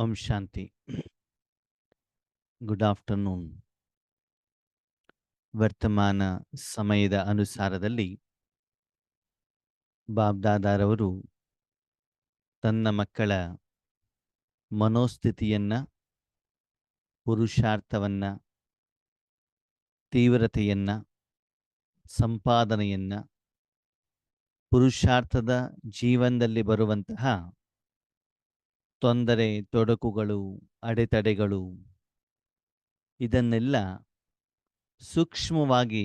ಓಂ ಶಾಂತಿ. Good afternoon. ವರ್ತಮಾನ ಸಮಯದ ಅನುಸಾರದಲ್ಲಿ ಬಾಬ್ದಾದಾರವರು ತನ್ನ ಮಕ್ಕಳ ಮನೋಸ್ಥಿತಿಯನ್ನ, ಪುರುಷಾರ್ಥವನ್ನ, ತೀವ್ರತೆಯನ್ನ, ಸಂಪಾದನೆಯನ್ನ, ಪುರುಷಾರ್ಥದ ಜೀವನದಲ್ಲಿ ಬರುವಂತಹ ತೊಂದರೆ, ತೊಡಕುಗಳು, ಅಡೆತಡೆಗಳು ಇದನ್ನೆಲ್ಲ ಸೂಕ್ಷ್ಮವಾಗಿ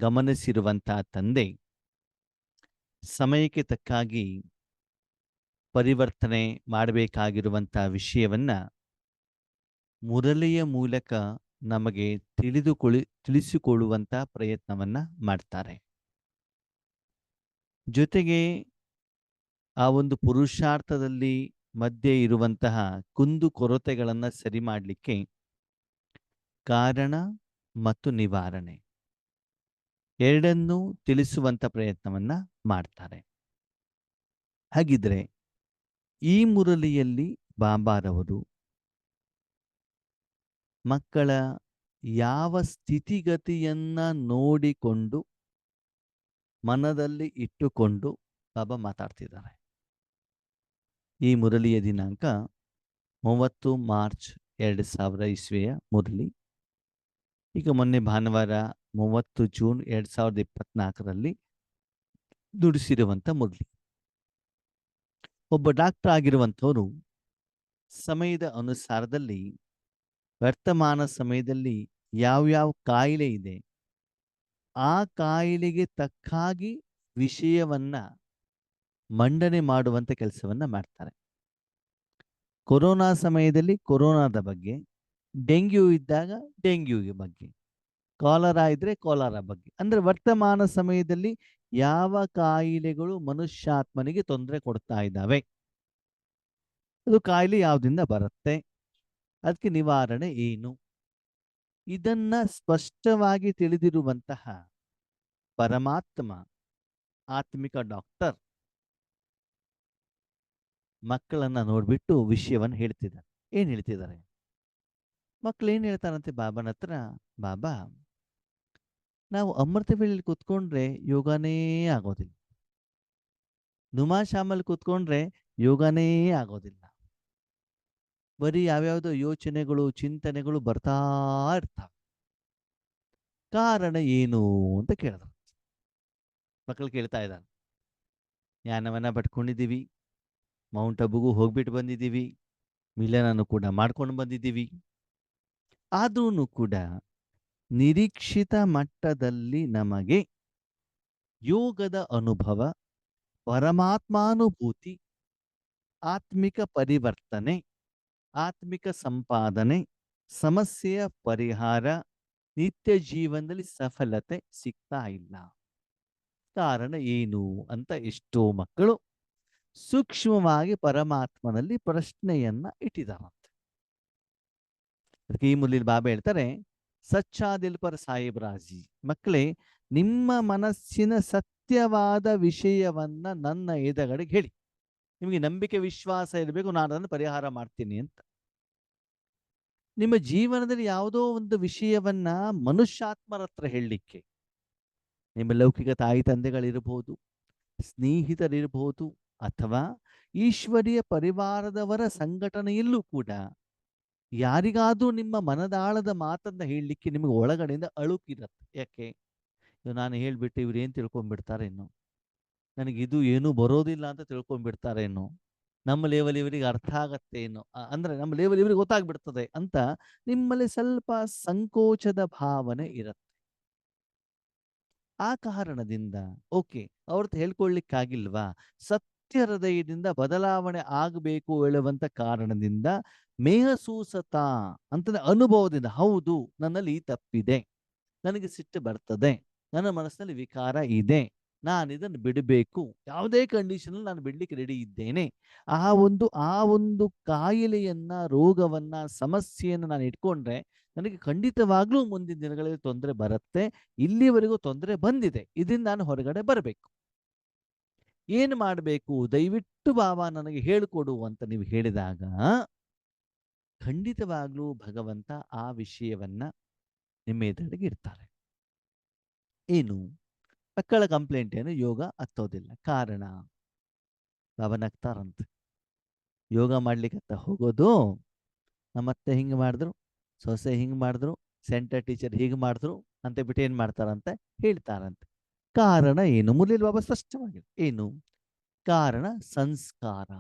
ಗಮನಿಸಿರುವಂತಹ ತಂದೆ ಸಮಯಕ್ಕೆ ತಕ್ಕಾಗಿ ಪರಿವರ್ತನೆ ಮಾಡಬೇಕಾಗಿರುವಂಥ ವಿಷಯವನ್ನ ಮುರಳಿಯ ಮೂಲಕ ನಮಗೆ ತಿಳಿಸಿಕೊಳ್ಳುವಂಥ ಪ್ರಯತ್ನವನ್ನ ಮಾಡ್ತಾರೆ. ಜೊತೆಗೆ ಆ ಒಂದು ಪುರುಷಾರ್ಥದಲ್ಲಿ ಮಧ್ಯೆ ಇರುವಂತಹ ಕುಂದು ಕೊರತೆಗಳನ್ನು ಸರಿ ಮಾಡಲಿಕ್ಕೆ ಕಾರಣ ಮತ್ತು ನಿವಾರಣೆ ಎರಡನ್ನೂ ತಿಳಿಸುವಂಥ ಪ್ರಯತ್ನವನ್ನ ಮಾಡ್ತಾರೆ. ಹಾಗಿದ್ರೆ ಈ ಮುರಳಿಯಲ್ಲಿ ಬಾಬಾರವರು ಮಕ್ಕಳ ಯಾವ ಸ್ಥಿತಿಗತಿಯನ್ನ ನೋಡಿಕೊಂಡು ಮನದಲ್ಲಿ ಇಟ್ಟುಕೊಂಡು ಬಾಬಾ ಮಾತಾಡ್ತಿದ್ದಾರೆ. ಈ ಮುರಳಿಯ ದಿನಾಂಕ 30 ಮಾರ್ಚ್ 2000 ಇಸ್ವಿಯ ಮುರಳಿ. ಈಗ ಮೊನ್ನೆ ಭಾನುವಾರ 30 ಜೂನ್ 2024ರಲ್ಲಿ ದುಡಿಸಿರುವಂಥ ಮುರಳಿ. ಒಬ್ಬ ಡಾಕ್ಟರ್ ಆಗಿರುವಂಥವರು ಸಮಯದ ಅನುಸಾರದಲ್ಲಿ ವರ್ತಮಾನ ಸಮಯದಲ್ಲಿ ಯಾವ್ಯಾವ ಕಾಯಿಲೆ ಇದೆ ಆ ಕಾಯಿಲೆಗೆ ತಕ್ಕಾಗಿ ವಿಷಯವನ್ನ ಮಂಡನೆ ಮಾಡುವಂಥ ಕೆಲಸವನ್ನ ಮಾಡ್ತಾರೆ. ಕೊರೋನಾ ಸಮಯದಲ್ಲಿ ಕೊರೋನಾದ ಬಗ್ಗೆ, ಡೆಂಗ್ಯೂ ಇದ್ದಾಗ ಡೆಂಗ್ಯೂಗೆ ಬಗ್ಗೆ, ಕಾಲರಾ ಇದ್ರೆ ಕಾಲರಾ ಬಗ್ಗೆ. ಅಂದ್ರೆ ವರ್ತಮಾನ ಸಮಯದಲ್ಲಿ ಯಾವ ಕಾಯಿಲೆಗಳು ಮನುಷ್ಯಾತ್ಮನಿಗೆ ತೊಂದರೆ ಕೊಡ್ತಾ ಇದ್ದಾವೆ, ಅದು ಕಾಯಿಲೆ ಯಾವುದರಿಂದ ಬರುತ್ತೆ, ಅದಕ್ಕೆ ನಿವಾರಣೆ ಏನು, ಇದನ್ನ ಸ್ಪಷ್ಟವಾಗಿ ತಿಳಿದಿರುವಂತಹ ಪರಮಾತ್ಮ ಆತ್ಮಿಕ ಡಾಕ್ಟರ್ ಮಕ್ಕಳನ್ನ ನೋಡ್ಬಿಟ್ಟು ವಿಷಯವನ್ನ ಹೇಳ್ತಿದ್ದಾರೆ. ಏನ್ ಹೇಳ್ತಿದ್ದಾರೆ? ಮಕ್ಕಳು ಏನ್ ಹೇಳ್ತಾರಂತೆ ಬಾಬಾನ ಹತ್ರ, ಬಾಬಾ ನಾವು ಅಮೃತ ವೇಳೆಯಲ್ಲಿ ಕೂತ್ಕೊಂಡ್ರೆ ಯೋಗನೇ ಆಗೋದಿಲ್ಲ, ನುಮಾಶಾಮಲ್ಲಿ ಕೂತ್ಕೊಂಡ್ರೆ ಯೋಗನೇ ಆಗೋದಿಲ್ಲ, ಬರೀ ಯಾವ್ಯಾವುದೋ ಯೋಚನೆಗಳು ಚಿಂತನೆಗಳು ಬರ್ತಾ ಇರ್ತಾವೆ, ಕಾರಣ ಏನು ಅಂತ ಕೇಳಿದ್ರು. ಮಕ್ಕಳು ಕೇಳ್ತಾ ಇದ್ದಾರೆ. ಜ್ಞಾನವನ್ನ ಪಡ್ಕೊಂಡಿದ್ದೀವಿ, ಮೌಂಟ್ ಅಬುಗೂ ಹೋಗ್ಬಿಟ್ಟು ಬಂದಿದ್ದೀವಿ, ಮಿಲನನ್ನು ಕೂಡ ಮಾಡ್ಕೊಂಡು ಬಂದಿದ್ದೀವಿ, ಆದ್ರೂ ಕೂಡ ನಿರೀಕ್ಷಿತ ಮಟ್ಟದಲ್ಲಿ ನಮಗೆ ಯೋಗದ ಅನುಭವ, ಪರಮಾತ್ಮಾನುಭೂತಿ, ಆತ್ಮಿಕ ಪರಿವರ್ತನೆ, ಆತ್ಮಿಕ ಸಂಪಾದನೆ, ಸಮಸ್ಯೆಯ ಪರಿಹಾರ, ನಿತ್ಯ ಜೀವನದಲ್ಲಿ ಸಫಲತೆ ಸಿಗ್ತಾ ಇಲ್ಲ. ಕಾರಣ ಏನು ಅಂತ ಎಷ್ಟೋ ಮಕ್ಕಳು ಸೂಕ್ಷ್ಮವಾಗಿ ಪರಮಾತ್ಮನಲ್ಲಿ ಪ್ರಶ್ನೆಯನ್ನ ಇಟ್ಟಿದ್ದಾರಂತೆ. ಅದಕ್ಕೆ ಈ ಮುರಳಿಯಲ್ಲಿ ಬಾಬಾ ಹೇಳ್ತಾರೆ, ಸಚ್ಚಾ ದಿಲ್ ಪರ್ ಸಾಹಿಬ್ ರಾಜಿ, ಮಕ್ಕಳೇ ನಿಮ್ಮ ಮನಸ್ಸಿನ ಸತ್ಯವಾದ ವಿಷಯವನ್ನ ನನ್ನ ಎದುರುಗಡೆಗೆ ಹೇಳಿ, ನಿಮಗೆ ನಂಬಿಕೆ ವಿಶ್ವಾಸ ಇರಬೇಕು, ನಾನು ಅದನ್ನು ಪರಿಹಾರ ಮಾಡ್ತೀನಿ ಅಂತ. ನಿಮ್ಮ ಜೀವನದಲ್ಲಿ ಯಾವುದೋ ಒಂದು ವಿಷಯವನ್ನ ಮನುಷ್ಯಾತ್ಮರ ಹತ್ರ ಹೇಳಲಿಕ್ಕೆ, ನಿಮ್ಮ ಲೌಕಿಕ ತಾಯಿ ತಂದೆಗಳಿರ್ಬೋದು, ಸ್ನೇಹಿತರಿರ್ಬೋದು, ಅಥವಾ ಈಶ್ವರೀಯ ಪರಿವಾರದವರ ಸಂಘಟನೆಯಲ್ಲೂ ಕೂಡ ಯಾರಿಗಾದ್ರೂ ನಿಮ್ಮ ಮನದಾಳದ ಮಾತನ್ನ ಹೇಳಲಿಕ್ಕೆ ನಿಮಗೆ ಒಳಗಡೆಯಿಂದ ಅಳುಕಿರತ್ತೆ. ಯಾಕೆ? ನಾನು ಹೇಳ್ಬಿಟ್ಟು ಇವ್ರು ಏನ್ ತಿಳ್ಕೊಂಡ್ಬಿಡ್ತಾರೇನೋ, ನನಗಿದು ಏನೂ ಬರೋದಿಲ್ಲ ಅಂತ ತಿಳ್ಕೊಂಡ್ಬಿಡ್ತಾರೇನೋ, ನಮ್ಮ ಲೆವೆಲ್ ಇವರಿಗೆ ಅರ್ಥ ಆಗತ್ತೇನೋ, ಅಂದ್ರೆ ನಮ್ಮ ಲೆವೆಲ್ ಇವರಿಗೆ ಗೊತ್ತಾಗ್ಬಿಡ್ತದೆ ಅಂತ ನಿಮ್ಮಲ್ಲಿ ಸ್ವಲ್ಪ ಸಂಕೋಚದ ಭಾವನೆ ಇರುತ್ತೆ. ಆ ಕಾರಣದಿಂದ ಓಕೆ, ಅವ್ರದ್ದು ಹೇಳ್ಕೊಳ್ಳಿಕ್ಕಾಗಿಲ್ವಾ, ಸತ್ಯ ಹೃದಯದಿಂದ ಬದಲಾವಣೆ ಆಗಬೇಕು ಹೇಳುವಂತ ಕಾರಣದಿಂದ ಮೇಹಸೂಸತ ಅಂತ ಅನುಭವದಿಂದ, ಹೌದು ನನ್ನಲ್ಲಿ ಈ ತಪ್ಪಿದೆ, ನನಗೆ ಸಿಟ್ಟು ಬರ್ತದೆ, ನನ್ನ ಮನಸ್ಸಿನಲ್ಲಿ ವಿಕಾರ ಇದೆ, ನಾನು ಇದನ್ನು ಬಿಡಬೇಕು, ಯಾವುದೇ ಕಂಡೀಷನ್ ನಾನು ಬಿಡ್ಲಿಕ್ಕೆ ರೆಡಿ ಇದ್ದೇನೆ, ಆ ಒಂದು ಕಾಯಿಲೆಯನ್ನ, ರೋಗವನ್ನ, ಸಮಸ್ಯೆಯನ್ನು ನಾನು ಇಟ್ಕೊಂಡ್ರೆ ನನಗೆ ಖಂಡಿತವಾಗ್ಲೂ ಮುಂದಿನ ದಿನಗಳಲ್ಲಿ ತೊಂದರೆ ಬರುತ್ತೆ, ಇಲ್ಲಿವರೆಗೂ ತೊಂದರೆ ಬಂದಿದೆ, ಇದರಿಂದ ನಾನು ಹೊರಗಡೆ ಬರಬೇಕು, ಏನು ಮಾಡಬೇಕು ದಯವಿಟ್ಟು ಬಾಬಾ ನನಗೆ ಹೇಳಿಕೊಡು ಅಂತ ನೀವು ಹೇಳಿದಾಗ ಖಂಡಿತವಾಗ್ಲೂ ಭಗವಂತ ಆ ವಿಷಯವನ್ನ ನಿಮ್ಮ ಎದುರಿಗೆ ಇಡ್ತಾರೆ. ಏನು? ಮಕ್ಕಳ ಕಂಪ್ಲೇಂಟ್ ಏನು? ಯೋಗ ಹತ್ತೋದಿಲ್ಲ. ಕಾರಣ? ಬಾಬಾ ನಗ್ತಾರಂತೆ. ಯೋಗ ಮಾಡ್ಲಿಕ್ಕೆ ಹೋಗೋದು, ನಮ್ಮತ್ತೆ ಹಿಂಗೆ ಮಾಡಿದ್ರು, ಸೊಸೆ ಹಿಂಗೆ ಮಾಡಿದ್ರು, ಸೆಂಟರ್ ಟೀಚರ್ ಹೀಗೆ ಮಾಡಿದ್ರು ಅಂತ ಬಿಟ್ಟು ಏನು ಮಾಡ್ತಾರಂತೆ? ಹೇಳ್ತಾರಂತೆ. ಕಾರಣ ಏನು? ಮುರಳಿ ಬಾಬಾ ಸ್ಪಷ್ಟವಾಗಿದೆ. ಏನು ಕಾರಣ? ಸಂಸ್ಕಾರ.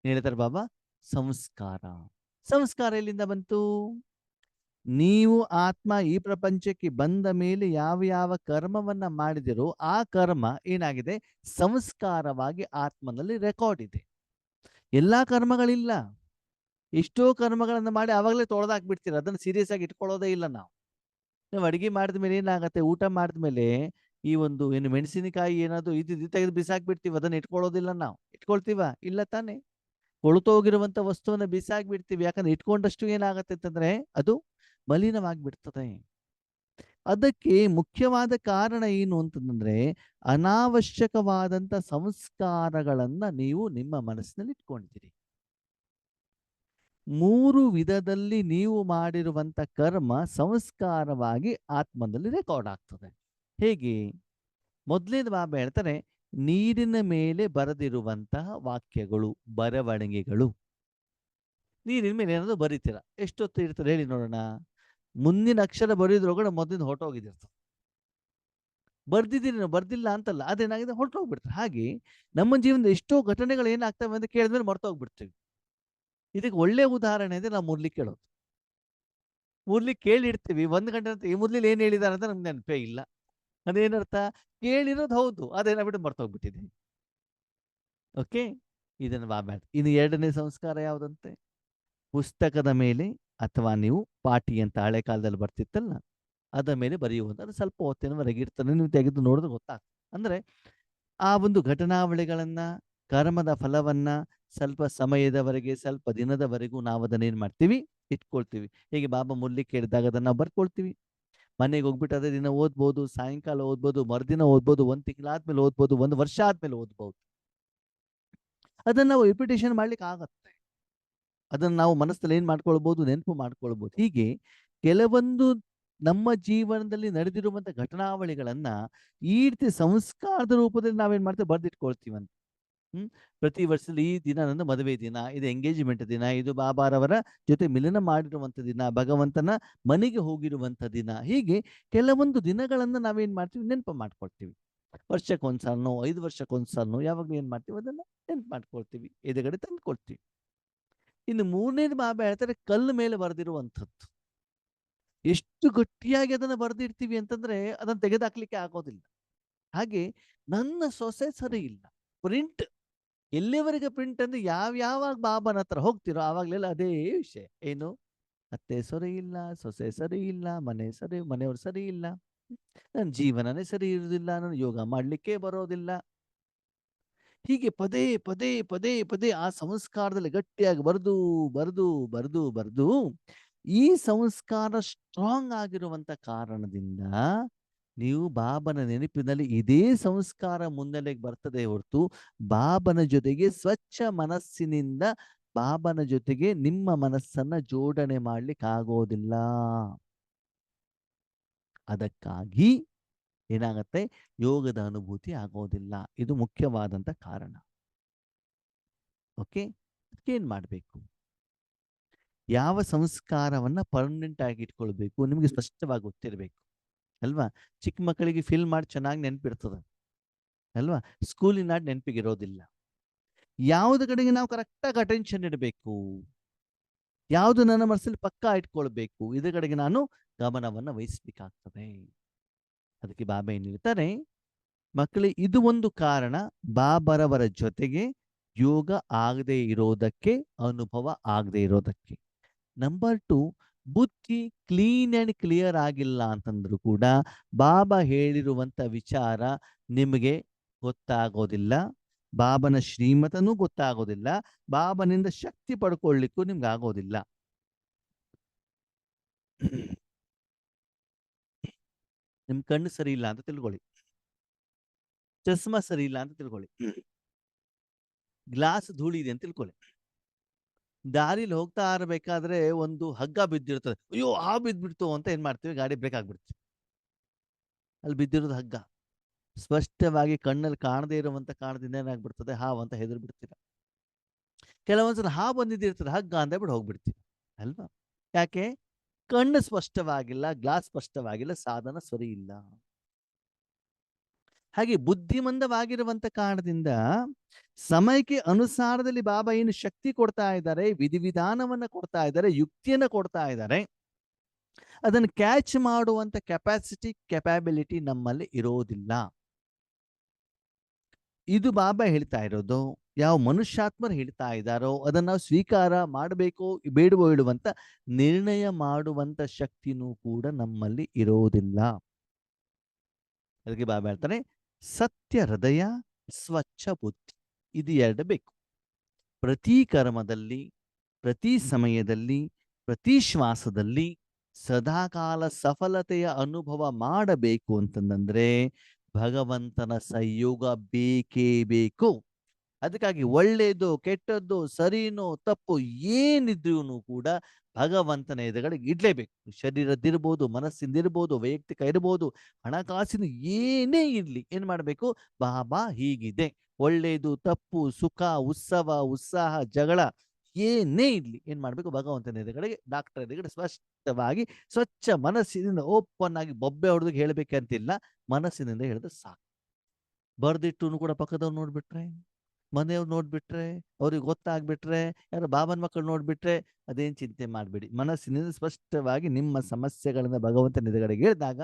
ಹೇಳ್ತಾರೆ ಬಾಬಾ, ಸಂಸ್ಕಾರ. ಸಂಸ್ಕಾರ ಎಲ್ಲಿಂದ ಬಂತು? ನೀವು ಆತ್ಮ ಈ ಪ್ರಪಂಚಕ್ಕೆ ಬಂದ ಮೇಲೆ ಯಾವ ಯಾವ ಕರ್ಮವನ್ನ ಮಾಡಿದಿರೋ ಆ ಕರ್ಮ ಏನಾಗಿದೆ? ಸಂಸ್ಕಾರವಾಗಿ ಆತ್ಮನಲ್ಲಿ ರೆಕಾರ್ಡ್ ಇದೆ. ಎಲ್ಲಾ ಕರ್ಮಗಳಿಲ್ಲ. ಎಷ್ಟೋ ಕರ್ಮಗಳನ್ನು ಮಾಡಿ ಆವಾಗಲೇ ತೊಳೆದಾಕ್ಬಿಡ್ತೀರ. ಅದನ್ನು ಸೀರಿಯಸ್ ಆಗಿ ಇಟ್ಕೊಳ್ಳೋದೇ ಇಲ್ಲ ನಾವು. ನಾವು ಅಡಿಗೆ ಮಾಡಿದ ಮೇಲೆ ಏನಾಗತ್ತೆ? ಊಟ ಮಾಡಿದ ಮೇಲೆ ಈ ಒಂದು ಏನು ಮೆಣಸಿನಕಾಯಿ ಏನಾದ್ರು ಇದು ತೆಗೆದು ಬಿಸಾಕ್ಬಿಡ್ತೀವಿ. ಅದನ್ನ ಇಟ್ಕೊಳ್ಳೋದಿಲ್ಲ ನಾವು. ಇಟ್ಕೊಳ್ತೀವ? ಇಲ್ಲ ತಾನೆ. ಕೊಳ್ತೋಗಿರುವಂತ ವಸ್ತುವನ್ನ ಬಿಸಾಕ್ಬಿಡ್ತೀವಿ. ಯಾಕಂದ್ರೆ ಇಟ್ಕೊಂಡಷ್ಟು ಏನಾಗತ್ತೆ ಅಂತಂದ್ರೆ ಅದು ಮಲಿನವಾಗಿಬಿಡ್ತದೆ. ಅದಕ್ಕೆ ಮುಖ್ಯವಾದ ಕಾರಣ ಏನು ಅಂತಂದ್ರೆ ಅನಾವಶ್ಯಕವಾದಂತ ಸಂಸ್ಕಾರಗಳನ್ನ ನೀವು ನಿಮ್ಮ ಮನಸ್ಸಿನಲ್ಲಿ ಇಟ್ಕೊಂಡಿದ್ದೀರಿ. 3 ವಿಧದಲ್ಲಿ ನೀವು ಮಾಡಿರುವಂತ ಕರ್ಮ ಸಂಸ್ಕಾರವಾಗಿ ಆತ್ಮದಲ್ಲಿ ರೆಕಾರ್ಡ್ ಆಗ್ತದೆ. ಹೇಗೆ? ಮೊದಲನೇದು ಬಾಬಾ ಹೇಳ್ತಾರೆ, ನೀರಿನ ಮೇಲೆ ಬರೆದಿರುವಂತಹ ವಾಕ್ಯಗಳು, ಬರವಣಿಗೆಗಳು. ನೀರಿನ ಮೇಲೆ ಏನಾದ್ರು ಬರೀತೀರ, ಎಷ್ಟೊತ್ತು ಇರ್ತದೆ ಹೇಳಿ ನೋಡೋಣ? ಮುಂದಿನ ಅಕ್ಷರ ಬರೆಯೋದ್ರೊಳಗಡೆ ಮೊದಲಿಂದ ಹೊರಟೋಗಿದಿರ್ತದೆ. ಬರ್ದಿದ್ದೀನಿ ನಾವು, ಬರ್ದಿಲ್ಲ ಅಂತಲ್ಲ, ಅದೇನಾಗಿದೆ? ಹೊರಟೋಗ್ಬಿಡ್ತಾರೆ. ಹಾಗೆ ನಮ್ಮ ಜೀವನದ ಎಷ್ಟೋ ಘಟನೆಗಳು ಏನಾಗ್ತವೆ ಅಂತ ಕೇಳಿದ್ಮೇಲೆ ಮರ್ತೋಗ್ಬಿಡ್ತೀವಿ. ಇದಕ್ಕೆ ಒಳ್ಳೆ ಉದಾಹರಣೆ ಇದೆ ನಾವು ಮುರಳಿ ಕೇಳೋದು. ಮುರಳಿ ಕೇಳಿರ್ತೀವಿ, 1 ಗಂಟೆ ಅಂತ ಈ ಮುರಳಿಲಿ ಏನು ಹೇಳಿದಾರೆ ಅಂತ ನಮ್ಗೆ ನೆನಪೇ ಇಲ್ಲ. ಅದೇನರ್ಥ? ಕೇಳಿರೋದು ಹೌದು, ಅದೇನಾಗ್ಬಿಟ್ಟು ಮರ್ತೋಗ್ಬಿಟ್ಟಿದೆ. ಓಕೆ, ಇದನ್ನು ಬಾಬಾ. ಇನ್ನು 2ನೇ ಸಂಸ್ಕಾರ ಯಾವುದಂತೆ? ಪುಸ್ತಕದ ಮೇಲೆ ಅಥವಾ ನೀವು ಪಾಟಿ ಅಂತ ಹಳೆ ಕಾಲದಲ್ಲಿ ಬರ್ತಿತ್ತಲ್ಲ, ಅದರ ಮೇಲೆ ಬರೆಯುವುದು. ಅದು ಸ್ವಲ್ಪ ಹೊತ್ತಿನವರೆಗೆ ಇರ್ತಾನೆ, ನೀವು ತೆಗೆದು ನೋಡಿದ್ರೆ ಗೊತ್ತಾಗ್ತದೆ. ಅಂದ್ರೆ ಆ ಒಂದು ಘಟನಾವಳಿಗಳನ್ನ, ಕರ್ಮದ ಫಲವನ್ನ ಸ್ವಲ್ಪ ಸಮಯದವರೆಗೆ, ಸ್ವಲ್ಪ ದಿನದವರೆಗೂ ನಾವು ಅದನ್ನೇನ್ ಮಾಡ್ತೀವಿ? ಇಟ್ಕೊಳ್ತೀವಿ. ಹೀಗೆ ಬಾಬಾ ಮುರಳಿ ಕೇಳಿದಾಗ ಅದನ್ನ ನಾವು ಬರ್ಕೊಳ್ತೀವಿ. ಮನೆಗೆ ಹೋಗ್ಬಿಟ್ಟು ಅದೇ ದಿನ ಓದ್ಬೋದು, ಸಾಯಂಕಾಲ ಓದ್ಬೋದು, ಮರುದಿನ ಓದ್ಬೋದು, 1 ತಿಂಗಳಾದ್ಮೇಲೆ ಓದ್ಬೋದು, 1 ವರ್ಷ ಆದ್ಮೇಲೆ ಓದ್ಬೋದು. ಅದನ್ನ ನಾವು ರಿಪಿಟೇಷನ್ ಮಾಡ್ಲಿಕ್ಕೆ ಆಗತ್ತೆ. ಅದನ್ನ ನಾವು ಮನಸ್ಸಲ್ಲಿ ಏನ್ ಮಾಡ್ಕೊಳ್ಬಹುದು? ನೆನಪು ಮಾಡ್ಕೊಳ್ಬಹುದು. ಹೀಗೆ ಕೆಲವೊಂದು ನಮ್ಮ ಜೀವನದಲ್ಲಿ ನಡೆದಿರುವಂತ ಘಟನಾವಳಿಗಳನ್ನ ಈ ರೀತಿ ಸಂಸ್ಕಾರದ ರೂಪದಲ್ಲಿ ನಾವೇನ್ ಮಾಡ್ತೇವೆ? ಬರೆದಿಟ್ಕೊಳ್ತೀವಂತ. ಪ್ರತಿ ವರ್ಷದಲ್ಲಿ ಈ ದಿನ ನನ್ನ ಮದುವೆ ದಿನ, ಇದು ಎಂಗೇಜ್ಮೆಂಟ್ ದಿನ, ಇದು ಬಾಬಾರವರ ಜೊತೆ ಮಿಲನ ಮಾಡಿರುವಂತ ದಿನ, ಭಗವಂತನ ಮನೆಗೆ ಹೋಗಿರುವಂತ ದಿನ. ಹೀಗೆ ಕೆಲವೊಂದು ದಿನಗಳನ್ನ ನಾವೇನ್ ಮಾಡ್ತೀವಿ? ನೆನಪು ಮಾಡ್ಕೊಳ್ತೀವಿ. ವರ್ಷಕ್ಕೊಂದ್ಸಲನೋ 5 ವರ್ಷಕ್ಕೊಂದ್ಸಲನೋ ಯಾವಾಗಲೂ ಏನ್ ಮಾಡ್ತೀವಿ? ಅದನ್ನ ನೆನಪು ಮಾಡ್ಕೊಳ್ತೀವಿ, ಎದುರುಗಡೆ ತಂದ್ಕೊಳ್ತೀವಿ. ಇನ್ನು 3ನೇದು ಬಾಬಾ ಹೇಳ್ತಾರೆ, ಕಲ್ಲು ಮೇಲೆ ಬರೆದಿರುವಂಥದ್ದು. ಎಷ್ಟು ಗಟ್ಟಿಯಾಗಿ ಅದನ್ನ ಬರೆದಿರ್ತೀವಿ ಅಂತಂದ್ರೆ ಅದನ್ನ ತೆಗೆದಾಕ್ಲಿಕ್ಕೆ ಆಗೋದಿಲ್ಲ. ಹಾಗೆ ನನ್ನ ಸೊಸೆ ಸರಿ ಇಲ್ಲ, ಪ್ರಿಂಟ್. ಎಲ್ಲಿವರೆಗೆ ಪ್ರಿಂಟ್ ಅಂದ್ರೆ ಯಾವಾಗ ಬಾಬಾನ ಹತ್ರ ಹೋಗ್ತಿರೋ ಆವಾಗಲೆಲ್ಲ ಅದೇ ವಿಷಯ. ಏನು? ಅತ್ತೆ ಸರಿ ಇಲ್ಲ, ಸೊಸೆ ಸರಿ ಇಲ್ಲ, ಮನೆಯವ್ರು ಸರಿ ಇಲ್ಲ, ನನ್ನ ಜೀವನನೇ ಸರಿ ಇರುವುದಿಲ್ಲ, ನಾನು ಯೋಗ ಮಾಡ್ಲಿಕ್ಕೆ ಬರೋದಿಲ್ಲ. ಹೀಗೆ ಪದೇ ಪದೇ ಪದೇ ಪದೇ ಆ ಸಂಸ್ಕಾರದಲ್ಲಿ ಗಟ್ಟಿಯಾಗಿ ಬರೆದು ಬರೆದು ಬರೆದು ಬರೆದು ಈ ಸಂಸ್ಕಾರ ಸ್ಟ್ರಾಂಗ್ ಆಗಿರುವಂತ ಕಾರಣದಿಂದ ನೀವು ಬಾಬನ ನೆನಪಿನಲ್ಲಿ ಇದೇ ಸಂಸ್ಕಾರ ಮುನ್ನೆಲೆಗೆ ಬರ್ತದೆ ಹೊರತು ಬಾಬನ ಜೊತೆಗೆ ಸ್ವಚ್ಛ ಮನಸ್ಸಿನಿಂದ ಬಾಬನ ಜೊತೆಗೆ ನಿಮ್ಮ ಮನಸ್ಸನ್ನ ಜೋಡಣೆ ಮಾಡ್ಲಿಕ್ಕೆ ಆಗೋದಿಲ್ಲ. ಅದಕ್ಕಾಗಿ ಏನಾಗತ್ತೆ? ಯೋಗದ ಅನುಭೂತಿ ಆಗೋದಿಲ್ಲ. ಇದು ಮುಖ್ಯವಾದಂತ ಕಾರಣ. ಓಕೆ, ಏನ್ ಮಾಡಬೇಕು? ಯಾವ ಸಂಸ್ಕಾರವನ್ನ ಪರ್ಮನೆಂಟ್ ಆಗಿ ಇಟ್ಕೊಳ್ಬೇಕು ನಿಮಗೆ ಸ್ಪಷ್ಟವಾಗಿ ಗೊತ್ತಿರಬೇಕು ಅಲ್ವಾ? ಚಿಕ್ಕ ಮಕ್ಕಳಿಗೆ ಫಿಲ್ ಮಾಡಿ ಚೆನ್ನಾಗಿ ನೆನಪಿರ್ತದೆ ಅಲ್ವಾ? ಸ್ಕೂಲಿನ ನೆನಪಿಗೆ ಇರೋದಿಲ್ಲ. ಯಾವ್ದು ಕಡೆಗೆ ನಾವು ಕರೆಕ್ಟಾಗಿ ಅಟೆನ್ಷನ್ ಇಡಬೇಕು, ಯಾವುದು ನನ್ನ ಮನಸ್ಸಲ್ಲಿ ಪಕ್ಕಾ ಇಟ್ಕೊಳ್ಬೇಕು, ಇದ್ರ ಕಡೆಗೆ ನಾನು ಗಮನವನ್ನ ವಹಿಸ್ಬೇಕಾಗ್ತದೆ. ಅದಕ್ಕೆ ಬಾಬಾ ಏನ್ ಹೇಳ್ತಾರೆ? ಮಕ್ಕಳಿಗೆ ಇದು ಒಂದು ಕಾರಣ ಬಾಬರವರ ಜೊತೆಗೆ ಯೋಗ ಆಗದೆ ಇರೋದಕ್ಕೆ, ಅನುಭವ ಆಗದೆ ಇರೋದಕ್ಕೆ. ನಂಬರ್ 2, ಬುದ್ಧಿ ಕ್ಲೀನ್ ಅಂಡ್ ಕ್ಲಿಯರ್ ಆಗಿಲ್ಲ ಅಂತಂದ್ರು ಕೂಡ ಬಾಬಾ ಹೇಳಿರುವಂತ ವಿಚಾರ ನಿಮಗೆ ಗೊತ್ತಾಗೋದಿಲ್ಲ, ಬಾಬನ ಶ್ರೀಮತನೂ ಗೊತ್ತಾಗೋದಿಲ್ಲ, ಬಾಬನಿಂದ ಶಕ್ತಿ ಪಡ್ಕೊಳ್ಳಿಕ್ಕೂ ನಿಮ್ಗೆ ಆಗೋದಿಲ್ಲ. ನಿಮ್ ಕಣ್ಣು ಸರಿ ಇಲ್ಲ ಅಂತ ತಿಳ್ಕೊಳ್ಳಿ, ಚಸ್ಮಾ ಸರಿ ಇಲ್ಲ ಅಂತ ತಿಳ್ಕೊಳ್ಳಿ, ಗ್ಲಾಸ್ ಧೂಳಿ ಇದೆ ಅಂತ ತಿಳ್ಕೊಳ್ಳಿ. ದಾರಿಲಿ ಹೋಗ್ತಾ ಇರಬೇಕಾದ್ರೆ ಒಂದು ಹಗ್ಗ ಬಿದ್ದಿರ್ತದೆ. ಅಯ್ಯೋ! ಬಿದ್ಬಿಡ್ತು ಅಂತ ಏನ್ ಮಾಡ್ತೀವಿ, ಗಾಡಿ ಬ್ರೇಕ್ ಹಾಕ್ಬಿಡ್ತೀವಿ. ಅಲ್ಲಿ ಬಿದ್ದಿರೋದು ಹಗ್ಗ. ಸ್ಪಷ್ಟವಾಗಿ ಕಣ್ಣಲ್ಲಿ ಕಾಣದೇ ಇರುವಂತ ಕಾರಣದಿಂದ ಏನಾಗ್ಬಿಡ್ತದೆ, ಹಾವು ಅಂತ ಹೆದರಿ ಬಿಡ್ತೀರ. ಕೆಲವೊಂದ್ಸಲ ಹಾವು ಬಂದಿದ್ದಿರ್ತದೆ, ಹಗ್ಗ ಅಂತ ಹೇಳ್ಬಿಟ್ಟು ಹೋಗ್ಬಿಡ್ತೀವಿ. ಅಲ್ವಾ? ಯಾಕೆ? ಕಣ್ಣು ಸ್ಪಷ್ಟವಾಗಿಲ್ಲ, ಗ್ಲಾಸ್ ಸ್ಪಷ್ಟವಾಗಿಲ್ಲ, ಸಾಧನ ಸರಿ ಇಲ್ಲ. ಹಾಗೆ ಬುದ್ಧಿಮಂದವಾಗಿರುವಂತ ಕಾರಣದಿಂದ ಸಮಯಕ್ಕೆ ಅನುಸಾರದಲ್ಲಿ ಬಾಬಾ ಏನು ಶಕ್ತಿ ಕೊಡ್ತಾ ಇದ್ದಾರೆ, ವಿಧಿವಿಧಾನವನ್ನ ಕೊಡ್ತಾ ಇದ್ದಾರೆ, ಯುಕ್ತಿಯನ್ನ ಕೊಡ್ತಾ ಇದ್ದಾರೆ. ಅದನ್ನು ಕ್ಯಾಚ್ ಮಾಡುವಂತ ಕೆಪಾಸಿಟಿ, ಕೆಪಾಬಿಲಿಟಿ ನಮ್ಮಲ್ಲಿ ಇರೋದಿಲ್ಲ. ಇದು ಬಾಬಾ ಹೇಳ್ತಾ ಇರೋದು. ಯಾವ ಮನುಷ್ಯಾತ್ಮರು ಹೇಳ್ತಾ ಇದ್ದಾರೋ ಅದನ್ನ ನಾವು ಸ್ವೀಕಾರ ಮಾಡಬೇಕೋ ಬೇಡವೋ ಹೇಳುವಂತ ನಿರ್ಣಯ ಮಾಡುವಂತ ಶಕ್ತಿನೂ ಕೂಡ ನಮ್ಮಲ್ಲಿ ಇರೋದಿಲ್ಲ. ಅದಕ್ಕೆ ಬಾಬಾ ಹೇಳ್ತಾನೆ, ಸತ್ಯ ಹೃದಯ, ಸ್ವಚ್ಛ ಬುದ್ಧಿ, ಇದು ಎರಡು ಬೇಕು. ಪ್ರತಿ ಕರ್ಮದಲ್ಲಿ, ಪ್ರತಿ ಸಮಯದಲ್ಲಿ, ಪ್ರತಿ ಶ್ವಾಸದಲ್ಲಿ ಸದಾಕಾಲ ಸಫಲತೆಯ ಅನುಭವ ಮಾಡಬೇಕು ಅಂತಂದ್ರೆ ಭಗವಂತನ ಸಂಯೋಗ ಬೇಕೇ ಬೇಕು. ಅದಕ್ಕಾಗಿ ಒಳ್ಳೆಯದು ಕೆಟ್ಟದ್ದು ಸರಿನೋ ತಪ್ಪು ಏನಿದ್ರೂ ಕೂಡ ಭಗವಂತನ ಎದುರುಗಡೆ ಇಡ್ಲೇಬೇಕು. ಶರೀರದಿರ್ಬೋದು, ಮನಸ್ಸಿಂದಿರ್ಬೋದು, ವೈಯಕ್ತಿಕ ಇರ್ಬೋದು, ಹಣಕಾಸಿನ ಏನೇ ಇರ್ಲಿ, ಏನ್ ಮಾಡ್ಬೇಕು, ಬಾಬಾ ಹೀಗಿದೆ, ಒಳ್ಳೆಯದು ತಪ್ಪು ಸುಖ ಉತ್ಸವ ಉತ್ಸಾಹ ಜಗಳ ಏನೇ ಇರ್ಲಿ, ಏನ್ ಮಾಡ್ಬೇಕು, ಭಗವಂತನ ಎದುರುಗಡೆಗೆ ಡಾಕ್ಟರ್ ಎದುರುಗಡೆ ಸ್ಪಷ್ಟವಾಗಿ ಸ್ವಚ್ಛ ಮನಸ್ಸಿನಿಂದ ಓಪನ್ ಆಗಿ ಬೊಬ್ಬೆ ಹೊಡೆದು ಹೇಳ್ಬೇಕಂತಿಲ್ಲ, ಮನಸ್ಸಿನಿಂದ ಹೇಳಿದ್ರೆ ಸಾಕು. ಬರ್ದಿಟ್ಟು ಕೂಡ ಪಕ್ಕದವ್ರು ನೋಡ್ಬಿಟ್ರೆ, ಮನೆಯವ್ರು ನೋಡ್ಬಿಟ್ರೆ, ಅವ್ರಿಗೆ ಗೊತ್ತಾಗ್ಬಿಟ್ರೆ, ಯಾರು ಬಾಬನ ಮಕ್ಕಳು ನೋಡ್ಬಿಟ್ರೆ ಅದೇನ್ ಚಿಂತೆ ಮಾಡಬೇಡಿ. ಮನಸ್ಸಿನಿಂದ ಸ್ಪಷ್ಟವಾಗಿ ನಿಮ್ಮ ಸಮಸ್ಯೆಗಳನ್ನ ಭಗವಂತನ ಎದುರುಗಡೆಗೆ ಹೇಳಿದಾಗ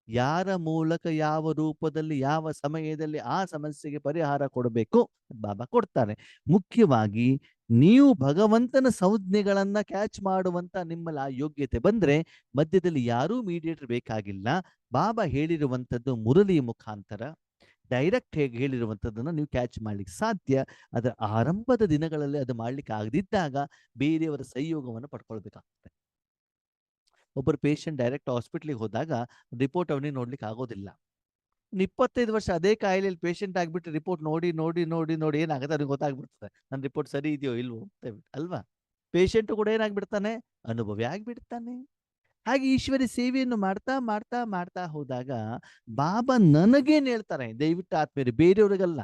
ಯಾರ ಮೂಲಕ ಯಾವ ರೂಪದಲ್ಲಿ ಯಾವ ಸಮಯದಲ್ಲಿ ಆ ಸಮಸ್ಯೆಗೆ ಪರಿಹಾರ ಕೊಡಬೇಕು ಬಾಬಾ ಕೊಡ್ತಾರೆ. ಮುಖ್ಯವಾಗಿ ನೀವು ಭಗವಂತನ ಸಂಜ್ಞೆಗಳನ್ನ ಕ್ಯಾಚ್ ಮಾಡುವಂತ ನಿಮ್ಮಲ್ಲಿ ಆ ಯೋಗ್ಯತೆ ಬಂದ್ರೆ ಮಧ್ಯದಲ್ಲಿ ಯಾರೂ ಮೀಡಿಯೇಟರ್ ಬೇಕಾಗಿಲ್ಲ. ಬಾಬಾ ಹೇಳಿರುವಂಥದ್ದು ಮುರಳಿಯ ಮುಖಾಂತರ ಡೈರೆಕ್ಟ್ ಹೇಗೆ ಹೇಳಿರುವಂಥದ್ದನ್ನು ನೀವು ಕ್ಯಾಚ್ ಮಾಡ್ಲಿಕ್ಕೆ ಸಾಧ್ಯ. ಅದರ ಆರಂಭದ ದಿನಗಳಲ್ಲಿ ಅದು ಮಾಡ್ಲಿಕ್ಕೆ ಆಗದಿದ್ದಾಗ ಬೇರೆಯವರ ಸಂಯೋಗವನ್ನು ಪಡ್ಕೊಳ್ಬೇಕಾಗ್ತದೆ. ಒಬ್ಬರು ಪೇಷಂಟ್ ಡೈರೆಕ್ಟ್ ಹಾಸ್ಪಿಟ್ಲಿಗೆ ಹೋದಾಗ ರಿಪೋರ್ಟ್ ಅವನಿಗೆ ನೋಡ್ಲಿಕ್ಕೆ ಆಗೋದಿಲ್ಲ. 25 ವರ್ಷ ಅದೇ ಕಾಯಿಲೆಯಲ್ಲಿ ಪೇಷಂಟ್ ಆಗಿಬಿಟ್ಟು ರಿಪೋರ್ಟ್ ನೋಡಿ ನೋಡಿ ನೋಡಿ ನೋಡಿ ಏನಾಗುತ್ತೆ ಅವ್ರಿಗೆ ಗೊತ್ತಾಗ್ಬಿಡ್ತದೆ, ನನ್ನ ರಿಪೋರ್ಟ್ ಸರಿ ಇದೆಯೋ ಇಲ್ವೋ ಅಂತ ಹೇಳ್ಬಿಟ್ಟು, ಅಲ್ವಾ? ಪೇಷಂಟ್ ಕೂಡ ಏನಾಗ್ಬಿಡ್ತಾನೆ, ಅನುಭವಿ ಆಗ್ಬಿಡ್ತಾನೆ. ಹಾಗೆ ಈಶ್ವರಿ ಸೇವೆಯನ್ನು ಮಾಡ್ತಾ ಮಾಡ್ತಾ ಮಾಡ್ತಾ ಹೋದಾಗ ಬಾಬಾ ನನಗೇನ್ ಹೇಳ್ತಾರೆ, ದಯವಿಟ್ಟು ಆತ್ಮೀಯರು, ಬೇರೆಯವರಿಗಲ್ಲ,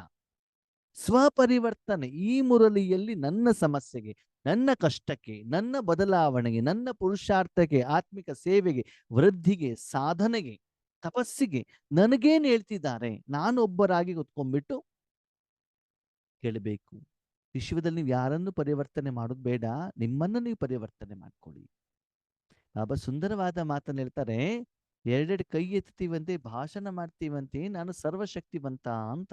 ಸ್ವಪರಿವರ್ತನೆ. ಈ ಮುರಳಿಯಲ್ಲಿ ನನ್ನ ಸಮಸ್ಯೆಗೆ, ನನ್ನ ಕಷ್ಟಕ್ಕೆ, ನನ್ನ ಬದಲಾವಣೆಗೆ, ನನ್ನ ಪುರುಷಾರ್ಥಕ್ಕೆ, ಆತ್ಮಿಕ ಸೇವೆಗೆ, ವೃದ್ಧಿಗೆ, ಸಾಧನೆಗೆ, ತಪಸ್ಸಿಗೆ ನನಗೇನ್ ಹೇಳ್ತಿದ್ದಾರೆ, ನಾನು ಒಬ್ಬರಾಗಿ ಕುತ್ಕೊಂಡ್ಬಿಟ್ಟು ಕೇಳಬೇಕು. ವಿಶ್ವದಲ್ಲಿ ನೀವು ಯಾರನ್ನು ಪರಿವರ್ತನೆ ಮಾಡೋದು ಬೇಡ, ನಿಮ್ಮನ್ನು ನೀವು ಪರಿವರ್ತನೆ ಮಾಡ್ಕೊಳ್ಳಿ. ಬಾಬಾ ಸುಂದರವಾದ ಮಾತನ್ನು ಹೇಳ್ತಾರೆ, ಎರಡೆರಡು ಕೈ ಎತ್ತೀವಂತೆ, ಭಾಷಣ ಮಾಡ್ತೀವಂತೆ, ನಾನು ಸರ್ವಶಕ್ತಿವಂತ ಅಂತ.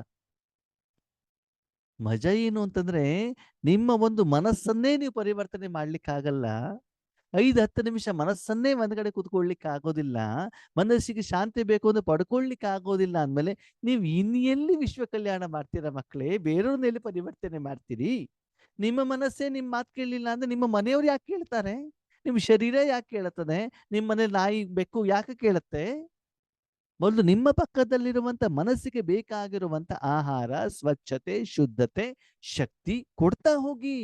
ಮಜಾ ಏನು ಅಂತಂದ್ರೆ, ನಿಮ್ಮ ಒಂದು ಮನಸ್ಸನ್ನೇ ನೀವು ಪರಿವರ್ತನೆ ಮಾಡ್ಲಿಕ್ಕಾಗಲ್ಲ. 5-10 ನಿಮಿಷ ಮನಸ್ಸನ್ನೇ ಒಂದ್ಗಡೆ ಕೂತ್ಕೊಳ್ಲಿಕ್ಕೆ ಆಗೋದಿಲ್ಲ, ಮನಸ್ಸಿಗೆ ಶಾಂತಿ ಬೇಕು ಅಂದ್ರೆ ಪಡ್ಕೊಳ್ಲಿಕ್ಕೆ ಆಗೋದಿಲ್ಲ ಅಂದ್ಮೇಲೆ ನೀವು ಎಲ್ಲಿ ವಿಶ್ವ ಕಲ್ಯಾಣ ಮಾಡ್ತೀರಾ ಮಕ್ಕಳೇ? ಬೇರೆಯವ್ರನ್ನ ಎಲ್ಲಿ ಪರಿವರ್ತನೆ ಮಾಡ್ತೀರಿ? ನಿಮ್ಮ ಮನಸ್ಸೇ ನಿಮ್ಮ ಮಾತು ಕೇಳಲಿಲ್ಲ ಅಂದ್ರೆ ನಿಮ್ಮ ಮನೆಯವ್ರು ಯಾಕೆ ಕೇಳ್ತಾರೆ? ನಿಮ್ಮ ಶರೀರ ಯಾಕೆ ಕೇಳುತ್ತದೆ? ನಿಮ್ಮ ಮನೇಲಿ ನಾಯಿ ಬೆಕ್ಕು ಯಾಕೆ ಕೇಳುತ್ತೆ? ಮೊದಲು ನಿಮ್ಮ ಪಕ್ಕದಲ್ಲಿರುವಂತ ಮನಸ್ಸಿಗೆ ಬೇಕಾಗಿರುವಂತ ಆಹಾರ, ಸ್ವಚ್ಛತೆ, ಶುದ್ಧತೆ, ಶಕ್ತಿ ಕೊಡ್ತಾ ಹೋಗಿ.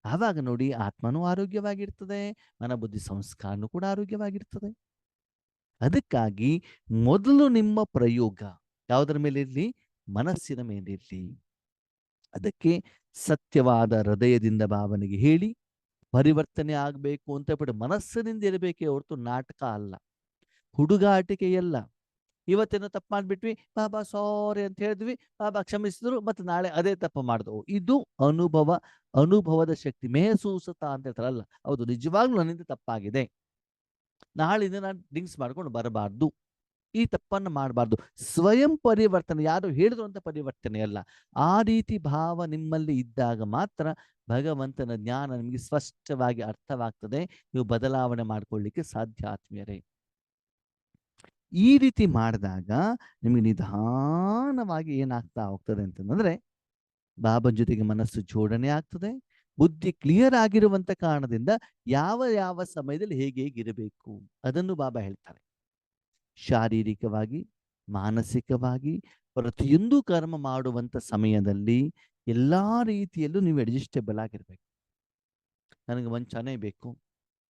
ಆವಾಗ ನೋಡಿ ಆತ್ಮನೂ ಆರೋಗ್ಯವಾಗಿರ್ತದೆ, ಮನ ಬುದ್ಧಿ ಸಂಸ್ಕಾರನೂ ಕೂಡ ಆರೋಗ್ಯವಾಗಿರ್ತದೆ. ಅದಕ್ಕಾಗಿ ಮೊದಲು ನಿಮ್ಮ ಪ್ರಯೋಗ ಯಾವುದರ ಮೇಲೆ ಇರಲಿ, ಮನಸ್ಸಿನ ಮೇಲಿರಲಿ. ಅದಕ್ಕೆ ಸತ್ಯವಾದ ಹೃದಯದಿಂದ ಭಾವನೆಗೆ ಹೇಳಿ ಪರಿವರ್ತನೆ ಆಗಬೇಕು ಅಂತ ಬಿಟ್ಟು ಮನಸ್ಸಿನಿಂದ ಇರಬೇಕೇ ಹೊರತು ನಾಟಕ ಅಲ್ಲ, ಹುಡುಗಾಟಿಕೆಯಲ್ಲ. ಇವತ್ತೇನೋ ತಪ್ಪು ಮಾಡ್ಬಿಟ್ವಿ, ಬಾಬಾ ಸಾರಿ ಅಂತ ಹೇಳಿದ್ವಿ, ಬಾಬಾ ಕ್ಷಮಿಸಿದ್ರು, ಮತ್ತೆ ನಾಳೆ ಅದೇ ತಪ್ಪು ಮಾಡಿದವು. ಇದು ಅನುಭವದ ಶಕ್ತಿ. ಮೇಹಸೂಸತ ಅಂತ ಹೇಳ್ತಾರಲ್ಲ, ಹೌದು ನಿಜವಾಗ್ಲೂ ನನ್ನಿಂದ ತಪ್ಪಾಗಿದೆ, ನಾಳಿಂದ ನಾನು ಡ್ರಿಂಕ್ಸ್ ಮಾಡ್ಕೊಂಡು ಬರಬಾರ್ದು, ಈ ತಪ್ಪನ್ನು ಮಾಡಬಾರ್ದು. ಸ್ವಯಂ ಪರಿವರ್ತನೆ, ಯಾರು ಹೇಳಿದ್ರು ಅಂತ ಪರಿವರ್ತನೆ ಅಲ್ಲ. ಆ ರೀತಿ ಭಾವ ನಿಮ್ಮಲ್ಲಿ ಇದ್ದಾಗ ಮಾತ್ರ ಭಗವಂತನ ಜ್ಞಾನ ನಿಮಗೆ ಸ್ಪಷ್ಟವಾಗಿ ಅರ್ಥವಾಗ್ತದೆ, ನೀವು ಬದಲಾವಣೆ ಮಾಡ್ಕೊಳ್ಳಿಕ್ಕೆ ಸಾಧ್ಯ ಆತ್ಮೀಯರೇ. ಈ ರೀತಿ ಮಾಡಿದಾಗ ನಿಮಗೆ ನಿಧಾನವಾಗಿ ಏನಾಗ್ತಾ ಹೋಗ್ತದೆ ಅಂತಂದ್ರೆ, ಬಾಬನ ಜೊತೆಗೆ ಮನಸ್ಸು ಜೋಡಣೆ ಆಗ್ತದೆ, ಬುದ್ಧಿ ಕ್ಲಿಯರ್ ಆಗಿರುವಂತ ಕಾರಣದಿಂದ ಯಾವ ಯಾವ ಸಮಯದಲ್ಲಿ ಹೇಗೆ ಹೇಗಿರಬೇಕು ಅದನ್ನು ಬಾಬಾ ಹೇಳ್ತಾರೆ. ಶಾರೀರಿಕವಾಗಿ, ಮಾನಸಿಕವಾಗಿ, ಪ್ರತಿಯೊಂದು ಕರ್ಮ ಮಾಡುವಂತ ಸಮಯದಲ್ಲಿ ಎಲ್ಲಾ ರೀತಿಯಲ್ಲೂ ನೀವು ಅಡ್ಜಸ್ಟೇಬಲ್ ಆಗಿರ್ಬೇಕು. ನನಗೆ ಮಂಚನೇ ಬೇಕು,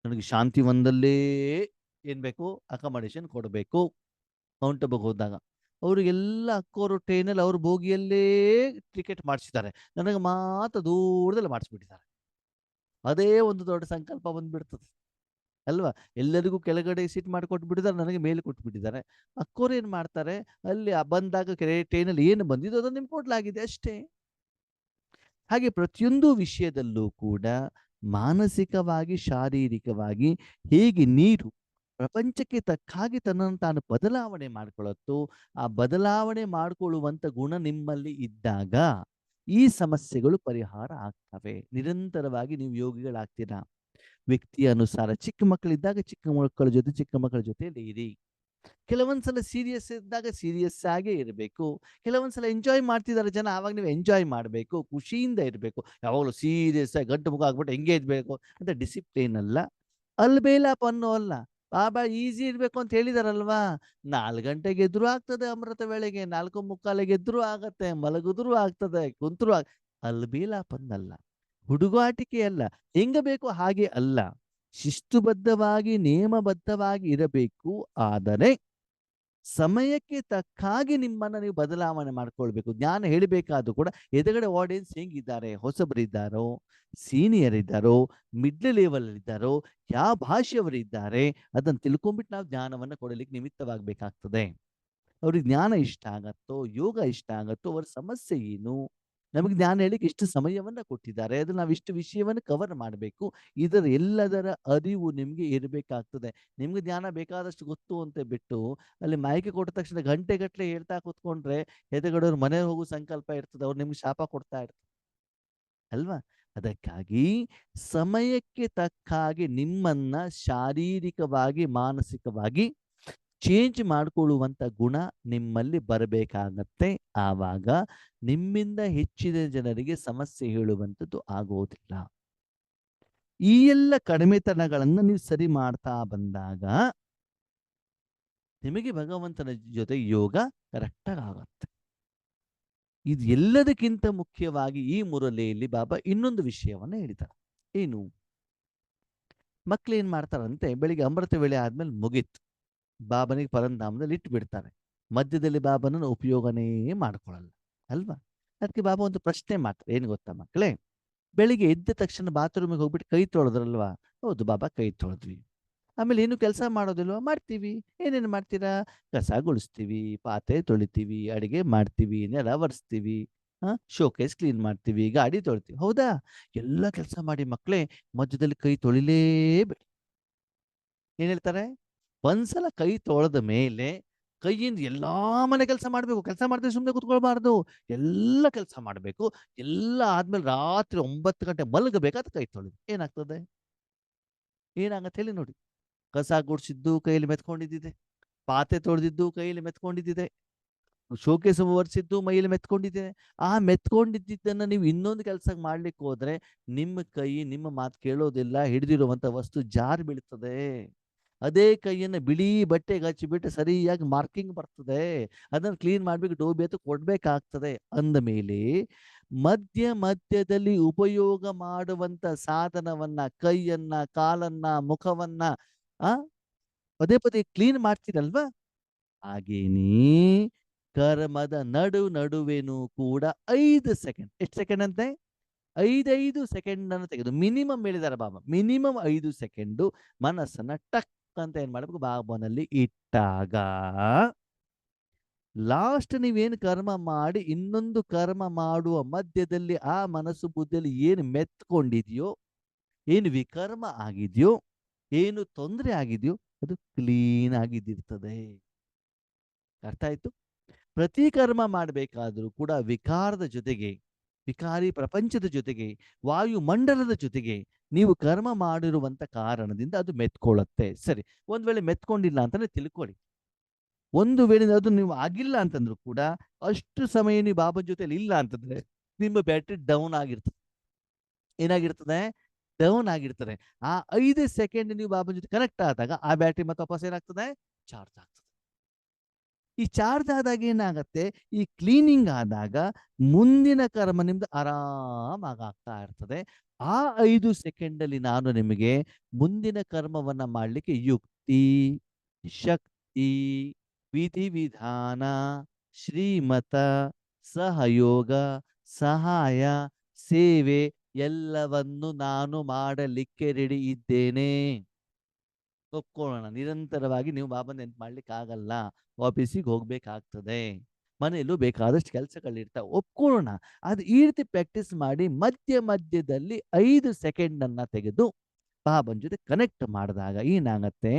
ನನಗೆ ಶಾಂತಿವನದಲ್ಲೇ ಏನ್ ಬೇಕು ಅಕಾಮಡೇಷನ್ ಕೊಡಬೇಕು. ಮೌಂಟ್ ಆಬೂಗೆ ಹೋದಾಗ ಅವರಿಗೆಲ್ಲ ಅಕ್ಕೋರು ಟ್ರೈನಲ್ಲಿ ಅವ್ರ ಬೋಗಿಯಲ್ಲೇ ಟಿಕೆಟ್ ಮಾಡಿಸಿದ್ದಾರೆ, ನನಗೆ ಮಾತ್ರ ದೂರದಲ್ಲಿ ಮಾಡಿಸ್ಬಿಟ್ಟಿದ್ದಾರೆ. ಅದೇ ಒಂದು ದೊಡ್ಡ ಸಂಕಲ್ಪ ಬಂದ್ಬಿಡ್ತದೆ ಅಲ್ವಾ. ಎಲ್ಲರಿಗೂ ಕೆಳಗಡೆ ಸೀಟ್ ಮಾಡಿಕೊಟ್ಬಿಟ್ಟಿದ್ದಾರೆ, ನನಗೆ ಮೇಲೆ ಕೊಟ್ಬಿಟ್ಟಿದ್ದಾರೆ. ಅಕ್ಕೋರು ಏನ್ ಮಾಡ್ತಾರೆ, ಅಲ್ಲಿ ಬಂದಾಗ ಟ್ರೈನಲ್ಲಿ ಏನು ಬಂದಿದ್ದು ಅದನ್ನು ನಿಮ್ಗೆ ಕೊಡ್ಲಾಗಿದೆ ಅಷ್ಟೇ. ಹಾಗೆ ಪ್ರತಿಯೊಂದು ವಿಷಯದಲ್ಲೂ ಕೂಡ ಮಾನಸಿಕವಾಗಿ ಶಾರೀರಿಕವಾಗಿ ಹೇಗೆ ನೀರು ಪ್ರಪಂಚಕ್ಕೆ ತಕ್ಕ ಹಾಗೆ ತನ್ನನ್ನು ತಾನು ಬದಲಾವಣೆ ಮಾಡಿಕೊಳ್ಳುತ್ತೋ, ಆ ಬದಲಾವಣೆ ಮಾಡಿಕೊಳ್ಳುವಂತ ಗುಣ ನಿಮ್ಮಲ್ಲಿ ಇದ್ದಾಗ ಈ ಸಮಸ್ಯೆಗಳು ಪರಿಹಾರ ಆಗ್ತವೆ. ನಿರಂತರವಾಗಿ ನೀವು ಯೋಗಿಗಳಾಗ್ತೀರಾ. ವ್ಯಕ್ತಿಯ ಅನುಸಾರ ಚಿಕ್ಕ ಮಕ್ಕಳಿದ್ದಾಗ ಚಿಕ್ಕ ಮಕ್ಕಳ ಜೊತೆಯಲ್ಲಿ ಇರಿ. ಕೆಲವೊಂದ್ಸಲ ಸೀರಿಯಸ್ ಇದ್ದಾಗ ಸೀರಿಯಸ್ ಆಗೇ ಇರಬೇಕು. ಕೆಲವೊಂದ್ಸಲ ಎಂಜಾಯ್ ಮಾಡ್ತಿದ್ದಾರೆ ಜನ, ಆವಾಗ ನೀವು ಎಂಜಾಯ್ ಮಾಡಬೇಕು, ಖುಷಿಯಿಂದ ಇರಬೇಕು. ಯಾವಾಗಲೂ ಸೀರಿಯಸ್ ಆಗಿ ಗಂಟು ಮುಖ ಆಗ್ಬಿಟ್ಟು ಹೆಂಗೆ ಇರಬೇಕು ಅಂತ ಡಿಸಿಪ್ಲಿನ್ ಅಲ್ಲ. ಅಲ್ಬೇಲಾಪನ್ನು ಅಲ್ಲ. ಬಾಬಾ ಈಸಿ ಇರಬೇಕು ಅಂತ ಹೇಳಿದಾರಲ್ವಾ. 4 ಗಂಟೆಗೆ ಎದ್ರು ಆಗ್ತದೆ, ಅಮೃತ ವೇಳೆಗೆ 4:45 ಎದ್ರು ಆಗತ್ತೆ, ಮಲಗಿದ್ರು ಆಗ್ತದೆ, ಕುಂತರು ಅಲ್ಬೇಲಾಪನ್ನಲ್ಲ, ಹುಡುಗಾಟಿಕೆ ಅಲ್ಲ, ಹೆಂಗ ಬೇಕು ಹಾಗೆ ಅಲ್ಲ. ಶಿಸ್ತುಬದ್ಧವಾಗಿ ನಿಯಮಬದ್ಧವಾಗಿ ಇರಬೇಕು. ಆದರೆ ಸಮಯಕ್ಕೆ ತಕ್ಕ ಹಾಗೆ ನಿಮ್ಮನ್ನ ನೀವು ಬದಲಾವಣೆ ಮಾಡ್ಕೊಳ್ಬೇಕು. ಜ್ಞಾನ ಹೇಳಬೇಕಾದ್ರೂ ಕೂಡ ಎದುರುಗಡೆ ಆಡಿಯನ್ಸ್ ಹೆಂಗಿದ್ದಾರೆ, ಹೊಸಬರಿದ್ದಾರೋ, ಸೀನಿಯರ್ ಇದ್ದಾರೋ, ಮಿಡ್ಲ್ ಲೆವೆಲ್ ಇದ್ದಾರೋ, ಯಾವ ಭಾಷೆಯವರಿದ್ದಾರೆ ಅದನ್ನು ತಿಳ್ಕೊಂಡ್ಬಿಟ್ಟು ನಾವು ಜ್ಞಾನವನ್ನು ಕೊಡಲಿಕ್ಕೆ ನಿಮಿತ್ತವಾಗಬೇಕಾಗ್ತದೆ. ಅವ್ರಿಗೆ ಜ್ಞಾನ ಇಷ್ಟ ಆಗತ್ತೋ, ಯೋಗ ಇಷ್ಟ ಆಗತ್ತೋ, ಅವರ ಸಮಸ್ಯೆ ಏನು, ನಮಗೆ ಜ್ಞಾನ ಹೇಳಿಕ್ಕೆ ಇಷ್ಟು ಸಮಯವನ್ನ ಕೊಟ್ಟಿದ್ದಾರೆ, ಅದು ನಾವು ಇಷ್ಟು ವಿಷಯವನ್ನು ಕವರ್ ಮಾಡಬೇಕು. ಇದರ ಎಲ್ಲದರ ಅರಿವು ನಿಮ್ಗೆ ಇರಬೇಕಾಗ್ತದೆ. ನಿಮ್ಗೆ ಜ್ಞಾನ ಬೇಕಾದಷ್ಟು ಗೊತ್ತು ಅಂತ ಬಿಟ್ಟು ಅಲ್ಲಿ ಮಾಹಿತಿ ಕೊಟ್ಟ ತಕ್ಷಣ ಗಂಟೆಗಟ್ಟಲೆ ಹೇಳ್ತಾ ಕೂತ್ಕೊಂಡ್ರೆ ಎದುರುಗಡೆಯವ್ರ ಮನೆ ಹೋಗೋ ಸಂಕಲ್ಪ ಇರ್ತದೆ, ಅವ್ರು ನಿಮ್ಗೆ ಶಾಪ ಕೊಡ್ತಾ ಇರ್ತಾರೆ ಅಲ್ವಾ. ಅದಕ್ಕಾಗಿ ಸಮಯಕ್ಕೆ ತಕ್ಕ ಹಾಗೆ ನಿಮ್ಮನ್ನ ಶಾರೀರಿಕವಾಗಿ ಮಾನಸಿಕವಾಗಿ ಚೇಂಜ್ ಮಾಡಿಕೊಳ್ಳುವಂತ ಗುಣ ನಿಮ್ಮಲ್ಲಿ ಬರಬೇಕಾಗತ್ತೆ. ಆವಾಗ ನಿಮ್ಮಿಂದ ಹೆಚ್ಚಿನ ಜನರಿಗೆ ಸಮಸ್ಯೆ ಹೇಳುವಂಥದ್ದು ಆಗೋದಿಲ್ಲ. ಈ ಎಲ್ಲ ಕಡಿಮೆತನಗಳನ್ನು ನೀವು ಸರಿ ಮಾಡ್ತಾ ಬಂದಾಗ ನಿಮಗೆ ಭಗವಂತನ ಜೊತೆ ಯೋಗ ಕರೆಕ್ಟಾಗಿ ಆಗತ್ತೆ. ಇದು ಎಲ್ಲದಕ್ಕಿಂತ ಮುಖ್ಯವಾಗಿ ಈ ಮುರಳಿಯಲ್ಲಿ ಬಾಬಾ ಇನ್ನೊಂದು ವಿಷಯವನ್ನ ಹೇಳಿದ್ದಾರೆ. ಏನು, ಮಕ್ಳು ಏನ್ ಮಾಡ್ತಾರಂತೆ, ಬೆಳಿಗ್ಗೆ ಅಮೃತ ವೇಳೆ ಆದ್ಮೇಲೆ ಮುಗೀತು, ಬಾಬನಿಗೆ ಪರಂಧಾಮದಲ್ಲಿ ಇಟ್ಟು ಬಿಡ್ತಾರೆ. ಮಧ್ಯದಲ್ಲಿ ಬಾಬನನ್ನು ಉಪಯೋಗನೇ ಮಾಡ್ಕೊಳ್ಳಲ್ಲ ಅಲ್ವಾ. ಅದಕ್ಕೆ ಬಾಬಾ ಒಂದು ಪ್ರಶ್ನೆ ಮಾಡ್ತಾರೆ, ಏನು ಗೊತ್ತಾ ಮಕ್ಕಳೇ, ಬೆಳಿಗ್ಗೆ ಎದ್ದ ತಕ್ಷಣ ಬಾತ್ರೂಮಿಗೆ ಹೋಗ್ಬಿಟ್ಟು ಕೈ ತೊಳೆದ್ರಲ್ವಾ. ಹೌದು ಬಾಬಾ, ಕೈ ತೊಳೆದ್ವಿ. ಆಮೇಲೆ ಏನು ಕೆಲಸ ಮಾಡೋದಿಲ್ವಾ? ಮಾಡ್ತೀವಿ. ಏನೇನು ಮಾಡ್ತೀರಾ? ಕಸ ಗುಡಿಸ್ತೀವಿ, ಪಾತ್ರೆ ತೊಳಿತೀವಿ, ಅಡಿಗೆ ಮಾಡ್ತೀವಿ, ನೆಲ ಒರೆಸ್ತೀವಿ, ಶೋಕೇಸ್ ಕ್ಲೀನ್ ಮಾಡ್ತೀವಿ, ಗಾಡಿ ತೊಳಿತೀವಿ. ಹೌದಾ? ಎಲ್ಲ ಕೆಲಸ ಮಾಡಿ ಮಕ್ಕಳೇ, ಮಧ್ಯದಲ್ಲಿ ಕೈ ತೊಳಿಲೇಬೇಡಿ. ಏನ್ ಹೇಳ್ತಾರೆ, ಒಂದ್ಸಲ ಕೈ ತೊಳೆದ ಮೇಲೆ ಕೈಯಿಂದ ಎಲ್ಲಾ ಮನೆ ಕೆಲಸ ಮಾಡ್ಬೇಕು. ಕೆಲಸ ಮಾಡ್ತೀವಿ, ಸುಮ್ಮನೆ ಕುತ್ಕೊಳ್ಬಾರ್ದು, ಎಲ್ಲ ಕೆಲಸ ಮಾಡ್ಬೇಕು. ಎಲ್ಲ ಆದ್ಮೇಲೆ ರಾತ್ರಿ 9 ಗಂಟೆ ಮಲಗಬೇಕಾದ ಕೈ ತೊಳೆದು ಏನಾಗ್ತದೆ, ಏನಾಗತ್ತೆ ಹೇಳಿ ನೋಡಿ. ಕಸ ಗುಡಿಸಿದ್ದು ಕೈಯಲ್ಲಿ ಮೆತ್ಕೊಂಡಿದ್ದಿದೆ, ಪಾತ್ರೆ ತೊಳೆದಿದ್ದು ಕೈಯಲ್ಲಿ ಮೆತ್ಕೊಂಡಿದ್ದಿದೆ, ಶೋಕೇಸ್ ಒರೆಸಿದ್ದು ಮೈಯಲ್ಲಿ ಮೆತ್ಕೊಂಡಿದ್ದಿದೆ. ಆ ಮೆತ್ಕೊಂಡಿದ್ದನ್ನ ನೀವು ಇನ್ನೊಂದು ಕೆಲಸ ಮಾಡ್ಲಿಕ್ಕೆ ಹೋದ್ರೆ ನಿಮ್ಮ ಕೈ ನಿಮ್ಮ ಮಾತು ಕೇಳೋದಿಲ್ಲ, ಹಿಡಿದಿರುವಂತ ವಸ್ತು ಜಾರಿ ಬೀಳ್ತದೆ. ಅದೇ ಕೈಯನ್ನು ಬಿಳಿ ಬಟ್ಟೆಗೆ ಹಚ್ಚಿಬಿಟ್ಟು ಸರಿಯಾಗಿ ಮಾರ್ಕಿಂಗ್ ಬರ್ತದೆ, ಅದನ್ನು ಕ್ಲೀನ್ ಮಾಡ್ಬೇಕು, ಡೋಬಿ ಅಂತ ಕೊಡ್ಬೇಕಾಗ್ತದೆ. ಅಂದ ಮೇಲೆ ಮಧ್ಯ ಮಧ್ಯದಲ್ಲಿ ಉಪಯೋಗ ಮಾಡುವಂತ ಸಾಧನವನ್ನ, ಕೈಯನ್ನ, ಕಾಲನ್ನ, ಮುಖವನ್ನ ಆ ಪದೇ ಪದೇ ಕ್ಲೀನ್ ಮಾಡ್ತೀರಲ್ವಾ. ಹಾಗೇನೇ ಕರ್ಮದ ನಡುವೆನೂ ಕೂಡ 5 ಸೆಕೆಂಡ್, ಎಷ್ಟು ಸೆಕೆಂಡ್ ಅಂತೆ, 5 ಸೆಕೆಂಡ್ ಅನ್ನು ತೆಗೆದು ಮಿನಿಮಮ್ ಹೇಳಿದ್ದಾರೆ ಬಾಬಾ, ಮಿನಿಮಮ್ 5 ಸೆಕೆಂಡು ಮನಸ್ಸನ್ನ ಟಕ್ ಅಂತ ಏನ್ ಮಾಡ್ಬೇಕು, ಬಾಬನಲ್ಲಿ ಇಟ್ಟಾಗ ಲಾಸ್ಟ್ ನೀವೇನು ಕರ್ಮ ಮಾಡಿ ಇನ್ನೊಂದು ಕರ್ಮ ಮಾಡುವ ಮಧ್ಯದಲ್ಲಿ ಆ ಮನಸ್ಸು ಬುದ್ಧಿಯಲ್ಲಿ ಏನು ಮೆತ್ಕೊಂಡಿದೆಯೋ, ಏನು ವಿಕರ್ಮ ಆಗಿದೆಯೋ, ಏನು ತೊಂದರೆ ಆಗಿದೆಯೋ ಅದು ಕ್ಲೀನ್ ಆಗಿದ್ದಿರ್ತದೆ. ಅರ್ಥ ಆಯ್ತು. ಪ್ರತಿ ಕರ್ಮ ಮಾಡಬೇಕಾದ್ರೂ ಕೂಡ ವಿಕಾರದ ಜೊತೆಗೆ, ವಿಕಾರಿ ಪ್ರಪಂಚದ ಜೊತೆಗೆ, ವಾಯುಮಂಡಲದ ಜೊತೆಗೆ ನೀವು ಕರ್ಮ ಮಾಡಿರುವಂತ ಕಾರಣದಿಂದ ಅದು ಮೆತ್ಕೊಳ್ಳುತ್ತೆ. ಸರಿ, ಒಂದ್ ವೇಳೆ ಮೆತ್ಕೊಂಡಿಲ್ಲ ಅಂತಾನೆ ತಿಳ್ಕೊಳ್ಳಿ. ಒಂದು ವೇಳೆ ಅದು ನೀವು ಆಗಿಲ್ಲ ಅಂತಂದ್ರು ಕೂಡ ಅಷ್ಟು ಸಮಯ ನೀವು ಬಾಬಾ ಜೊತೆಲಿ ಇಲ್ಲ ಅಂತಂದ್ರೆ ನಿಮ್ಮ ಬ್ಯಾಟ್ರಿ ಡೌನ್ ಆಗಿರ್ತದೆ. ಏನಾಗಿರ್ತದೆ, ಡೌನ್ ಆಗಿರ್ತದೆ. ಆ 5 ಸೆಕೆಂಡ್ ನೀವು ಬಾಬಾ ಜೊತೆ ಕನೆಕ್ಟ್ ಆದಾಗ ಆ ಬ್ಯಾಟ್ರಿ ಮತ್ತೆ ವಾಪಸ್ ಏನಾಗ್ತದೆ, ಚಾರ್ಜ್ ಆಗ್ತದೆ. ಈ ಚಾರ್ಜ್ ಆದಾಗ ಏನಾಗತ್ತೆ, ಈ ಕ್ಲೀನಿಂಗ್ ಆದಾಗ ಮುಂದಿನ ಕರ್ಮ ನಿಮ್ದು ಆರಾಮಾಗಿ ಆಗ್ತಾ ಇರ್ತದೆ. ಆ 5 ಸೆಕೆಂಡ್ ಅಲ್ಲಿ ನಾನು ನಿಮಗೆ ಮುಂದಿನ ಕರ್ಮವನ್ನ ಮಾಡ್ಲಿಕ್ಕೆ ಯುಕ್ತಿ, ಶಕ್ತಿ, ವಿಧಿವಿಧಾನ, ಶ್ರೀಮತ, ಸಹಯೋಗ, ಸಹಾಯ, ಸೇವೆ ಎಲ್ಲವನ್ನು ನಾನು ಮಾಡಲಿಕ್ಕೆ ರೆಡಿ ಇದ್ದೇನೆ. ಒಪ್ಕೊಳ್ಳೋಣ, ನಿರಂತರವಾಗಿ ನೀವು ಬಾಬಾ ನೆನ್ಪು ಮಾಡ್ಲಿಕ್ಕೆ ಆಗಲ್ಲ, ಆಫೀಸಿಗೆ ಹೋಗ್ಬೇಕಾಗ್ತದೆ, ಮನೆಯಲ್ಲೂ ಬೇಕಾದಷ್ಟು ಕೆಲಸಗಳಿರ್ತಾವೆ, ಒಪ್ಕೊಳ್ಳೋಣ. ಅದು ಈ ರೀತಿ ಪ್ರಾಕ್ಟೀಸ್ ಮಾಡಿ ಮಧ್ಯ ಮಧ್ಯದಲ್ಲಿ 5 ಸೆಕೆಂಡ್ ಅನ್ನ ತೆಗೆದು ಬಾಬನ್ ಜೊತೆ ಕನೆಕ್ಟ್ ಮಾಡಿದಾಗ ಏನಾಗತ್ತೆ,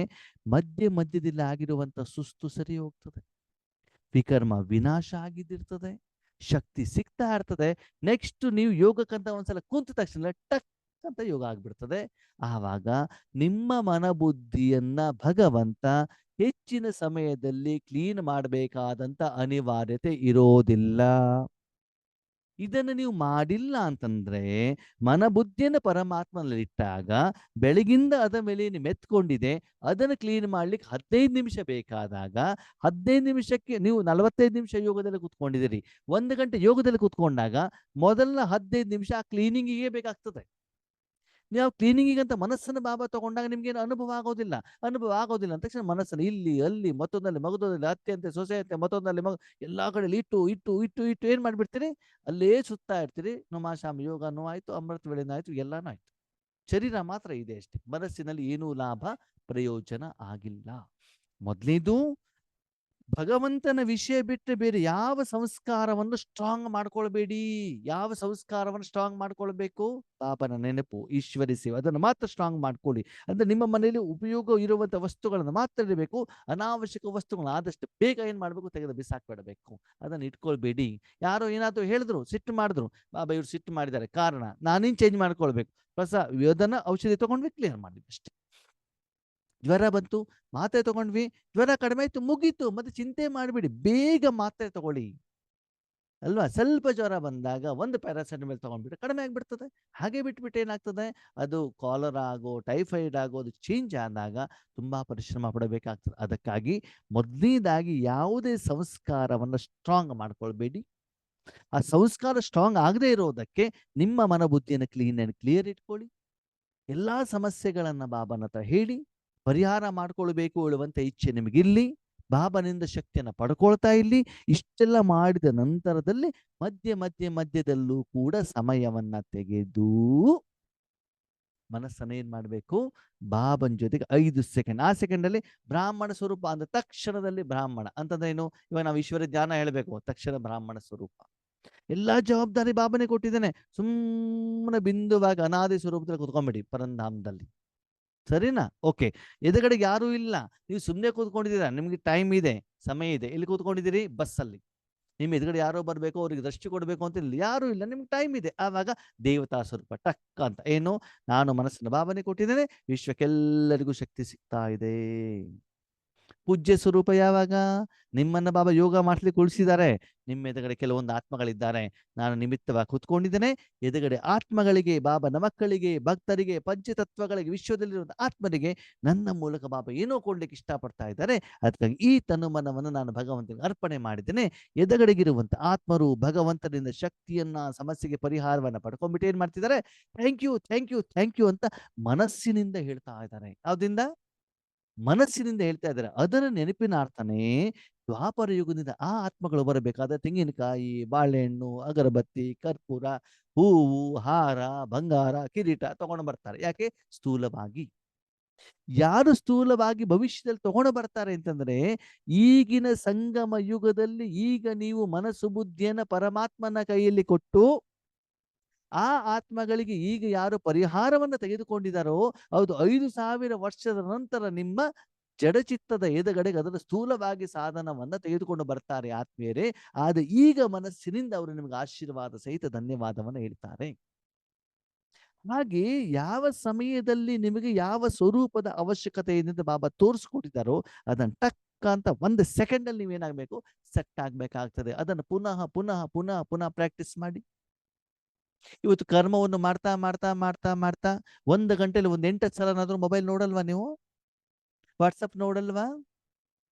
ಮಧ್ಯ ಮಧ್ಯದಲ್ಲಿ ಆಗಿರುವಂತ ಸುಸ್ತು ಸರಿ ಹೋಗ್ತದೆ, ವಿಕರ್ಮ ವಿನಾಶ ಆಗಿದ್ದಿರ್ತದೆ, ಶಕ್ತಿ ಸಿಗ್ತಾ ಇರ್ತದೆ. ನೆಕ್ಸ್ಟ್ ನೀವು ಯೋಗಕ್ಕಂತ ಒಂದ್ಸಲ ಕುಂತ ತಕ್ಷಣ ಟಕ್ ಅಂತ ಯೋಗ ಆಗ್ಬಿಡ್ತದೆ. ಆವಾಗ ನಿಮ್ಮ ಮನಬುದ್ಧಿಯನ್ನ ಭಗವಂತ ಹೆಚ್ಚಿನ ಸಮಯದಲ್ಲಿ ಕ್ಲೀನ್ ಮಾಡಬೇಕಾದಂತ ಅನಿವಾರ್ಯತೆ ಇರೋದಿಲ್ಲ. ಇದನ್ನು ನೀವು ಮಾಡಿಲ್ಲ ಅಂತಂದ್ರೆ, ಮನಬುದ್ಧಿಯನ್ನು ಪರಮಾತ್ಮನಲ್ಲಿ ಇಟ್ಟಾಗ ಬೆಳಗಿಂದ ಅದರ ಮೇಲೆ ನೀವು ಮೆತ್ಕೊಂಡಿದೆ, ಅದನ್ನು ಕ್ಲೀನ್ ಮಾಡ್ಲಿಕ್ಕೆ 15 ನಿಮಿಷ ಬೇಕಾದಾಗ 15 ನಿಮಿಷಕ್ಕೆ ನೀವು 45 ನಿಮಿಷ ಯೋಗದಲ್ಲಿ ಕೂತ್ಕೊಂಡಿದ್ದೀರಿ, 1 ಗಂಟೆ ಯೋಗದಲ್ಲಿ ಕೂತ್ಕೊಂಡಾಗ ಮೊದಲ 15 ನಿಮಿಷ ಆ ಕ್ಲೀನಿಂಗಿಗೆ ಬೇಕಾಗ್ತದೆ. ನೀವು ಕ್ಲೀನಿಂಗಿಗಂತ ಮನಸ್ಸನ್ನು ಬಾಬಾ ತಗೊಂಡಾಗ ನಿಮ್ಗೇನು ಅನುಭವ ಆಗೋದಿಲ್ಲ ಅಂತ ತಕ್ಷಣ ಮನಸ್ಸನ್ನು ಇಲ್ಲಿ ಅಲ್ಲಿ ಮತ್ತೊಂದಲ್ಲಿ ಮಗದೊಂದಲ್ಲಿ ಅತ್ಯಂತ ಸೊಸೆಯಂತೆ ಮತ್ತೊಂದಲ್ಲಿ ಎಲ್ಲಾ ಕಡೆಯಲ್ಲಿ ಇಟ್ಟು ಇಟ್ಟು ಇಟ್ಟು ಇಟ್ಟು ಏನ್ ಮಾಡ್ಬಿಡ್ತೀರಿ, ಅಲ್ಲೇ ಸುತ್ತಾ ಇರ್ತೀರಿ. ನುಮಾಶಾಮ್ ಯೋಗನೂ ಆಯ್ತು, ಅಮೃತ ವೇಳೆನೂ ಆಯ್ತು, ಎಲ್ಲಾನು ಆಯ್ತು. ಶರೀರ ಮಾತ್ರ ಇದೆ ಅಷ್ಟೇ, ಮನಸ್ಸಿನಲ್ಲಿ ಏನೂ ಲಾಭ ಪ್ರಯೋಜನ ಆಗಿಲ್ಲ. ಮೊದಲನೇದು, ಭಗವಂತನ ವಿಷಯ ಬಿಟ್ಟರೆ ಬೇರೆ ಯಾವ ಸಂಸ್ಕಾರವನ್ನು ಸ್ಟ್ರಾಂಗ್ ಮಾಡ್ಕೊಳ್ಬೇಡಿ. ಯಾವ ಸಂಸ್ಕಾರವನ್ನು ಸ್ಟ್ರಾಂಗ್ ಮಾಡ್ಕೊಳ್ಬೇಕು? ಪಾಪನ ನೆನಪು, ಈಶ್ವರಿ ಸೇವೆ, ಅದನ್ನು ಮಾತ್ರ ಸ್ಟ್ರಾಂಗ್ ಮಾಡ್ಕೊಳ್ಳಿ. ಅಂದ್ರೆ ನಿಮ್ಮ ಮನೆಯಲ್ಲಿ ಉಪಯೋಗ ಇರುವಂತ ವಸ್ತುಗಳನ್ನು ಮಾತ್ರ ಇರಬೇಕು. ಅನಾವಶ್ಯಕ ವಸ್ತುಗಳನ್ನ ಆದಷ್ಟು ಬೇಗ ಏನ್ ಮಾಡ್ಬೇಕು, ತೆಗೆದು ಬಿಸಾಕ್ಬಿಡಬೇಕು. ಅದನ್ನು ಇಟ್ಕೊಳ್ಬೇಡಿ. ಯಾರೋ ಏನಾದ್ರು ಹೇಳಿದ್ರು, ಸಿಟ್ಟು ಮಾಡಿದ್ರು, ಬಾಬಾ ಇವ್ರು ಸಿಟ್ಟು ಮಾಡಿದ್ದಾರೆ, ಕಾರಣ ನಾನೇನ್ ಚೇಂಜ್ ಮಾಡ್ಕೊಳ್ಬೇಕು, ಅದನ್ನ ಔಷಧಿ ತಗೊಂಡ್ವಿ, ಕ್ಲಿಯರ್ ಮಾಡಿದ್ವಿ ಅಷ್ಟೇ. ಜ್ವರ ಬಂತು, ಮಾತ್ರೆ ತಗೊಂಡ್ವಿ, ಜ್ವರ ಕಡಿಮೆ ಆಯ್ತು, ಮುಗೀತು. ಮತ್ತೆ ಚಿಂತೆ ಮಾಡಿಬಿಡಿ, ಬೇಗ ಮಾತ್ರೆ ತಗೊಳ್ಳಿ ಅಲ್ವಾ. ಸ್ವಲ್ಪ ಜ್ವರ ಬಂದಾಗ ಒಂದು ಪ್ಯಾರಾಸಿಟಮಲ್ ತಗೊಂಡ್ಬಿಟ್ರೆ ಕಡಿಮೆ ಆಗ್ಬಿಡ್ತದೆ. ಹಾಗೆ ಬಿಟ್ಬಿಟ್ಟು ಏನಾಗ್ತದೆ, ಅದು ಕಾಲರ್ ಆಗೋ ಟೈಫಾಯ್ಡ್ ಆಗೋ ಅದು ಚೇಂಜ್ ಆದಾಗ ತುಂಬಾ ಪರಿಶ್ರಮ ಪಡಬೇಕಾಗ್ತದೆ. ಅದಕ್ಕಾಗಿ ಮೊದಲನೇದಾಗಿ ಯಾವುದೇ ಸಂಸ್ಕಾರವನ್ನು ಸ್ಟ್ರಾಂಗ್ ಮಾಡ್ಕೊಳ್ಬೇಡಿ. ಆ ಸಂಸ್ಕಾರ ಸ್ಟ್ರಾಂಗ್ ಆಗದೆ ಇರೋದಕ್ಕೆ ನಿಮ್ಮ ಮನಬುದ್ಧಿಯನ್ನು ಕ್ಲೀನ್ ಅಂಡ್ ಕ್ಲಿಯರ್ ಇಟ್ಕೊಳ್ಳಿ. ಎಲ್ಲಾ ಸಮಸ್ಯೆಗಳನ್ನ ಬಾಬನ ಹತ್ರ ಹೇಳಿ ಪರಿಹಾರ ಮಾಡ್ಕೊಳ್ಬೇಕು ಹೇಳುವಂತ ಇಚ್ಛೆ ನಿಮಗಿರ್ಲಿ. ಬಾಬನಿಂದ ಶಕ್ತಿಯನ್ನು ಪಡ್ಕೊಳ್ತಾ ಇಲ್ಲಿ. ಇಷ್ಟೆಲ್ಲ ಮಾಡಿದ ನಂತರದಲ್ಲಿ ಮಧ್ಯದಲ್ಲೂ ಕೂಡ ಸಮಯವನ್ನ ತೆಗೆದು ಮನಸ್ಸನ್ನ ಏನ್ ಮಾಡ್ಬೇಕು, ಬಾಬನ್ ಜೊತೆಗೆ 5 ಸೆಕೆಂಡ್. ಆ ಸೆಕೆಂಡ್ ಅಲ್ಲಿ ಬ್ರಾಹ್ಮಣ ಸ್ವರೂಪ ಅಂದ ತಕ್ಷಣದಲ್ಲಿ ಬ್ರಾಹ್ಮಣ ಅಂತಂದ್ರೇನು, ಇವಾಗ ನಾವು ಈಶ್ವರ ಧ್ಯಾನ ಹೇಳ್ಬೇಕು, ತಕ್ಷಣ ಬ್ರಾಹ್ಮಣ ಸ್ವರೂಪ. ಎಲ್ಲಾ ಜವಾಬ್ದಾರಿ ಬಾಬನೇ ಕೊಟ್ಟಿದ್ದಾನೆ. ಸುಮ್ಮನೆ ಬಿಂದುವಾಗಿ ಅನಾದಿ ಸ್ವರೂಪದಲ್ಲಿ ಕುತ್ಕೊಂಡ್ಬಿಡಿ ಪರಂಧಾಮದಲ್ಲಿ, ಸರಿನಾ? ಓಕೆ. ಎದುರುಗಡೆಗೆ ಯಾರೂ ಇಲ್ಲ, ನೀವು ಸುಮ್ಮನೆ ಕೂತ್ಕೊಂಡಿದ್ದೀರಾ, ನಿಮ್ಗೆ ಟೈಮ್ ಇದೆ, ಸಮಯ ಇದೆ. ಎಲ್ಲಿ ಕೂತ್ಕೊಂಡಿದ್ದೀರಿ? ಬಸ್ಸಲ್ಲಿ. ನಿಮ್ಮ ಎದುರುಗಡೆ ಯಾರೋ ಬರಬೇಕು, ಅವ್ರಿಗೆ ದೃಷ್ಟಿ ಕೊಡಬೇಕು ಅಂತ ಇಲ್ಲ, ಯಾರೂ ಇಲ್ಲ, ನಿಮ್ಗೆ ಟೈಮ್ ಇದೆ. ಆವಾಗ ದೇವತಾ ಸ್ವರೂಪ ಟಕ್ ಅಂತ ಏನು, ನಾನು ಮನಸ್ಸಿನ ಭಾವನೆ ಕೊಟ್ಟಿದ್ದೇನೆ, ವಿಶ್ವಕ್ಕೆಲ್ಲರಿಗೂ ಶಕ್ತಿ ಸಿಗ್ತಾ ಇದೆ. ಪೂಜ್ಯ ಸ್ವರೂಪ ಯಾವಾಗ? ನಿಮ್ಮನ್ನ ಬಾಬಾ ಯೋಗ ಮಾಡ್ಲಿಕ್ಕೆ ಉಳಿಸಿದ್ದಾರೆ. ನಿಮ್ಮ ಎದುರುಗಡೆ ಕೆಲವೊಂದು ಆತ್ಮಗಳಿದ್ದಾರೆ, ನಾನು ನಿಮಿತ್ತವಾಗಿ ಕೂತ್ಕೊಂಡಿದ್ದೇನೆ. ಎದುರುಗಡೆ ಆತ್ಮಗಳಿಗೆ, ಬಾಬನ ಮಕ್ಕಳಿಗೆ, ಭಕ್ತರಿಗೆ, ಪಂಚತತ್ವಗಳಿಗೆ, ವಿಶ್ವದಲ್ಲಿರುವ ಆತ್ಮರಿಗೆ ನನ್ನ ಮೂಲಕ ಬಾಬಾ ಏನೋ ಕೊಡ್ಲಿಕ್ಕೆ ಇಷ್ಟಪಡ್ತಾ ಇದ್ದಾರೆ. ಅದಕ್ಕಾಗಿ ಈ ತನುಮನವನ್ನು ನಾನು ಭಗವಂತನಿಗೆ ಅರ್ಪಣೆ ಮಾಡಿದ್ದೇನೆ. ಎದುರುಗಡೆಗಿರುವಂತ ಆತ್ಮರು ಭಗವಂತನಿಂದ ಶಕ್ತಿಯನ್ನ, ಸಮಸ್ಯೆಗೆ ಪರಿಹಾರವನ್ನ ಪಡ್ಕೊಂಡ್ಬಿಟ್ಟು ಏನ್ ಮಾಡ್ತಿದ್ದಾರೆ, thank you thank you thank you ಅಂತ ಮನಸ್ಸಿನಿಂದ ಹೇಳ್ತಾ ಇದ್ದಾರೆ. ಯಾವ್ದಿಂದ? ಮನಸ್ಸಿನಿಂದ ಹೇಳ್ತಾ ಇದ್ದಾರೆ. ಅದರ ನೆನಪಿನ ಅರ್ಥನೇ ದ್ವಾಪರ ಯುಗದಿಂದ ಆ ಆತ್ಮಗಳು ಬರಬೇಕಾದ ತೆಂಗಿನಕಾಯಿ, ಬಾಳೆಹಣ್ಣು, ಅಗರಬತ್ತಿ, ಕರ್ಪೂರ, ಹೂವು, ಹಾರ, ಬಂಗಾರ, ಕಿರೀಟ ತಗೊಂಡು ಬರ್ತಾರೆ. ಯಾಕೆ? ಸ್ಥೂಲವಾಗಿ. ಯಾರು ಸ್ಥೂಲವಾಗಿ ಭವಿಷ್ಯದಲ್ಲಿ ತಗೊಂಡು ಬರ್ತಾರೆ ಅಂತಂದ್ರೆ, ಈಗಿನ ಸಂಗಮ ಯುಗದಲ್ಲಿ ಈಗ ನೀವು ಮನಸ್ಸು ಬುದ್ಧಿಯನ್ನ ಪರಮಾತ್ಮನ ಕೈಯಲ್ಲಿ ಕೊಟ್ಟು ಆ ಆತ್ಮಗಳಿಗೆ ಈಗ ಯಾರು ಪರಿಹಾರವನ್ನ ತೆಗೆದುಕೊಂಡಿದ್ದಾರೋ, ಹೌದು, 5,000 ವರ್ಷದ ನಂತರ ನಿಮ್ಮ ಜಡಚಿತ್ತದ ಎದುಗಡೆಗೆ ಅದರ ಸ್ಥೂಲವಾಗಿ ಸಾಧನವನ್ನ ತೆಗೆದುಕೊಂಡು ಬರ್ತಾರೆ ಆತ್ಮೀಯರೇ. ಆದ್ರೆ ಈಗ ಮನಸ್ಸಿನಿಂದ ಅವರು ನಿಮಗೆ ಆಶೀರ್ವಾದ ಸಹಿತ ಧನ್ಯವಾದವನ್ನ ಹೇಳ್ತಾರೆ. ಹಾಗೆ ಯಾವ ಸಮಯದಲ್ಲಿ ನಿಮಗೆ ಯಾವ ಸ್ವರೂಪದ ಅವಶ್ಯಕತೆ ಇದೆ ಅಂತ ಬಾಬಾ ತೋರಿಸ್ಕೊಟ್ಟಿದ್ದಾರೋ ಅದನ್ನ ಟಕ್ ಅಂತ 1 ಸೆಕೆಂಡ್ ಅಲ್ಲಿ ನೀವೇನಾಗಬೇಕು, ಸೆಟ್ ಆಗ್ಬೇಕಾಗ್ತದೆ. ಅದನ್ನು ಪುನಃ ಪುನಃ ಪುನಃ ಪುನಃ ಪ್ರಾಕ್ಟೀಸ್ ಮಾಡಿ. ಇವತ್ತು ಕರ್ಮವನ್ನು ಮಾಡ್ತಾ ಮಾಡ್ತಾ ಮಾಡ್ತಾ ಮಾಡ್ತಾ 1 ಗಂಟೆಲಿ 8 ಸಲನಾದ್ರೂ ಮೊಬೈಲ್ ನೋಡಲ್ವಾ ನೀವು? ವಾಟ್ಸಪ್ ನೋಡಲ್ವಾ?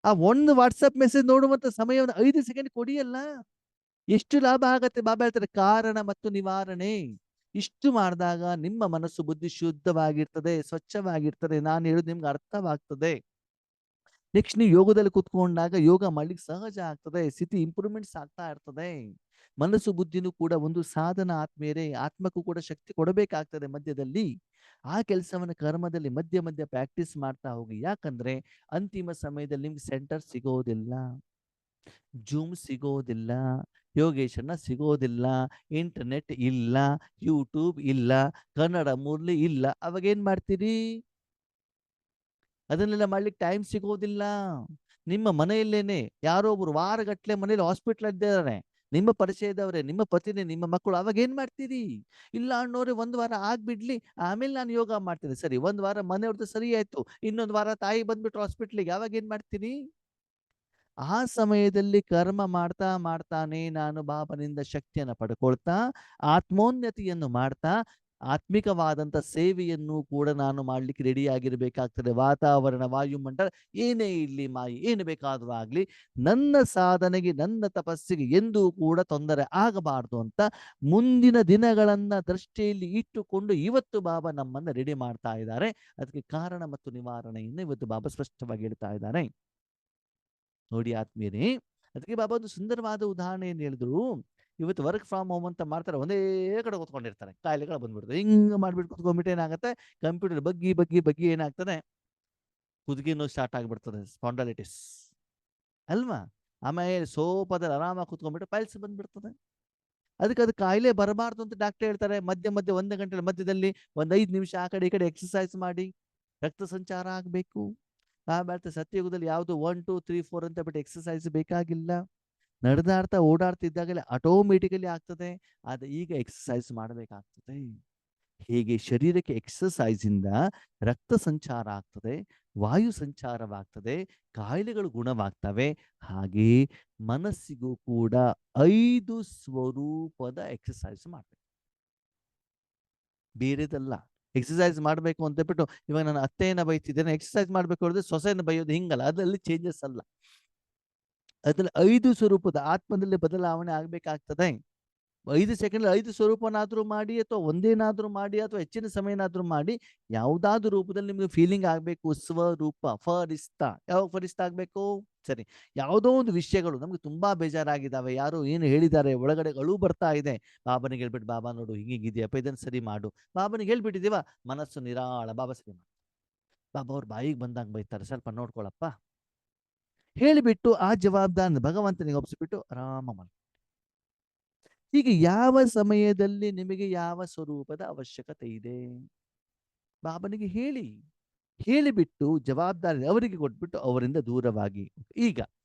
ಆ ಒಂದು ವಾಟ್ಸಪ್ ಮೆಸೇಜ್ ನೋಡುವಂತ ಸಮಯವನ್ನು 5 ಸೆಕೆಂಡ್ ಕೊಡಿಯಲ್ಲ. ಎಷ್ಟು ಲಾಭ ಆಗತ್ತೆ? ಬಾಬಾ ಹೇಳ್ತಾರೆ ಕಾರಣ ಮತ್ತು ನಿವಾರಣೆ. ಇಷ್ಟು ಮಾಡಿದಾಗ ನಿಮ್ಮ ಮನಸ್ಸು ಬುದ್ಧಿ ಶುದ್ಧವಾಗಿರ್ತದೆ, ಸ್ವಚ್ಛವಾಗಿರ್ತದೆ. ನಾನು ಹೇಳುದು ನಿಮ್ಗೆ ಅರ್ಥವಾಗ್ತದೆ. ನೆಕ್ಸ್ಟ್ ನೀವು ಯೋಗದಲ್ಲಿ ಕೂತ್ಕೊಂಡಾಗ ಯೋಗ ಮಾಡ್ಲಿಕ್ಕೆ ಸಹಜ ಆಗ್ತದೆ. ಸ್ಥಿತಿ ಇಂಪ್ರೂವ್ಮೆಂಟ್ಸ್ ಆಗ್ತಾ ಇರ್ತದೆ. ಮನಸ್ಸು ಬುದ್ಧಿನೂ ಕೂಡ ಒಂದು ಸಾಧನ ಆತ್ಮೀಯರೇ. ಆತ್ಮಕ್ಕೂ ಕೂಡ ಶಕ್ತಿ ಕೊಡಬೇಕಾಗ್ತದೆ ಮಧ್ಯದಲ್ಲಿ. ಆ ಕೆಲಸವನ್ನು ಕರ್ಮದಲ್ಲಿ ಮಧ್ಯ ಮಧ್ಯ ಪ್ರಾಕ್ಟೀಸ್ ಮಾಡ್ತಾ ಹೋಗಿ. ಯಾಕಂದ್ರೆ ಅಂತಿಮ ಸಮಯದಲ್ಲಿ ನಿಮ್ಗೆ ಸೆಂಟರ್ ಸಿಗೋದಿಲ್ಲ, ಜೂಮ್ ಸಿಗೋದಿಲ್ಲ, ಯೋಗೇಶನ್ನ ಸಿಗೋದಿಲ್ಲ, ಇಂಟರ್ನೆಟ್ ಇಲ್ಲ, ಯೂಟ್ಯೂಬ್ ಇಲ್ಲ, ಕನ್ನಡ ಮುರಳಿ ಇಲ್ಲ. ಅವಾಗ ಏನ್ ಮಾಡ್ತೀರಿ? ಅದನ್ನೆಲ್ಲ ಮಾಡ್ಲಿಕ್ಕೆ ಟೈಮ್ ಸಿಗೋದಿಲ್ಲ. ನಿಮ್ಮ ಮನೆಯಲ್ಲೇನೆ ಯಾರೋ ಒಬ್ರು ವಾರಗಟ್ಲೆ ಮನೇಲಿ ಹಾಸ್ಪಿಟ್ಲ್ ಇದ್ದಾರೆ, ನಿಮ್ಮ ಪರಿಚಯದವರೇ, ನಿಮ್ಮ ಪತಿನೇ, ನಿಮ್ಮ ಮಕ್ಕಳು. ಅವಾಗ ಏನ್ ಮಾಡ್ತೀರಿ? ಇಲ್ಲ ಅಣ್ಣೋರೆ, ಒಂದ್ ವಾರ ಆಗ್ಬಿಡ್ಲಿ, ಆಮೇಲೆ ನಾನು ಯೋಗ ಮಾಡ್ತೀನಿ. ಸರಿ, ಒಂದ್ ವಾರ ಮನೆಯವ್ರದ್ದು ಸರಿ ಆಯ್ತು, ಇನ್ನೊಂದ್ ವಾರ ತಾಯಿ ಬಂದ್ಬಿಟ್ರು ಹಾಸ್ಪಿಟ್ಲಿಗೆ. ಅವಾಗ ಏನ್ ಮಾಡ್ತೀರಿ? ಆ ಸಮಯದಲ್ಲಿ ಕರ್ಮ ಮಾಡ್ತಾ ಮಾಡ್ತಾನೆ ನಾನು ಬಾಬನಿಂದ ಶಕ್ತಿಯನ್ನು ಪಡ್ಕೊಳ್ತಾ, ಆತ್ಮೋನ್ನತಿಯನ್ನು ಮಾಡ್ತಾ, ಆತ್ಮಿಕವಾದಂಥ ಸೇವೆಯನ್ನು ಕೂಡ ನಾನು ಮಾಡ್ಲಿಕ್ಕೆ ರೆಡಿ ಆಗಿರ್ಬೇಕಾಗ್ತದೆ. ವಾತಾವರಣ, ವಾಯುಮಂಡಲ ಏನೇ ಇರ್ಲಿ, ಮಾಯಿ ಏನು ಬೇಕಾದರೂ ಆಗ್ಲಿ, ನನ್ನ ಸಾಧನೆಗೆ, ನನ್ನ ತಪಸ್ಸಿಗೆ ಎಂದೂ ಕೂಡ ತೊಂದರೆ ಆಗಬಾರದು ಅಂತ ಮುಂದಿನ ದಿನಗಳನ್ನ ದೃಷ್ಟಿಯಲ್ಲಿ ಇಟ್ಟುಕೊಂಡು ಇವತ್ತು ಬಾಬಾ ನಮ್ಮನ್ನ ರೆಡಿ ಮಾಡ್ತಾ ಇದ್ದಾರೆ. ಅದಕ್ಕೆ ಕಾರಣ ಮತ್ತು ನಿವಾರಣೆಯನ್ನು ಇವತ್ತು ಬಾಬಾ ಸ್ಪಷ್ಟವಾಗಿ ಹೇಳ್ತಾ ಇದ್ದಾರೆ. ನೋಡಿ ಆತ್ಮೀಯರೇ, ಅದಕ್ಕೆ ಬಾಬಾ ಒಂದು ಸುಂದರವಾದ ಉದಾಹರಣೆಯನ್ನು ಹೇಳಿದ್ರು. ಇವತ್ತು ವರ್ಕ್ ಫ್ರಮ್ ಹೋಮ್ ಅಂತ ಮಾಡ್ತಾರೆ, ಒಂದೇ ಕಡೆ ಕೂತ್ಕೊಂಡಿರ್ತಾರೆ, ಕಾಯಿಲೆಗಳು ಬಂದ್ಬಿಡ್ತದೆ. ಹಿಂಗ್ ಮಾಡ್ಬಿಟ್ಟು ಕೂತ್ಕೊಂಡ್ಬಿಟ್ಟು ಏನಾಗುತ್ತೆ, ಕಂಪ್ಯೂಟರ್ ಬಗ್ಗಿ ಬಗ್ಗಿ ಬಗ್ಗಿ ಏನಾಗ್ತದೆ, ಕುದಿಗೆ ನೋವು ಸ್ಟಾರ್ಟ್ ಆಗ್ಬಿಡ್ತದೆ, ಸ್ಪಾಂಡಲೈಟಿಸ್ ಅಲ್ವಾ. ಆಮೇಲೆ ಸೋಫಾದಲ್ಲಿ ಆರಾಮಾಗಿ ಕೂತ್ಕೊಂಡ್ಬಿಟ್ಟು ಪೈಲ್ಸ್ ಬಂದ್ಬಿಡ್ತದೆ. ಅದಕ್ಕೆ ಅದು ಕಾಯಿಲೆ ಬರಬಾರ್ದು ಅಂತ ಡಾಕ್ಟರ್ ಹೇಳ್ತಾರೆ, ಮಧ್ಯ ಮಧ್ಯ 1 ಗಂಟೆ ಮಧ್ಯದಲ್ಲಿ ಒಂದು 5 ನಿಮಿಷ ಆ ಕಡೆ ಈ ಕಡೆ ಎಕ್ಸರ್ಸೈಸ್ ಮಾಡಿ, ರಕ್ತ ಸಂಚಾರ ಆಗಬೇಕು. ಮತ್ತೆ ಸತ್ಯಯುಗದಲ್ಲಿ ಯಾವುದು 1 2 3 4 ಅಂತ ಬಿಟ್ಟು ಎಕ್ಸರ್ಸೈಸ್ ಬೇಕಾಗಿಲ್ಲ. ನಡೆದಾಡ್ತಾ ಓಡಾಡ್ತಿದ್ದಾಗಲೇ ಆಟೋಮೆಟಿಕಲಿ ಆಗ್ತದೆ. ಆದ್ರೆ ಈಗ ಎಕ್ಸರ್ಸೈಸ್ ಮಾಡಬೇಕಾಗ್ತದೆ. ಹೀಗೆ ಶರೀರಕ್ಕೆ ಎಕ್ಸರ್ಸೈಸ್ ಇಂದ ರಕ್ತ ಸಂಚಾರ ಆಗ್ತದೆ, ವಾಯು ಸಂಚಾರವಾಗ್ತದೆ, ಕಾಯಿಲೆಗಳು ಗುಣವಾಗ್ತವೆ. ಹಾಗೆ ಮನಸ್ಸಿಗೂ ಕೂಡ 5 ಸ್ವರೂಪದ ಎಕ್ಸರ್ಸೈಸ್ ಮಾಡ್ಬೇಕು, ಬೇರೆದಲ್ಲ. ಎಕ್ಸರ್ಸೈಸ್ ಮಾಡಬೇಕು ಅಂತ ಬಿಟ್ಟು ಇವಾಗ ನಾನು ಅತ್ತೆಯನ್ನ ಬೈತಿದ್ದೇನೆ, ಎಕ್ಸರ್ಸೈಸ್ ಮಾಡ್ಬೇಕು ಹೇಳಿದ್ರೆ ಸೊಸೆಯನ್ನು ಬೈಯೋದು ಹಿಂಗಲ್ಲ, ಅದರಲ್ಲಿ ಚೇಂಜಸ್ ಅಲ್ಲ. ಅದ್ರಲ್ಲಿ 5 ಸ್ವರೂಪದ ಆತ್ಮದಲ್ಲಿ ಬದಲಾವಣೆ ಆಗ್ಬೇಕಾಗ್ತದೆ. 5 ಸೆಕೆಂಡ್ 5 ಸ್ವರೂಪನಾದ್ರೂ ಮಾಡಿ, ಅಥವಾ ಒಂದೇನಾದ್ರೂ ಮಾಡಿ, ಅಥವಾ ಹೆಚ್ಚಿನ ಸಮಯನಾದ್ರೂ ಮಾಡಿ, ಯಾವುದಾದ್ರೂ ರೂಪದಲ್ಲಿ ನಿಮ್ಗೆ ಫೀಲಿಂಗ್ ಆಗ್ಬೇಕು. ಸ್ವರೂಪ ಫರಿಸ್ತ. ಯಾವಾಗ ಫರಿಸ್ತ ಆಗ್ಬೇಕು? ಸರಿ, ಯಾವುದೋ ಒಂದು ವಿಷಯಗಳು ನಮ್ಗೆ ತುಂಬಾ ಬೇಜಾರಾಗಿದ್ದಾವೆ, ಯಾರೋ ಏನು ಹೇಳಿದ್ದಾರೆ, ಒಳಗಡೆ ಅಳು ಬರ್ತಾ ಇದೆ. ಬಾಬನಿಗೆ ಹೇಳ್ಬಿಟ್ಟು, ಬಾಬಾ ನೋಡು ಹಿಂಗಿದೆಯಪ್ಪ, ಇದನ್ನ ಸರಿ ಮಾಡು. ಬಾಬನಿಗೆ ಹೇಳ್ಬಿಟ್ಟಿದೀವ, ಮನಸ್ಸು ನಿರಾಳ, ಬಾಬಾ ಸರಿ ಮಾಡು. ಬಾಬಾ ಅವ್ರು ಬಾಯಿಗೆ ಬಂದಂಗೆ ಬೈತಾರೆ, ಸ್ವಲ್ಪ ನೋಡ್ಕೊಳಪ್ಪ ಹೇಳಿಬಿಟ್ಟು ಆ ಜವಾಬ್ದಾರಿ ಭಗವಂತನಿಗೆ ಒಪ್ಪಿಸ್ಬಿಟ್ಟು ಆರಾಮ ಮಾಡಿ. ಹೀಗೆ ಯಾವ ಸಮಯದಲ್ಲಿ ನಿಮಗೆ ಯಾವ ಸ್ವರೂಪದ ಅವಶ್ಯಕತೆ ಇದೆ, ಬಾಬನಿಗೆ ಹೇಳಿ. ಹೇಳಿಬಿಟ್ಟು ಜವಾಬ್ದಾರಿ ಅವರಿಗೆ ಕೊಟ್ಬಿಟ್ಟು ಅವರಿಂದ ದೂರವಾಗಿ. ಈಗ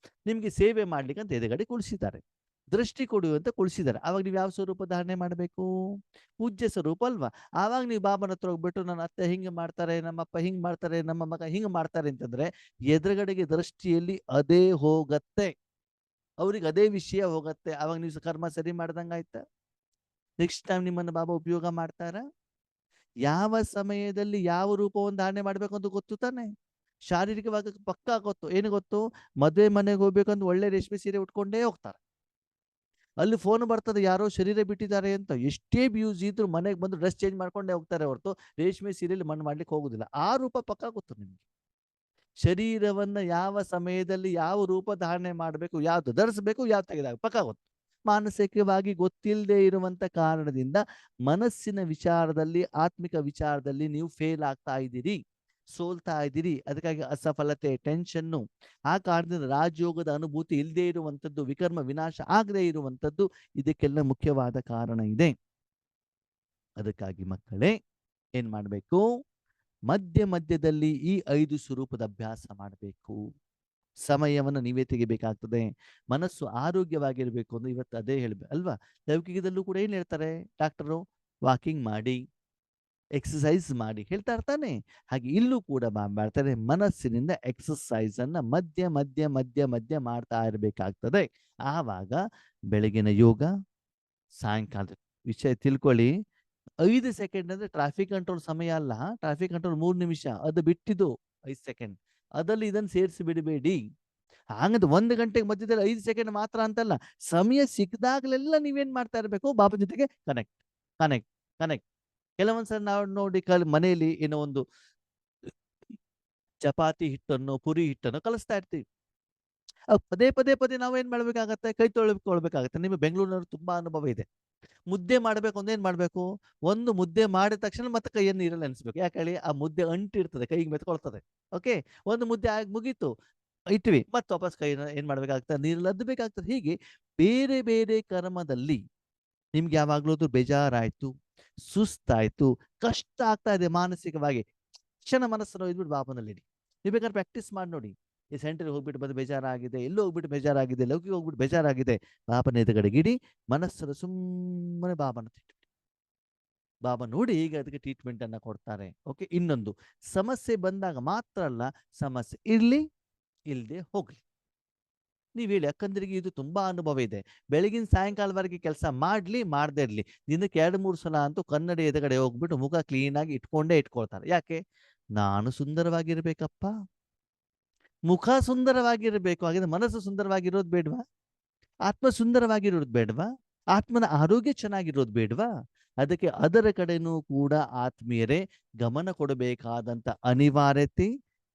ನಿಮ್ಗೆ ಸೇವೆ ಮಾಡ್ಲಿಕ್ಕೆ ಅಂತ ಎದುರುಗಡೆ ಕುಳಿಸಿದ್ದಾರೆ, ದೃಷ್ಟಿ ಕೊಡುವಂತ ಕುಳಿಸಿದ್ದಾರೆ. ಆವಾಗ ನೀವು ಯಾವ ಸ್ವರೂಪ ಧಾರಣೆ ಮಾಡಬೇಕು? ಪೂಜ್ಯ ಸ್ವರೂಪ ಅಲ್ವಾ. ಆವಾಗ ನೀವು ಬಾಬನ ಹತ್ರ ಹೋಗ್ಬಿಟ್ಟು ನನ್ನ ಅತ್ತೆ ಹಿಂಗೆ ಮಾಡ್ತಾರೆ, ನಮ್ಮಪ್ಪ ಹಿಂಗ್ ಮಾಡ್ತಾರೆ, ನಮ್ಮ ಮಗ ಹಿಂಗ್ ಮಾಡ್ತಾರೆ ಅಂತಂದ್ರೆ ಎದುರುಗಡೆಗೆ ದೃಷ್ಟಿಯಲ್ಲಿ ಅದೇ ಹೋಗತ್ತೆ, ಅವ್ರಿಗೆ ಅದೇ ವಿಷಯ ಹೋಗತ್ತೆ. ಅವಾಗ ನೀವು ಕರ್ಮ ಸರಿ ಮಾಡ್ದಂಗ ಆಯ್ತಾ? ನೆಕ್ಸ್ಟ್ ಟೈಮ್ ನಿಮ್ಮನ್ನು ಬಾಬಾ ಉಪಯೋಗ ಮಾಡ್ತಾರ? ಯಾವ ಸಮಯದಲ್ಲಿ ಯಾವ ರೂಪವನ್ನು ಧಾರಣೆ ಮಾಡ್ಬೇಕು ಅಂತ ಗೊತ್ತು ತಾನೆ. ಶಾರೀರಿಕವಾಗಿ ಪಕ್ಕಾ ಗೊತ್ತು. ಏನು ಗೊತ್ತು? ಮದುವೆ ಮನೆಗೆ ಹೋಗ್ಬೇಕಂದ್ರೆ ಒಳ್ಳೆ ರೇಷ್ಮೆ ಸೀರೆ ಉಟ್ಕೊಂಡೇ ಹೋಗ್ತಾರೆ. ಅಲ್ಲಿ ಫೋನ್ ಬರ್ತದೆ, ಯಾರೋ ಶರೀರ ಬಿಟ್ಟಿದ್ದಾರೆ ಅಂತ. ಎಷ್ಟೇ ಬ್ಯೂಸ್ ಇದ್ರು ಮನೆಗೆ ಬಂದು ಡ್ರೆಸ್ ಚೇಂಜ್ ಮಾಡ್ಕೊಂಡೇ ಹೋಗ್ತಾರೆ ಹೊರತು ರೇಷ್ಮೆ ಸೀರೆಯಲ್ಲಿ ಮಣ್ಣು ಮಾಡ್ಲಿಕ್ಕೆ ಹೋಗುದಿಲ್ಲ. ಆ ರೂಪ ಪಕ್ಕಾ ಗೊತ್ತು ನಿಮ್ಗೆ. ಶರೀರವನ್ನ ಯಾವ ಸಮಯದಲ್ಲಿ ಯಾವ ರೂಪ ಧಾರಣೆ ಮಾಡಬೇಕು, ಯಾವ್ದು ಧರಿಸಬೇಕು, ಯಾವ್ದು ತೆಗೆದಾಗ ಪಕ್ಕ ಗೊತ್ತು. ಮಾನಸಿಕವಾಗಿ ಗೊತ್ತಿಲ್ಲದೆ ಇರುವಂತ ಕಾರಣದಿಂದ ಮನಸ್ಸಿನ ವಿಚಾರದಲ್ಲಿ, ಆತ್ಮಿಕ ವಿಚಾರದಲ್ಲಿ ನೀವು ಫೇಲ್ ಆಗ್ತಾ ಇದ್ದೀರಿ, ಸೋಲ್ತಾ ಇದ್ದೀರಿ. ಅದಕ್ಕಾಗಿ ಅಸಫಲತೆ, ಟೆನ್ಷನ್ನು, ಆ ಕಾರಣದಿಂದ ರಾಜಯೋಗದ ಅನುಭೂತಿ ಇಲ್ಲದೆ ಇರುವಂಥದ್ದು, ವಿಕರ್ಮ ವಿನಾಶ ಆಗದೆ ಇರುವಂಥದ್ದು, ಇದಕ್ಕೆಲ್ಲ ಮುಖ್ಯವಾದ ಕಾರಣ ಇದೆ. ಅದಕ್ಕಾಗಿ ಮಕ್ಕಳೇ ಏನ್ ಮಾಡಬೇಕು? ಮಧ್ಯ ಮಧ್ಯದಲ್ಲಿ ಈ 5 ಸ್ವರೂಪದ ಅಭ್ಯಾಸ ಮಾಡಬೇಕು. ಸಮಯವನ್ನು ನೀವೇ ತೆಗಿಬೇಕಾಗ್ತದೆ. ಮನಸ್ಸು ಆರೋಗ್ಯವಾಗಿರ್ಬೇಕು ಅಂದ್ರೆ ಇವತ್ತು ಅದೇ ಹೇಳ್ಬೇಕು ಅಲ್ವಾ. ಲೌಕಿಕದಲ್ಲೂ ಕೂಡ ಏನ್ ಹೇಳ್ತಾರೆ ಡಾಕ್ಟರು? ವಾಕಿಂಗ್ ಮಾಡಿ, ಎಕ್ಸಸೈಸ್ ಮಾಡಿ ಹೇಳ್ತಾ ಇರ್ತಾನೆ. ಹಾಗೆ ಇಲ್ಲೂ ಕೂಡ ಮಾಡ್ತಾರೆ, ಮನಸ್ಸಿನಿಂದ ಎಕ್ಸಸೈಸ್ ಅನ್ನ ಮಧ್ಯ ಮಧ್ಯ ಮಧ್ಯ ಮಧ್ಯ ಮಾಡ್ತಾ ಇರ್ಬೇಕಾಗ್ತದೆ. ಆವಾಗ ಬೆಳಗಿನ ಯೋಗ, ಸಾಯಂಕಾಲದ ವಿಷಯ ತಿಳ್ಕೊಳ್ಳಿ. 5 ಸೆಕೆಂಡ್ ಅಂದ್ರೆ ಟ್ರಾಫಿಕ್ ಕಂಟ್ರೋಲ್ ಸಮಯ ಅಲ್ಲ. ಟ್ರಾಫಿಕ್ ಕಂಟ್ರೋಲ್ 3 ನಿಮಿಷ, ಅದು ಬಿಟ್ಟಿದ್ದು 5 ಸೆಕೆಂಡ್. ಅದಲ್ಲಿ ಇದನ್ನು ಸೇರಿಸಿ ಬಿಡಬೇಡಿ. ಹಂಗಂತ 1 ಗಂಟೆಗೆ ಮಧ್ಯದಲ್ಲಿ 5 ಸೆಕೆಂಡ್ ಮಾತ್ರ ಅಂತಲ್ಲ. ಸಮಯ ಸಿಕ್ಕಿದಾಗಲೆಲ್ಲ ನೀವೇನ್ ಮಾಡ್ತಾ ಇರ್ಬೇಕು, ಬಾಬಾ ಜೊತೆಗೆ ಕನೆಕ್ಟ್, ಕನೆಕ್ಟ್, ಕನೆಕ್ಟ್. ಕೆಲವೊಂದ್ಸಲ ನಾವು ನೋಡಿ ಮನೆಯಲ್ಲಿ ಏನೋ ಒಂದು ಚಪಾತಿ ಹಿಟ್ಟನ್ನು, ಪುರಿ ಹಿಟ್ಟನ್ನು ಕಲಿಸ್ತಾ ಇರ್ತೀವಿ. ಪದೇ, ಪದೇ, ಪದೇ ನಾವೇನ್ ಮಾಡ್ಬೇಕಾಗತ್ತೆ? ಕೈ ತೊಳ್ಕೊಳ್ಬೇಕಾಗತ್ತೆ. ನಿಮಗೆ ಬೆಂಗಳೂರಿನವ್ರು ತುಂಬಾ ಅನುಭವ ಇದೆ. ಮುದ್ದೆ ಮಾಡ್ಬೇಕು ಅಂದ್ರೆ ಏನ್ ಮಾಡ್ಬೇಕು? ಒಂದು ಮುದ್ದೆ ಮಾಡಿದ ತಕ್ಷಣ ಮತ್ತೆ ಕೈಯನ್ನು ನೀರಲ್ಲಿ ನೆನೆಸ್ಬೇಕು. ಯಾಕೆ ಹೇಳಿ? ಆ ಮುದ್ದೆ ಅಂಟಿರ್ತದೆ, ಕೈಗೆ ಮೆತ್ಕೊಳ್ತದೆ. ಓಕೆ. ಒಂದು ಮುದ್ದೆ ಆಗಿ ಮುಗೀತು. ಇಟ್ವಿ. ಮತ್ತೆ ವಾಪಸ್ ಕೈನ ಏನ್ ಮಾಡ್ಬೇಕಾಗ್ತದೆ? ನೀರಲ್ಲಿ ಅದ್ದಬೇಕಾಗ್ತದೆ. ಹೀಗೆ ಬೇರೆ ಬೇರೆ ಕರ್ಮದಲ್ಲಿ ನಿಮ್ಗೆ ಯಾವಾಗ್ಲಾದ್ರೂ ಬೇಜಾರಾಯ್ತು, ಸುಸ್ತಾಯ್ತು, ಕಷ್ಟ ಆಗ್ತಾ ಇದೆ ಮಾನಸಿಕವಾಗಿ, ಕ್ಷಣ ಮನಸ್ಸನ್ನು ಒಯ್ದ್ಬಿಟ್ಟು ಬಾಬಾನಲ್ಲಿಡಿ. ನೀವು ಬೇಕಾದ್ರೆ ಪ್ರಾಕ್ಟೀಸ್ ಮಾಡಿ ನೋಡಿ. ಈ ಸೆಂಟರ್‌ಗೆ ಹೋಗ್ಬಿಟ್ಟು ಬಂದು ಬೇಜಾರಾಗಿದೆ, ಎಲ್ಲೋ ಹೋಗ್ಬಿಟ್ಟು ಬೇಜಾರಾಗಿದೆ, ಲೌಕಿಕ ಹೋಗ್ಬಿಟ್ಟು ಬೇಜಾರಾಗಿದೆ. ಬಾಬಾನ ಎದುರುಗಡೆಗಿಡಿ, ಮನಸ್ಸನ್ನು ಸುಮ್ಮನೆ ಬಾಬಾನ ತಿಟ್ಬಿಡಿ. ಬಾಬಾ ನೋಡಿ ಈಗ ಅದಕ್ಕೆ ಟ್ರೀಟ್ಮೆಂಟ್ ಅನ್ನ ಕೊಡ್ತಾರೆ. ಓಕೆ. ಇನ್ನೊಂದು, ಸಮಸ್ಯೆ ಬಂದಾಗ ಮಾತ್ರ ಅಲ್ಲ, ಸಮಸ್ಯೆ ಇರ್ಲಿ, ಇಲ್ದೆ ಹೋಗ್ಲಿ. ನೀವ್ ಹೇಳಿ, ಅಕ್ಕಂದಿರಿಗೆ ಇದು ತುಂಬಾ ಅನುಭವ ಇದೆ. ಬೆಳಗಿನ ಸಾಯಂಕಾಲವರೆಗೆ ಕೆಲಸ ಮಾಡ್ಲಿ, ಮಾಡದೇ ಇರ್ಲಿ, ದಿನಕ್ಕೆ 2-3 ಸಲ ಅಂತೂ ಕನ್ನಡಿ ಎದುರುಗಡೆ ಹೋಗ್ಬಿಟ್ಟು ಮುಖ ಕ್ಲೀನ್ ಆಗಿ ಇಟ್ಕೊಂಡೇ ಇಟ್ಕೊಳ್ತಾರೆ. ಯಾಕೆ? ನಾನು ಸುಂದರವಾಗಿರ್ಬೇಕಪ್ಪ. ಮುಖ ಸುಂದರವಾಗಿರಬೇಕು. ಹಾಗಿದ್ರೆ ಮನಸ್ಸು ಸುಂದರವಾಗಿರೋದು ಬೇಡ್ವಾ? ಆತ್ಮ ಸುಂದರವಾಗಿರೋದು ಬೇಡ್ವಾ? ಆತ್ಮನ ಆರೋಗ್ಯ ಚೆನ್ನಾಗಿರೋದು ಬೇಡ್ವಾ? ಅದಕ್ಕೆ ಅದರ ಕಡೆನೂ ಕೂಡ ಆತ್ಮೀಯರೇ ಗಮನ ಕೊಡಬೇಕಾದಂತ ಅನಿವಾರ್ಯತೆ,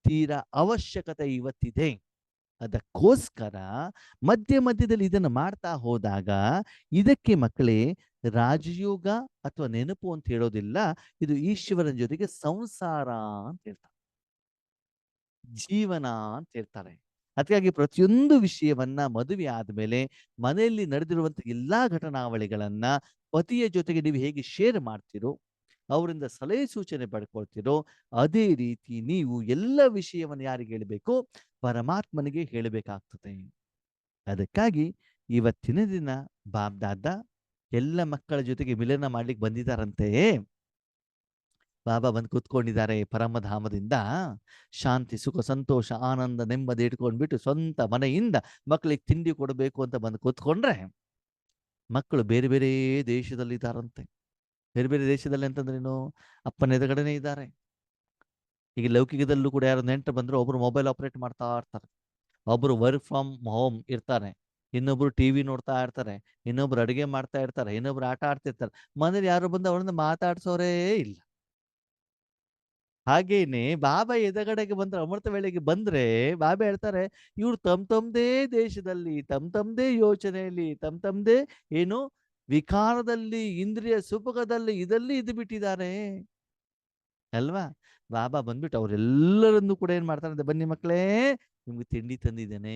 ತೀರಾ ಅವಶ್ಯಕತೆ ಇವತ್ತಿದೆ. ಅದಕ್ಕೋಸ್ಕರ ಮಧ್ಯ ಮಧ್ಯದಲ್ಲಿ ಇದನ್ನು ಮಾಡ್ತಾ ಹೋದಾಗ, ಇದಕ್ಕೆ ಮಕ್ಕಳೇ ರಾಜಯೋಗ ಅಥವಾ ನೆನಪು ಅಂತ ಹೇಳೋದಿಲ್ಲ. ಇದು ಈಶ್ವರನ ಜೊತೆಗೆ ಸಂಸಾರ ಅಂತ ಹೇಳ್ತಾರೆ. ಜೀವನ ಅಂತ ಹೇಳ್ತಾರೆ. ಅದಕ್ಕಾಗಿ ಪ್ರತಿಯೊಂದು ವಿಷಯವನ್ನ ಮದುವೆ ಆದ್ಮೇಲೆ ಮನೆಯಲ್ಲಿ ನಡೆದಿರುವಂತ ಎಲ್ಲಾ ಘಟನಾವಳಿಗಳನ್ನ ಪತಿಯ ಜೊತೆಗೆ ನೀವು ಹೇಗೆ ಶೇರ್ ಮಾಡ್ತೀರೋ, ಅವರಿಂದ ಸಲಹೆ ಸೂಚನೆ ಪಡ್ಕೊಳ್ತೀರೋ, ಅದೇ ರೀತಿ ನೀವು ಎಲ್ಲ ವಿಷಯವನ್ನು ಯಾರಿಗೆ ಹೇಳಬೇಕು? ಪರಮಾತ್ಮನಿಗೆ ಹೇಳಬೇಕಾಗ್ತದೆ. ಅದಕ್ಕಾಗಿ ಇವತ್ತಿನ ದಿನ ಬಾಬ್ದಾದ ಎಲ್ಲ ಮಕ್ಕಳ ಜೊತೆಗೆ ಮಿಲನ ಮಾಡ್ಲಿಕ್ಕೆ ಬಂದಿದ್ದಾರಂತೆ. ಬಾಬಾ ಬಂದು ಕೂತ್ಕೊಂಡಿದ್ದಾರೆ ಪರಮಧಾಮದಿಂದ. ಶಾಂತಿ, ಸುಖ, ಸಂತೋಷ, ಆನಂದ, ನೆಮ್ಮದಿ ಇಟ್ಕೊಂಡ್ಬಿಟ್ಟು ಸ್ವಂತ ಮನೆಯಿಂದ ಮಕ್ಕಳಿಗೆ ತಿಂಡಿ ಕೊಡಬೇಕು ಅಂತ ಬಂದು ಕೂತ್ಕೊಂಡ್ರೆ, ಮಕ್ಕಳು ಬೇರೆ ಬೇರೆ ದೇಶದಲ್ಲಿದ್ದಾರಂತೆ. ಬೇರೆ ಬೇರೆ ದೇಶದಲ್ಲಿ ಅಂತಂದ್ರೇನು? ಅಪ್ಪನ ಎದುರುಗಡೆನೇ ಇದ್ದಾರೆ. ಈಗ ಲೌಕಿಕದಲ್ಲೂ ಕೂಡ ಯಾರು ನೆಂಟರು ಬಂದ್ರು ಒಬ್ರು ಮೊಬೈಲ್ ಆಪರೇಟ್ ಮಾಡ್ತಾ ಇರ್ತಾರೆ, ಒಬ್ರು ವರ್ಕ್ ಫ್ರಮ್ ಹೋಮ್ ಇರ್ತಾರೆ, ಇನ್ನೊಬ್ರು ಟಿವಿ ನೋಡ್ತಾ ಇರ್ತಾರೆ, ಇನ್ನೊಬ್ರು ಅಡಿಗೆ ಮಾಡ್ತಾ ಇರ್ತಾರೆ, ಇನ್ನೊಬ್ರು ಆಟ ಆಡ್ತಿರ್ತಾರೆ. ಮನೇಲಿ ಯಾರು ಬಂದು ಅವ್ರನ್ನ ಮಾತಾಡ್ಸೋರೇ ಇಲ್ಲ. ಹಾಗೇನೆ ಬಾಬಾ ಎದಗಡೆಗೆ ಬಂದ್ರೆ, ಅಮೃತ ವೇಳೆಗೆ ಬಂದ್ರೆ ಬಾಬಾ ಹೇಳ್ತಾರೆ, ಇವ್ರು ತಮ್ದೇ ದೇಶದಲ್ಲಿ, ತಮ್ದೇ ಯೋಚನೆಯಲ್ಲಿ, ತಮ್ದೇ ಏನು ವಿಕಾರದಲ್ಲಿ, ಇಂದ್ರಿಯ ಸುಖದಲ್ಲಿ, ಇದಲ್ಲಿ ಇದು ಬಿಟ್ಟಿದ್ದಾರೆ ಅಲ್ವಾ? ಬಾಬಾ ಬಂದ್ಬಿಟ್ಟು ಅವರೆಲ್ಲರನ್ನು ಕೂಡ ಏನ್ ಮಾಡ್ತಾರೆ ಅಂದ್ರೆ, ಬನ್ನಿ ಮಕ್ಕಳೇ, ನಿಮ್ಗೆ ತಿಂಡಿ ತಂದಿದ್ದೇನೆ.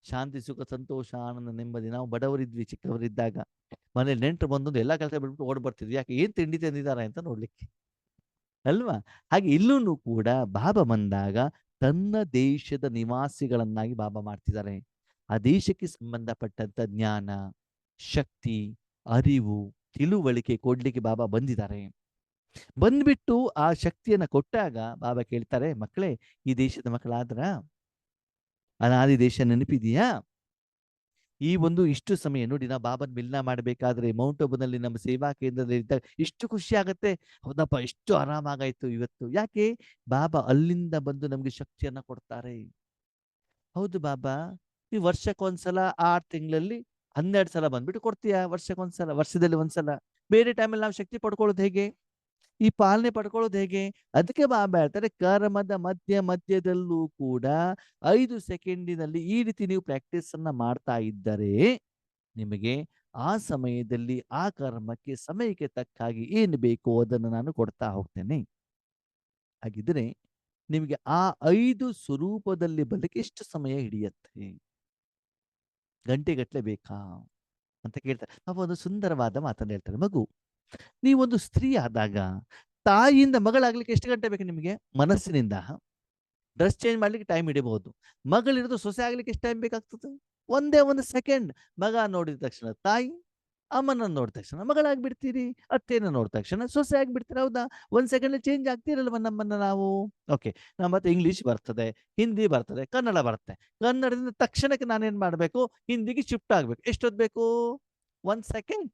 ಶಾಂತಿ, ಸುಖ, ಸಂತೋಷ, ಆನಂದ, ನೆಮ್ಮದಿ. ನಾವು ಬಡವರಿದ್ವಿ ಚಿಕ್ಕವರಿದ್ದಾಗ, ಮನೇಲಿ ನೆಂಟರು ಬಂದೊಂದು ಎಲ್ಲಾ ಕೆಲಸ ಬಿಟ್ಬಿಟ್ಟು ಓಡ್ ಬರ್ತಿದ್ವಿ. ಯಾಕೆ? ಏನ್ ತಿಂಡಿ ತಂದಿದ್ದಾರೆ ಅಂತ ನೋಡ್ಲಿಕ್ಕೆ ಅಲ್ವಾ? ಹಾಗೆ ಇಲ್ಲೂನು ಕೂಡ ಬಾಬಾ ಬಂದಾಗ ತನ್ನ ದೇಶದ ನಿವಾಸಿಗಳನ್ನಾಗಿ ಬಾಬಾ ಮಾಡ್ತಿದ್ದಾರೆ. ಆ ದೇಶಕ್ಕೆ ಸಂಬಂಧಪಟ್ಟಂತ ಜ್ಞಾನ, ಶಕ್ತಿ, ಅರಿವು, ತಿಳುವಳಿಕೆ ಕೊಡ್ಲಿಕ್ಕೆ ಬಾಬಾ ಬಂದಿದ್ದಾರೆ. ಬಂದ್ಬಿಟ್ಟು ಆ ಶಕ್ತಿಯನ್ನ ಕೊಟ್ಟಾಗ ಬಾಬಾ ಕೇಳ್ತಾರೆ, ಮಕ್ಕಳೇ, ಈ ದೇಶದ ಮಕ್ಕಳಾದ್ರ? ಅನಾದಿ ದೇಶ ನೆನಪಿದೆಯಾ? ಈ ಒಂದು ಇಷ್ಟು ಸಮಯ ನೋಡಿ, ನಾವು ಬಾಬಾನ ಮಿಲನ ಮಾಡಬೇಕಾದ್ರೆ ಮೌಂಟ್ ಅಬುನಲ್ಲಿ ನಮ್ಮ ಸೇವಾ ಕೇಂದ್ರದಲ್ಲಿ ಇದ್ದಾಗ ಇಷ್ಟು ಖುಷಿ ಆಗತ್ತೆ. ಹೌದಪ್ಪ, ಎಷ್ಟು ಆರಾಮಾಗಾಯ್ತು ಇವತ್ತು. ಯಾಕೆ? ಬಾಬಾ ಅಲ್ಲಿಂದ ಬಂದು ನಮ್ಗೆ ಶಕ್ತಿಯನ್ನ ಕೊಡ್ತಾರೆ. ಹೌದು ಬಾಬಾ, ಈ ವರ್ಷಕ್ಕೊಂದ್ಸಲ 6 ತಿಂಗಳಲ್ಲಿ 12 ಸಲ ಬಂದ್ಬಿಟ್ಟು ಕೊಡ್ತೀಯಾ? ವರ್ಷಕ್ಕೊಂದ್ಸಲ, ವರ್ಷದಲ್ಲಿ ಒಂದ್ಸಲ. ಬೇರೆ ಟೈಮಲ್ಲಿ ನಾವು ಶಕ್ತಿ ಪಡ್ಕೊಳ್ಳೋದು ಹೇಗೆ? ಈ ಪಾಲನೆ ಪಡ್ಕೊಳ್ಳೋದು ಹೇಗೆ? ಅದಕ್ಕೆ ಬಾಬಾ ಹೇಳ್ತಾರೆ, ಕರ್ಮದ ಮಧ್ಯ ಮಧ್ಯದಲ್ಲೂ ಕೂಡ 5 ಸೆಕೆಂಡಿನಲ್ಲಿ ಈ ರೀತಿ ನೀವು ಪ್ರಾಕ್ಟೀಸ್ ಅನ್ನ ಮಾಡ್ತಾ ಇದ್ದರೆ, ನಿಮಗೆ ಆ ಸಮಯದಲ್ಲಿ ಆ ಕರ್ಮಕ್ಕೆ ಸಮಯಕ್ಕೆ ತಕ್ಕ ಹಾಗೆ ಏನು ಬೇಕೋ ಅದನ್ನು ನಾನು ಕೊಡ್ತಾ ಹೋಗ್ತೇನೆ. ಹಾಗಿದ್ರೆ ನಿಮಗೆ ಆ 5 ಸ್ವರೂಪದಲ್ಲಿ ಬರ್ಲಿಕ್ಕೆ ಎಷ್ಟು ಸಮಯ ಹಿಡಿಯತ್ತೆ? ಗಂಟೆಗಟ್ಟಲೆ ಬೇಕಾ ಅಂತ ಕೇಳ್ತಾರೆ. ಪಾಪ ಒಂದು ಸುಂದರವಾದ ಮಾತನ್ನ ಹೇಳ್ತಾರೆ. ಮಗು, ನೀವೊಂದು ಸ್ತ್ರೀ ಆದಾಗ ತಾಯಿಯಿಂದ ಮಗಳಾಗ್ಲಿಕ್ಕೆ ಎಷ್ಟು ಗಂಟೆ ಬೇಕು ನಿಮಗೆ? ಮನಸ್ಸಿನಿಂದ ಡ್ರೆಸ್ ಚೇಂಜ್ ಮಾಡ್ಲಿಕ್ಕೆ ಟೈಮ್ ಹಿಡಿಬಹುದು. ಮಗಳಿರೋದು ಸೊಸೆ ಆಗ್ಲಿಕ್ಕೆ ಎಷ್ಟು ಟೈಮ್ ಬೇಕಾಗ್ತದೆ? ಒಂದೇ ಒಂದು ಸೆಕೆಂಡ್. ಮಗ ನೋಡಿದ ತಕ್ಷಣ ತಾಯಿ, ಅಮ್ಮನ ನೋಡಿದ ತಕ್ಷಣ ಮಗಳಾಗ್ಬಿಡ್ತೀರಿ, ಅತ್ತೆನ ನೋಡಿದ ತಕ್ಷಣ ಸೊಸೆ ಆಗ್ಬಿಡ್ತೀರಿ. ಹೌದಾ? ಒಂದ್ ಸೆಕೆಂಡ್ ಚೇಂಜ್ ಆಗ್ತಿರಲ್ವ ನಮ್ಮನ್ನ ನಾವು? ಓಕೆ. ನಮ್ಮ ಮತ್ತೆ ಇಂಗ್ಲಿಷ್ ಬರ್ತದೆ, ಹಿಂದಿ ಬರ್ತದೆ, ಕನ್ನಡ ಬರುತ್ತೆ. ಕನ್ನಡದಿಂದ ತಕ್ಷಣಕ್ಕೆ ನಾನೇನ್ ಮಾಡ್ಬೇಕು? ಹಿಂದಿಗೆ ಶಿಫ್ಟ್ ಆಗ್ಬೇಕು. ಎಷ್ಟೊತ್ತು ಬೇಕು? ಒಂದ್ ಸೆಕೆಂಡ್.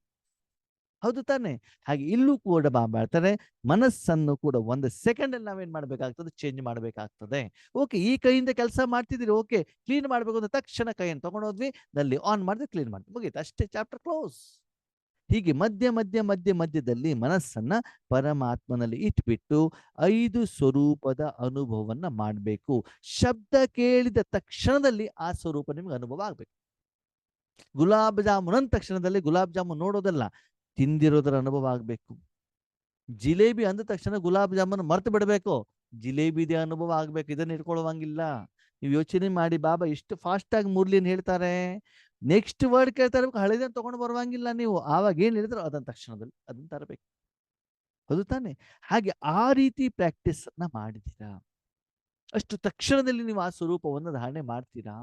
ಹೌದು ತಾನೆ? ಹಾಗೆ ಇಲ್ಲೂ ಕೂಡ ಬಾಬಾ ಹೇಳ್ತಾರೆ, ಮನಸ್ಸನ್ನು ಕೂಡ ಒಂದು ಸೆಕೆಂಡ್ ಅಲ್ಲಿ ನಾವೇನ್ ಮಾಡ್ಬೇಕಾಗ್ತದೆ, ಚೇಂಜ್ ಮಾಡ್ಬೇಕಾಗ್ತದೆ. ಓಕೆ, ಈ ಕೈಯಿಂದ ಕೆಲಸ ಮಾಡ್ತಿದ್ದೀರಿ, ಓಕೆ, ಕ್ಲೀನ್ ಮಾಡ್ಬೇಕು ಅಂತ ತಕ್ಷಣ ಕೈಯನ್ನು ತಗೊಂಡೋದ್ವಿ, ನಲ್ಲಿ ಆನ್ ಮಾಡಿದ್ರೆ ಕ್ಲೀನ್ ಮಾಡಿದ್ವಿ, ಮುಗೀತು, ಅಷ್ಟೇ, ಚಾಪ್ಟರ್ ಕ್ಲೋಸ್. ಹೀಗೆ ಮಧ್ಯದಲ್ಲಿ ಮನಸ್ಸನ್ನ ಪರಮಾತ್ಮನಲ್ಲಿ ಇಟ್ಬಿಟ್ಟು 5 ಸ್ವರೂಪದ ಅನುಭವವನ್ನ ಮಾಡಬೇಕು. ಶಬ್ದ ಕೇಳಿದ ತಕ್ಷಣದಲ್ಲಿ ಆ ಸ್ವರೂಪ ನಿಮ್ಗೆ ಅನುಭವ ಆಗ್ಬೇಕು. ಗುಲಾಬ್ ಜಾಮೂನ್ ಅಂದ ತಕ್ಷಣದಲ್ಲಿ ಗುಲಾಬ್ ಜಾಮೂನ್ ನೋಡೋದಲ್ಲ, ತಿಂದಿರೋದರ ಅನುಭವ ಆಗ್ಬೇಕು. ಜಿಲೇಬಿ ಅಂದ ತಕ್ಷಣ ಗುಲಾಬ್ ಜಾಮೂನ್ ಮರ್ತು ಬಿಡಬೇಕು, ಜಿಲೇಬಿದೆ ಅನುಭವ ಆಗ್ಬೇಕು. ಇದನ್ನ ಇಟ್ಕೊಳ್ಳುವಂಗಿಲ್ಲ. ನೀವು ಯೋಚನೆ ಮಾಡಿ, ಬಾಬಾ ಎಷ್ಟು ಫಾಸ್ಟ್ ಆಗಿ ಮುರ್ಲಿನ್ ಹೇಳ್ತಾರೆ. ನೆಕ್ಸ್ಟ್ ವರ್ಡ್ ಕೇಳ್ತಾ ಇರ್ಬೇಕು, ಹಳೆದನ್ನ ತಗೊಂಡು ಬರುವಂಗಿಲ್ಲ ನೀವು. ಆವಾಗ ಏನ್ ಹೇಳಿದ್ರು ಅದನ್ನ ತಕ್ಷಣದಲ್ಲಿ ಅದನ್ನ ತರಬೇಕು. ಹೌದು ತಾನೆ? ಹಾಗೆ ಆ ರೀತಿ ಪ್ರಾಕ್ಟೀಸ್ ಅನ್ನ ಮಾಡಿದ್ದೀರಾ, ಅಷ್ಟು ತಕ್ಷಣದಲ್ಲಿ ನೀವು ಆ ಸ್ವರೂಪವನ್ನು ಧಾರಣೆ ಮಾಡ್ತೀರಾ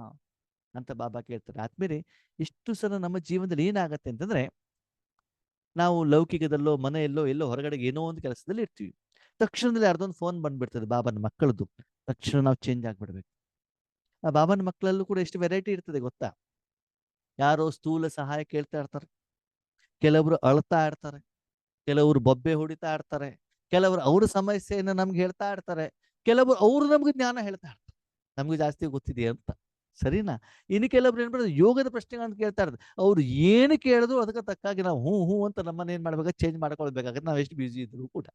ಅಂತ ಬಾಬಾ ಕೇಳ್ತಾರೆ. ಆದ್ಮೇಲೆ ಎಷ್ಟು ಸಲ ನಮ್ಮ ಜೀವನದಲ್ಲಿ ಏನಾಗತ್ತೆ ಅಂತಂದ್ರೆ, ನಾವು ಲೌಕಿಕದಲ್ಲೋ ಮನೆಯಲ್ಲೋ ಎಲ್ಲೋ ಹೊರಗಡೆ ಏನೋ ಒಂದು ಕೆಲಸದಲ್ಲಿ ಇರ್ತೀವಿ, ತಕ್ಷಣದಲ್ಲಿ ಯಾರ್ದೊಂದು ಫೋನ್ ಬಂದ್ಬಿಡ್ತದೆ ಬಾಬನ ಮಕ್ಕಳದು, ತಕ್ಷಣ ನಾವು ಚೇಂಜ್ ಆಗ್ಬಿಡ್ಬೇಕು. ಆ ಬಾಬನ ಮಕ್ಕಳಲ್ಲೂ ಕೂಡ ಎಷ್ಟು ವೆರೈಟಿ ಇರ್ತದೆ ಗೊತ್ತಾ? ಯಾರೋ ಸ್ಥೂಲ ಸಹಾಯ ಕೇಳ್ತಾ ಇರ್ತಾರೆ, ಕೆಲವರು ಅಳ್ತಾ ಇರ್ತಾರೆ, ಕೆಲವರು ಬೊಬ್ಬೆ ಹೊಡಿತಾ ಇರ್ತಾರೆ, ಕೆಲವರು ಅವ್ರ ಸಮಸ್ಯೆಯನ್ನು ನಮ್ಗೆ ಹೇಳ್ತಾ ಇರ್ತಾರೆ, ಕೆಲವರು ಅವ್ರು ನಮ್ಗೆ ಜ್ಞಾನ ಹೇಳ್ತಾ ಇರ್ತಾರೆ, ನಮ್ಗೆ ಜಾಸ್ತಿ ಗೊತ್ತಿದೆ ಅಂತ. ಸರಿನಾ? ಇನ್ನು ಕೆಲವ್ರು ಏನ್ ಮಾಡೋದು, ಯೋಗದ ಪ್ರಶ್ನೆಗಳನ್ನ ಕೇಳ್ತಾ ಇರ್ತಾರೆ, ಅವ್ರು ಏನು ಕೇಳಿದ್ರು ಅದಕ್ಕೆ ತಕ್ಕಾಗಿ ನಾವು ಹ್ಞೂ ಹ್ಞೂ ಅಂತ ನಮ್ಮನ್ನ ಏನ್ ಮಾಡ್ಬೇಕು, ಚೇಂಜ್ ಮಾಡ್ಕೊಳ್ಬೇಕಾಗತ್ತೆ, ನಾವು ಎಷ್ಟು ಬ್ಯುಸಿ ಇದ್ರು ಕೂಡ.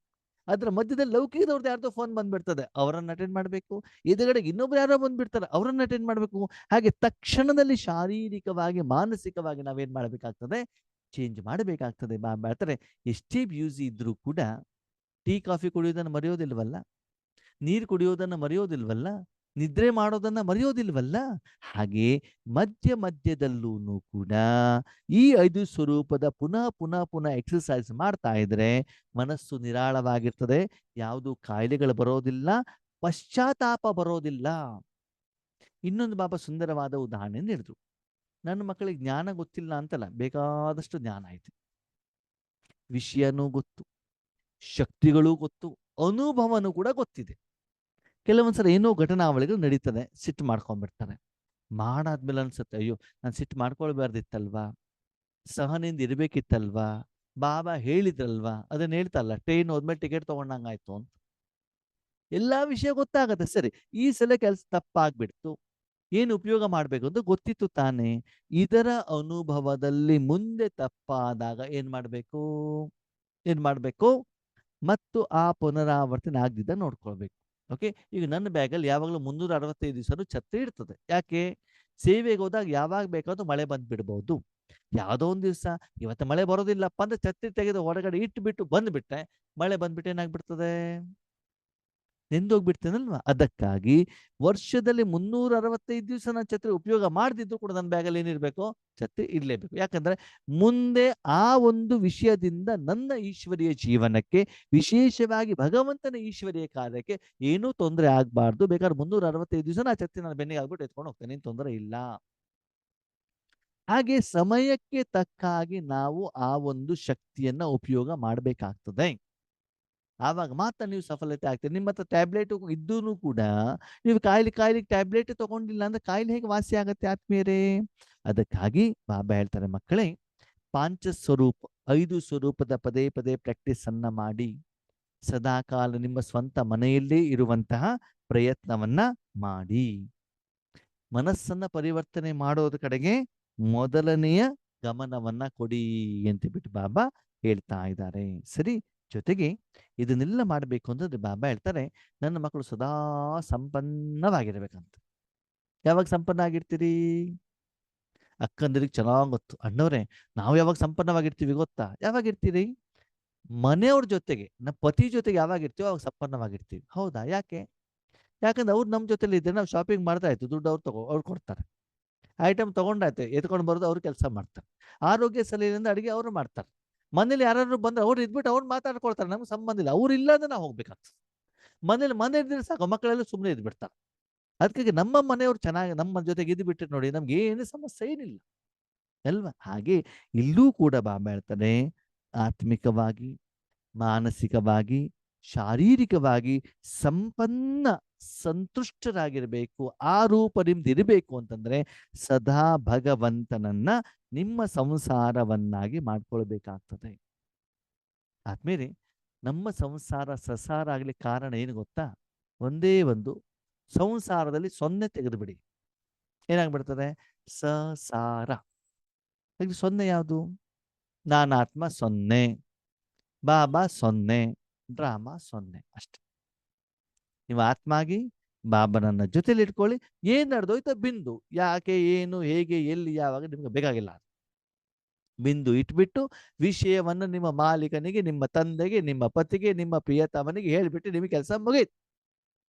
ಅದ್ರ ಮಧ್ಯದಲ್ಲಿ ಲೌಕಿಕದವ್ರದ್ದು ಯಾರ್ದೋ ಫೋನ್ ಬಂದ್ಬಿಡ್ತದೆ, ಅವರನ್ನ ಅಟೆಂಡ್ ಮಾಡ್ಬೇಕು. ಎದುರುಗಡೆಗೆ ಇನ್ನೊಬ್ರು ಯಾರೋ ಬಂದ್ಬಿಡ್ತಾರೆ, ಅವರನ್ನ ಅಟೆಂಡ್ ಮಾಡ್ಬೇಕು. ಹಾಗೆ ತಕ್ಷಣದಲ್ಲಿ ಶಾರೀರಿಕವಾಗಿ ಮಾನಸಿಕವಾಗಿ ನಾವೇನ್ ಮಾಡ್ಬೇಕಾಗ್ತದೆ, ಚೇಂಜ್ ಮಾಡಬೇಕಾಗ್ತದೆ. ಮಾಡ್ತಾರೆ, ಎಷ್ಟೇ ಬ್ಯೂಸಿ ಇದ್ರೂ ಕೂಡ ಟೀ ಕಾಫಿ ಕುಡಿಯೋದನ್ನು ಮರೆಯೋದಿಲ್ವಲ್ಲ, ನೀರು ಕುಡಿಯೋದನ್ನ ಮರೆಯೋದಿಲ್ವಲ್ಲ, ನಿದ್ರೆ ಮಾಡೋದನ್ನ ಮರೆಯೋದಿಲ್ವಲ್ಲ. ಹಾಗೆ ಮಧ್ಯದಲ್ಲೂ ಕೂಡ ಈ 5 ಸ್ವರೂಪದ ಪುನಃ ಪುನಃ ಪುನಃ ಎಕ್ಸರ್ಸೈಸ್ ಮಾಡ್ತಾ ಇದ್ರೆ ಮನಸ್ಸು ನಿರಾಳವಾಗಿರ್ತದೆ, ಯಾವುದು ಕಾಯಿಲೆಗಳು ಬರೋದಿಲ್ಲ, ಪಶ್ಚಾತ್ತಾಪ ಬರೋದಿಲ್ಲ. ಇನ್ನೊಂದು ಬಾಬಾ ಸುಂದರವಾದ ಉದಾಹರಣೆ ನೀಡಿದ್ರು. ನನ್ನ ಮಕ್ಕಳಿಗೆ ಜ್ಞಾನ ಗೊತ್ತಿಲ್ಲ ಅಂತಲ್ಲ, ಬೇಕಾದಷ್ಟು ಜ್ಞಾನ ಐತೆ, ವಿಷಯನೂ ಗೊತ್ತು, ಶಕ್ತಿಗಳೂ ಗೊತ್ತು, ಅನುಭವನೂ ಕೂಡ ಗೊತ್ತಿದೆ. ಕೆಲವೊಂದ್ಸಲ ಏನೋ ಘಟನಾವಳಿಗಳು ನಡೀತದೆ, ಸಿಟ್ಟು ಮಾಡ್ಕೊಂಡ್ಬಿಡ್ತಾರೆ. ಮಾಡಾದ್ಮೇಲೆ ಅನ್ಸುತ್ತೆ, ಅಯ್ಯೋ ನಾನು ಸಿಟ್ಟು ಮಾಡ್ಕೊಳ್ಬಾರ್ದಿತ್ತಲ್ವಾ, ಸಹನೆಯಿಂದ ಇರ್ಬೇಕಿತ್ತಲ್ವಾ, ಬಾಬಾ ಹೇಳಿದ್ರಲ್ವಾ, ಅದನ್ನ ಹೇಳ್ತಲ್ಲ, ಟ್ರೈನ್ ಹೋದ್ಮೇಲೆ ಟಿಕೆಟ್ ತಗೊಂಡಂಗಾಯ್ತು ಅಂತ. ಎಲ್ಲಾ ವಿಷಯ ಗೊತ್ತಾಗತ್ತೆ, ಸರಿ, ಈ ಸಲ ಕೆಲಸ ತಪ್ಪಾಗ್ಬಿಡ್ತು, ಏನು ಉಪಯೋಗ ಮಾಡ್ಬೇಕು ಅಂತ ಗೊತ್ತಿತ್ತು ತಾನೆ. ಇದರ ಅನುಭವದಲ್ಲಿ ಮುಂದೆ ತಪ್ಪಾದಾಗ ಏನ್ ಮಾಡ್ಬೇಕು, ಮತ್ತು ಆ ಪುನರಾವರ್ತನೆ ಆಗದಿದ್ದ ನೋಡ್ಕೊಳ್ಬೇಕು. ಓಕೆ, ಈಗ ನನ್ನ ಬ್ಯಾಗಲ್ಲಿ ಯಾವಾಗಲೂ 365 ದಿವಸನೂ ಛತ್ರಿ ಇರ್ತದೆ. ಯಾಕೆ? ಸೇವೆಗೆ ಹೋದಾಗ ಯಾವಾಗ ಬೇಕಾದ್ರೂ ಮಳೆ ಬಂದ್ಬಿಡ್ಬಹುದು. ಯಾವುದೋ ಒಂದು ದಿವಸ ಇವತ್ತು ಮಳೆ ಬರೋದಿಲ್ಲಪ್ಪ ಅಂದ್ರೆ ಛತ್ರಿ ತೆಗೆದು ಹೊರಗಡೆ ಇಟ್ಬಿಟ್ಟು ಬಂದ್ಬಿಟ್ರೆ, ಮಳೆ ಬಂದ್ಬಿಟ್ಟು ಏನಾಗ್ಬಿಡ್ತದೆ, ನೆಂದೋಗ್ಬಿಡ್ತೇನಲ್ವಾ. ಅದಕ್ಕಾಗಿ ವರ್ಷದಲ್ಲಿ 365 ದಿವಸ ನಾನು ಛತ್ರಿ ಉಪಯೋಗ ಮಾಡದಿದ್ರು ಕೂಡ ನನ್ನ ಬ್ಯಾಗಲ್ಲಿ ಏನಿರ್ಬೇಕು, ಛತ್ರಿ ಇರ್ಲೇಬೇಕು. ಯಾಕಂದ್ರೆ ಮುಂದೆ ಆ ಒಂದು ವಿಷಯದಿಂದ ನನ್ನ ಈಶ್ವರೀಯ ಜೀವನಕ್ಕೆ, ವಿಶೇಷವಾಗಿ ಭಗವಂತನ ಈಶ್ವರೀಯ ಕಾರ್ಯಕ್ಕೆ ಏನೂ ತೊಂದರೆ ಆಗ್ಬಾರ್ದು. ಬೇಕಾದ್ರೆ 365 ದಿವಸ ಆ ಛತ್ರಿ ನಾನು ಬೆನ್ನಿಗೆ ಆಗ್ಬಿಟ್ಟು ಎತ್ಕೊಂಡು ಹೋಗ್ತೇನೆ, ಏನು ತೊಂದರೆ ಇಲ್ಲ. ಹಾಗೆ ಸಮಯಕ್ಕೆ ತಕ್ಕ ಹಾಗೆ ನಾವು ಆ ಒಂದು ಶಕ್ತಿಯನ್ನ ಉಪಯೋಗ ಮಾಡಬೇಕಾಗ್ತದೆ. ಆವಾಗ ಮಾತ್ರ ನೀವು ಸಫಲತೆ ಆಗ್ತೀರಿ. ನಿಮ್ಮ ಹತ್ರ ಟ್ಯಾಬ್ಲೆಟ್ ಇದ್ದೂ ಕೂಡ ನೀವು ಕಾಯಿಲೆ ಟ್ಯಾಬ್ಲೆಟ್ ತಗೊಂಡಿಲ್ಲ ಅಂದ್ರೆ ಕಾಯಿಲೆ ಹೇಗೆ ವಾಸಿ ಆಗತ್ತೆ ಆತ್ಮೀಯರೇ? ಅದಕ್ಕಾಗಿ ಬಾಬಾ ಹೇಳ್ತಾರೆ, ಮಕ್ಕಳೇ, ಪಾಂಚಸ್ವರೂಪ 5 ಸ್ವರೂಪದ ಪದೇ ಪದೇ ಪ್ರಾಕ್ಟೀಸ್ ಅನ್ನ ಮಾಡಿ ಸದಾಕಾಲ ನಿಮ್ಮ ಸ್ವಂತ ಮನೆಯಲ್ಲೇ ಇರುವಂತಹ ಪ್ರಯತ್ನವನ್ನ ಮಾಡಿ. ಮನಸ್ಸನ್ನ ಪರಿವರ್ತನೆ ಮಾಡೋದ್ರ ಕಡೆಗೆ ಮೊದಲನೆಯ ಗಮನವನ್ನ ಕೊಡಿ ಅಂತ ಬಿಟ್ಟು ಬಾಬಾ ಹೇಳ್ತಾ ಇದ್ದಾರೆ. ಸರಿ, ಜೊತೆಗೆ ಇದನ್ನೆಲ್ಲ ಮಾಡಬೇಕು ಅಂತಂದ್ರೆ ಬಾಬಾ ಹೇಳ್ತಾರೆ, ನನ್ನ ಮಕ್ಕಳು ಸದಾ ಸಂಪನ್ನವಾಗಿರ್ಬೇಕಂತ. ಯಾವಾಗ ಸಂಪನ್ನ ಆಗಿರ್ತೀರಿ? ಅಕ್ಕಂದಿರಿಗೆ ಚೆನ್ನಾಗಿ ಗೊತ್ತು. ಅಣ್ಣವ್ರೆ, ನಾವು ಯಾವಾಗ ಸಂಪನ್ನವಾಗಿರ್ತೀವಿ ಗೊತ್ತಾ? ಯಾವಾಗಿರ್ತೀರಿ? ಮನೆಯವ್ರ ಜೊತೆಗೆ, ನಮ್ಮ ಪತಿ ಜೊತೆಗೆ ಯಾವಾಗ ಇರ್ತೀವೋ ಅವಾಗ ಸಂಪನ್ನವಾಗಿರ್ತೀವಿ. ಹೌದಾ? ಯಾಕೆ? ಯಾಕಂದ್ರೆ ಅವ್ರು ನಮ್ಮ ಜೊತೆಲಿ ಇದ್ರೆ ನಾವು ಶಾಪಿಂಗ್ ಮಾಡ್ತಾ ಇತ್ತು, ದುಡ್ಡು ಅವ್ರು ಕೊಡ್ತಾರೆ, ಐಟಮ್ ತಗೊಂಡಾಯ್ತು ಎತ್ಕೊಂಡು ಬರೋದು ಅವ್ರು ಕೆಲಸ ಮಾಡ್ತಾರೆ, ಆರೋಗ್ಯ ಸಲಹೆಯಿಂದ ಅಡಿಗೆ ಅವರು ಮಾಡ್ತಾರೆ. ಮನೇಲಿ ಯಾರಾದ್ರು ಬಂದ್ರೆ ಅವ್ರು ಇದ್ಬಿಟ್ಟು ಅವ್ರು ಮಾತಾಡ್ಕೊಳ್ತಾರೆ, ನಮ್ಗೆ ಸಂಬಂಧ ಇಲ್ಲ. ಅವ್ರು ಇಲ್ಲ ಅಂದ್ರೆ ನಾವು ಹೋಗ್ಬೇಕಾಗ್ತದೆ. ಮನೆ ಇದ್ರೆ ಸಾಕು, ಮಕ್ಕಳೆಲ್ಲ ಸುಮ್ಮನೆ ಇದ್ಬಿಡ್ತಾರೆ. ಅದಕ್ಕಾಗಿ ನಮ್ಮ ಮನೆಯವ್ರು ಚೆನ್ನಾಗಿ ನಮ್ಮ ಜೊತೆಗೆ ಇದ್ದು ಬಿಟ್ಟರೆ ನೋಡಿ, ನಮ್ಗೆ ಏನು ಸಮಸ್ಯೆ ಏನಿಲ್ಲ ಅಲ್ವಾ? ಹಾಗೆ ಇಲ್ಲೂ ಕೂಡ ಬಾಬಾ ಹೇಳ್ತಾನೆ, ಆತ್ಮಿಕವಾಗಿ, ಮಾನಸಿಕವಾಗಿ, ಶಾರೀರಿಕವಾಗಿ ಸಂಪನ್ನ ಸಂತುಷ್ಟರಾಗಿರ್ಬೇಕು. ಆ ರೂಪ ನಿಮ್ದು ಇರಬೇಕು ಅಂತಂದ್ರೆ ಸದಾ ಭಗವಂತನನ್ನ ನಿಮ್ಮ ಸಂಸಾರವನ್ನಾಗಿ ಮಾಡ್ಕೊಳ್ಬೇಕಾಗ್ತದೆ. ಆದ್ಮೇಲೆ ನಮ್ಮ ಸಂಸಾರ ಸಸಾರ ಆಗ್ಲಿಕ್ಕೆ ಕಾರಣ ಏನು ಗೊತ್ತಾ? ಒಂದೇ ಒಂದು, ಸಂಸಾರದಲ್ಲಿ 0 ತೆಗೆದುಬಿಡಿ. ಏನಾಗ್ಬಿಡ್ತದೆ? ಸಸಾರ. ಹಾಗೆ 0 ಯಾವುದು? ನಾನಾತ್ಮ 0, ಬಾಬಾ 0, ಡ್ರಾಮಾ 0 ಅಷ್ಟೆ. ನೀವು ಆತ್ಮ ಆಗಿ ಬಾಬನನ್ನ ಜೊತೆಲಿ ಇಟ್ಕೊಳ್ಳಿ. ಏನ್ ನಡೆದೋಯ್ತ ಬಿಂದು. ಯಾಕೆ, ಏನು, ಹೇಗೆ, ಎಲ್ಲಿ, ಯಾವಾಗ ನಿಮ್ಗೆ ಬೇಕಾಗಿಲ್ಲ. ಬಿಂದು ಇಟ್ಬಿಟ್ಟು ವಿಷಯವನ್ನ ನಿಮ್ಮ ಮಾಲೀಕನಿಗೆ, ನಿಮ್ಮ ತಂದೆಗೆ, ನಿಮ್ಮ ಪತಿಗೆ, ನಿಮ್ಮ ಪ್ರಿಯತಮನಿಗೆ ಹೇಳಿಬಿಟ್ಟು ನಿಮಗೆ ಕೆಲಸ ಮುಗೀತು.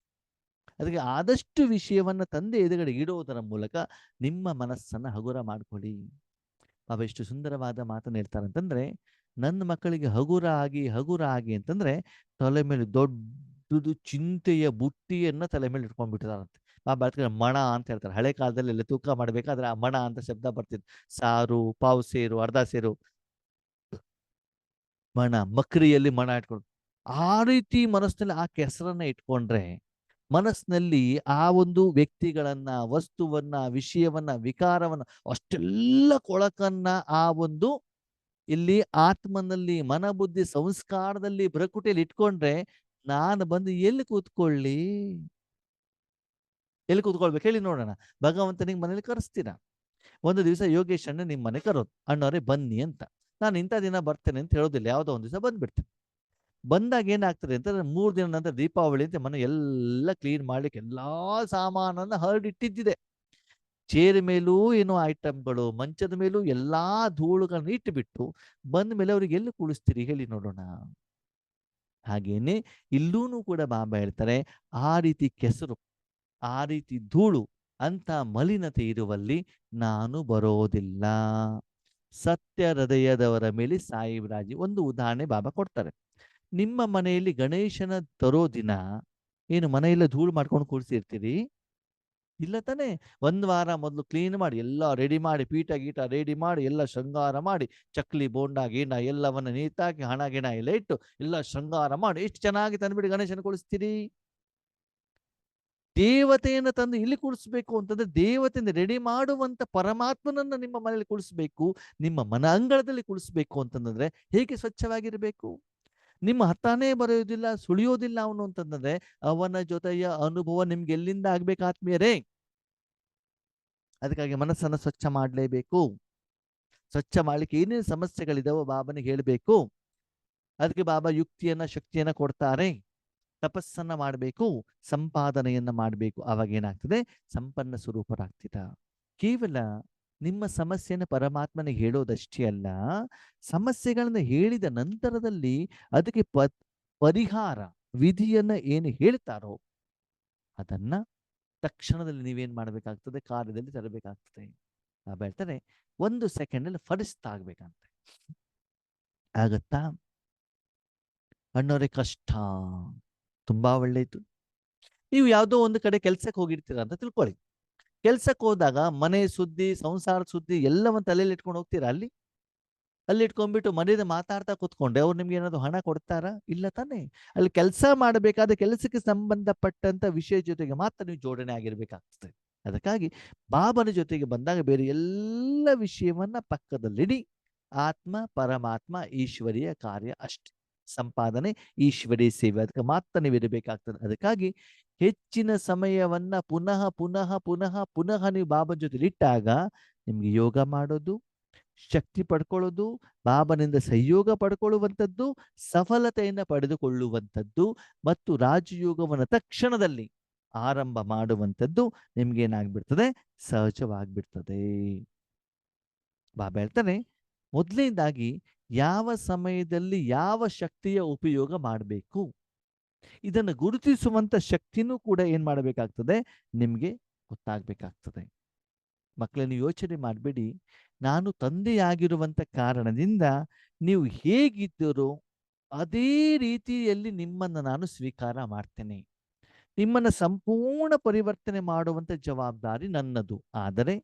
ಅದಕ್ಕೆ ಆದಷ್ಟು ವಿಷಯವನ್ನ ತಂದೆ ಎದುರುಗಡೆ ಇಡುವುದರ ಮೂಲಕ ನಿಮ್ಮ ಮನಸ್ಸನ್ನ ಹಗುರ ಮಾಡ್ಕೊಳ್ಳಿ. ಬಾಬಾ ಎಷ್ಟು ಸುಂದರವಾದ ಮಾತನ್ನು ಹೇಳ್ತಾರೆ ಅಂತಂದ್ರೆ, ನನ್ನ ಮಕ್ಕಳಿಗೆ ಹಗುರ ಆಗಿ ಹಗುರ ಆಗಿ ಅಂತಂದ್ರೆ ತಲೆ ಮೇಲೆ ದೊಡ್ಡದು ಚಿಂತೆಯ ಬುಟ್ಟಿಯನ್ನ ತಲೆ ಮೇಲೆ ಇಟ್ಕೊಂಡ್ಬಿಟ್ಟಿದಾರಂತೆ. ಬಾಬಾ ಹೇಳ್ತಾರೆ ಮಣ ಅಂತ ಹೇಳ್ತಾರೆ. ಹಳೆ ಕಾಲದಲ್ಲಿ ಎಲ್ಲ ತೂಕ ಮಾಡ್ಬೇಕಾದ್ರೆ ಆ ಮಣ ಅಂತ ಶಬ್ದ ಬರ್ತಿತ್ತು. ಸಾರು, ಪಾವು ಸೇರು, ಅರ್ಧ ಸೇರು, ಮಣ, ಮಕ್ರಿಯಲ್ಲಿ ಮಣ ಇಟ್ಕೊಂಡು ಆ ರೀತಿ ಮನಸ್ಸಿನಲ್ಲಿ ಆ ಕೆಸರನ್ನ ಇಟ್ಕೊಂಡ್ರೆ ಮನಸ್ಸಿನಲ್ಲಿ ಆ ಒಂದು ವ್ಯಕ್ತಿಗಳನ್ನ, ವಸ್ತುವನ್ನ, ವಿಷಯವನ್ನ, ವಿಕಾರವನ್ನ, ಅಷ್ಟೆಲ್ಲ ಕೊಳಕನ್ನ ಆ ಒಂದು ಇಲ್ಲಿ ಆತ್ಮನಲ್ಲಿ, ಮನ ಬುದ್ಧಿ ಸಂಸ್ಕಾರದಲ್ಲಿ ಭ್ರಕುಟಿಯಲ್ಲಿ ಇಟ್ಕೊಂಡ್ರೆ ನಾನು ಬಂದು ಎಲ್ಲಿ ಕೂತ್ಕೊಳ್ಳಿ? ಎಲ್ಲಿ ಕೂತ್ಕೊಳ್ಬೇಕು ಹೇಳಿ ನೋಡೋಣ. ಭಗವಂತನಿಗೆ ಮನೇಲಿ ಕರೆಸ್ತೀರಾ. ಒಂದು ದಿವಸ ಯೋಗೇಶ್ ಅಣ್ಣ ನಿಮ್ಮ ಮನೆ ಕರೋದು, ಅಣ್ಣವರೇ ಬನ್ನಿ ಅಂತ. ನಾನು ಇಂಥ ದಿನ ಬರ್ತೇನೆ ಅಂತ ಹೇಳೋದಿಲ್ಲ, ಯಾವುದೋ ಒಂದು ದಿವಸ ಬಂದ್ಬಿಡ್ತೇನೆ. ಬಂದಾಗ ಏನಾಗ್ತದೆ ಅಂತಂದ್ರೆ 3 ದಿನ ನಂತರ ದೀಪಾವಳಿ ಅಂತ ಮನೆ ಎಲ್ಲ ಕ್ಲೀನ್ ಮಾಡ್ಲಿಕ್ಕೆ ಎಲ್ಲಾ ಸಾಮಾನನ್ನ ಹರಡಿಟ್ಟಿದ್ದಿದೆ. ಚೇರ್ ಮೇಲೂ ಏನೋ ಐಟಮ್ಗಳು, ಮಂಚದ ಮೇಲೂ ಎಲ್ಲಾ ಧೂಳುಗಳನ್ನ ಇಟ್ಟುಬಿಟ್ಟು ಬಂದ ಮೇಲೆ ಅವ್ರಿಗೆ ಎಲ್ಲಿ ಕುಳಿಸ್ತೀರಿ ಹೇಳಿ ನೋಡೋಣ. ಹಾಗೇನೆ ಇಲ್ಲೂನು ಕೂಡ ಬಾಬಾ ಹೇಳ್ತಾರೆ, ಆ ರೀತಿ ಕೆಸರು, ಆ ರೀತಿ ಧೂಳು, ಅಂತ ಮಲಿನತೆ ಇರುವಲ್ಲಿ ನಾನು ಬರೋದಿಲ್ಲ. ಸತ್ಯ ಹೃದಯದವರ ಮೇಲೆ ಸಾಯಿಬರಾಜಿ ಒಂದು ಉದಾಹರಣೆ ಬಾಬಾ ಕೊಡ್ತಾರೆ. ನಿಮ್ಮ ಮನೆಯಲ್ಲಿ ಗಣೇಶನ ತರೋ ದಿನ ಏನು ಮನೆಯೆಲ್ಲ ಧೂಳು ಮಾಡ್ಕೊಂಡು ಕೂರಿಸಿರ್ತೀರಿ? ಇಲ್ಲ ತಾನೇ? ಒಂದು ವಾರ ಮೊದಲು ಕ್ಲೀನ್ ಮಾಡಿ ಎಲ್ಲ ರೆಡಿ ಮಾಡಿ, ಪೀಠ ಗೀಟ ರೆಡಿ ಮಾಡಿ, ಎಲ್ಲ ಶೃಂಗಾರ ಮಾಡಿ, ಚಕ್ಲಿ ಬೋಂಡ ಗೀಂಡ ಎಲ್ಲವನ್ನ ನೀತಾಕಿ, ಹಣ ಗಿಣ ಎಲ್ಲ ಇಟ್ಟು ಎಲ್ಲ ಶೃಂಗಾರ ಮಾಡಿ ಎಷ್ಟು ಚೆನ್ನಾಗಿ ತಂದ್ಬಿಟ್ಟು ಗಣೇಶನ ಕೂರಿಸ್ತೀರಿ. ದೇವತೆಯನ್ನು ತಂದು ಇಲ್ಲಿ ಕೂಡಿಸ್ಬೇಕು ಅಂತಂದ್ರೆ ದೇವತೆಯಿಂದ ರೆಡಿ ಮಾಡುವಂತ ಪರಮಾತ್ಮನನ್ನ ನಿಮ್ಮ ಮನೆಯಲ್ಲಿ ಕೂಡಿಸ್ಬೇಕು, ನಿಮ್ಮ ಮನ ಅಂಗಳದಲ್ಲಿ ಕೂಡಿಸ್ಬೇಕು ಅಂತಂದ್ರೆ ಹೇಗೆ ಸ್ವಚ್ಛವಾಗಿರ್ಬೇಕು? ನಿಮ್ಮ ಹತ್ತಾನೇ ಬರೆಯೋದಿಲ್ಲ, ಸುಳಿಯೋದಿಲ್ಲ ಅವನು ಅಂತಂದ್ರೆ ಅವನ ಜೊತೆಯ ಅನುಭವ ನಿಮ್ಗೆ ಎಲ್ಲಿಂದ ಆಗ್ಬೇಕು ಆತ್ಮೀಯರೇ? ಅದಕ್ಕಾಗಿ ಮನಸ್ಸನ್ನ ಸ್ವಚ್ಛ ಮಾಡಲೇಬೇಕು. ಸ್ವಚ್ಛ ಮಾಡ್ಲಿಕ್ಕೆ ಏನೇನು ಸಮಸ್ಯೆಗಳಿದಾವೋ ಬಾಬನಿಗೆ ಹೇಳಬೇಕು. ಅದಕ್ಕೆ ಬಾಬಾ ಯುಕ್ತಿಯನ್ನ, ಶಕ್ತಿಯನ್ನ ಕೊಡ್ತಾರೆ. ತಪಸ್ಸನ್ನ ಮಾಡಬೇಕು, ಸಂಪಾದನೆಯನ್ನ ಮಾಡಬೇಕು. ಅವಾಗ ಏನಾಗ್ತದೆ? ಸಂಪನ್ನ ಸ್ವರೂಪರಾಗ್ತೀರ. ಕೇವಲ ನಿಮ್ಮ ಸಮಸ್ಯೆಯನ್ನು ಪರಮಾತ್ಮನಿಗೆ ಹೇಳೋದಷ್ಟೇ ಅಲ್ಲ, ಸಮಸ್ಯೆಗಳನ್ನ ಹೇಳಿದ ನಂತರದಲ್ಲಿ ಅದಕ್ಕೆ ಪರಿಹಾರ ವಿಧಿಯನ್ನ ಏನು ಹೇಳ್ತಾರೋ ಅದನ್ನ ತಕ್ಷಣದಲ್ಲಿ ನೀವೇನ್ ಮಾಡ್ಬೇಕಾಗ್ತದೆ? ಕಾರ್ಯದಲ್ಲಿ ತರಬೇಕಾಗ್ತದೆ. ಹೇಳ್ತಾರೆ 1 ಸೆಕೆಂಡಲ್ಲಿ ಫಲಿಸ್ತಾ ಆಗ್ಬೇಕಂತೆ. ಆಗತ್ತಾ? ಅಣ್ಣವ್ರೆ ಕಷ್ಟ, ತುಂಬಾ ಒಳ್ಳೇದು. ನೀವು ಯಾವುದೋ ಒಂದು ಕಡೆ ಕೆಲ್ಸಕ್ಕೆ ಹೋಗಿರ್ತೀರಾ ಅಂತ ತಿಳ್ಕೊಳ್ಳಿ. ಕೆಲ್ಸಕ್ಕೆ ಹೋದಾಗ ಮನೆ ಸುದ್ದಿ, ಸಂಸಾರ ಸುದ್ದಿ ಎಲ್ಲವನ್ನ ತಲೆಯಲ್ಲಿ ಇಟ್ಕೊಂಡು ಹೋಗ್ತೀರಾ ಅಲ್ಲಿ? ಅಲ್ಲಿ ಇಟ್ಕೊಂಡ್ಬಿಟ್ಟು ಮನೇಲಿ ಮಾತಾಡ್ತಾ ಕೂತ್ಕೊಂಡೆ ಅವ್ರು ನಿಮ್ಗೆ ಏನಾದ್ರು ಹಣ ಕೊಡ್ತಾರಾ? ಇಲ್ಲ ತಾನೇ? ಅಲ್ಲಿ ಕೆಲಸ ಮಾಡಬೇಕಾದ ಕೆಲಸಕ್ಕೆ ಸಂಬಂಧಪಟ್ಟಂತ ವಿಷಯ ಜೊತೆಗೆ ಮಾತ್ರ ನೀವು ಜೋಡಣೆ ಆಗಿರ್ಬೇಕಾಗ್ತದೆ. ಅದಕ್ಕಾಗಿ ಬಾಬನ ಜೊತೆಗೆ ಬಂದಾಗ ಬೇರೆ ಎಲ್ಲ ವಿಷಯವನ್ನ ಪಕ್ಕದಲ್ಲಿಡಿ. ಆತ್ಮ, ಪರಮಾತ್ಮ, ಈಶ್ವರಿಯ ಕಾರ್ಯ ಅಷ್ಟೇ. ಸಂಪಾದನೆ, ಈಶ್ವರಿ ಸೇವೆ, ಅದಕ್ಕೆ ಮಾತ್ರ ನೀವು ಇರಬೇಕಾಗ್ತದೆ. ಅದಕ್ಕಾಗಿ ಹೆಚ್ಚಿನ ಸಮಯವನ್ನ ಪುನಃ ಪುನಃ ಪುನಃ ಪುನಃ ನೀವು ಬಾಬನ ಜೊತೆಲಿ ಇಟ್ಟಾಗ ನಿಮ್ಗೆ ಯೋಗ ಮಾಡೋದು, ಶಕ್ತಿ ಪಡ್ಕೊಳ್ಳೋದು, ಬಾಬನಿಂದ ಸಹಯೋಗ ಪಡ್ಕೊಳ್ಳುವಂಥದ್ದು, ಸಫಲತೆಯನ್ನು ಪಡೆದುಕೊಳ್ಳುವಂಥದ್ದು ಮತ್ತು ರಾಜಯೋಗವನ್ನು ತಕ್ಷಣದಲ್ಲಿ ಆರಂಭ ಮಾಡುವಂಥದ್ದು ನಿಮ್ಗೇನಾಗ್ಬಿಡ್ತದೆ? ಸಹಜವಾಗ್ಬಿಡ್ತದೆ. ಬಾಬಾ ಹೇಳ್ತಾನೆ, ಮೊದಲನೇದಾಗಿ ಯಾವ ಸಮಯದಲ್ಲಿ ಯಾವ ಶಕ್ತಿಯ ಉಪಯೋಗ ಮಾಡಬೇಕು ಇದನ್ನು ಗುರುತಿಸುವಂತ ಶಕ್ತಿನೂ ಕೂಡ ಏನ್ ಮಾಡಬೇಕಾಗ್ತದೆ? ನಿಮ್ಗೆ ಗೊತ್ತಾಗ್ಬೇಕಾಗ್ತದೆ. ಮಕ್ಕಳನ್ನು ಯೋಚನೆ ಮಾಡಬೇಡಿ, ನಾನು ತಂದೆಯಾಗಿರುವಂತ ಕಾರಣದಿಂದ ನೀವು ಹೇಗಿದ್ದೀರೋ ಅದೇ ರೀತಿಯಲ್ಲಿ ನಿಮ್ಮನ್ನು ನಾನು ಸ್ವೀಕಾರ ಮಾಡ್ತೇನೆ. ನಿಮ್ಮನ್ನು ಸಂಪೂರ್ಣ ಪರಿವರ್ತನೆ ಮಾಡುವಂತ ಜವಾಬ್ದಾರಿ ನನ್ನದು. ಆದರೆ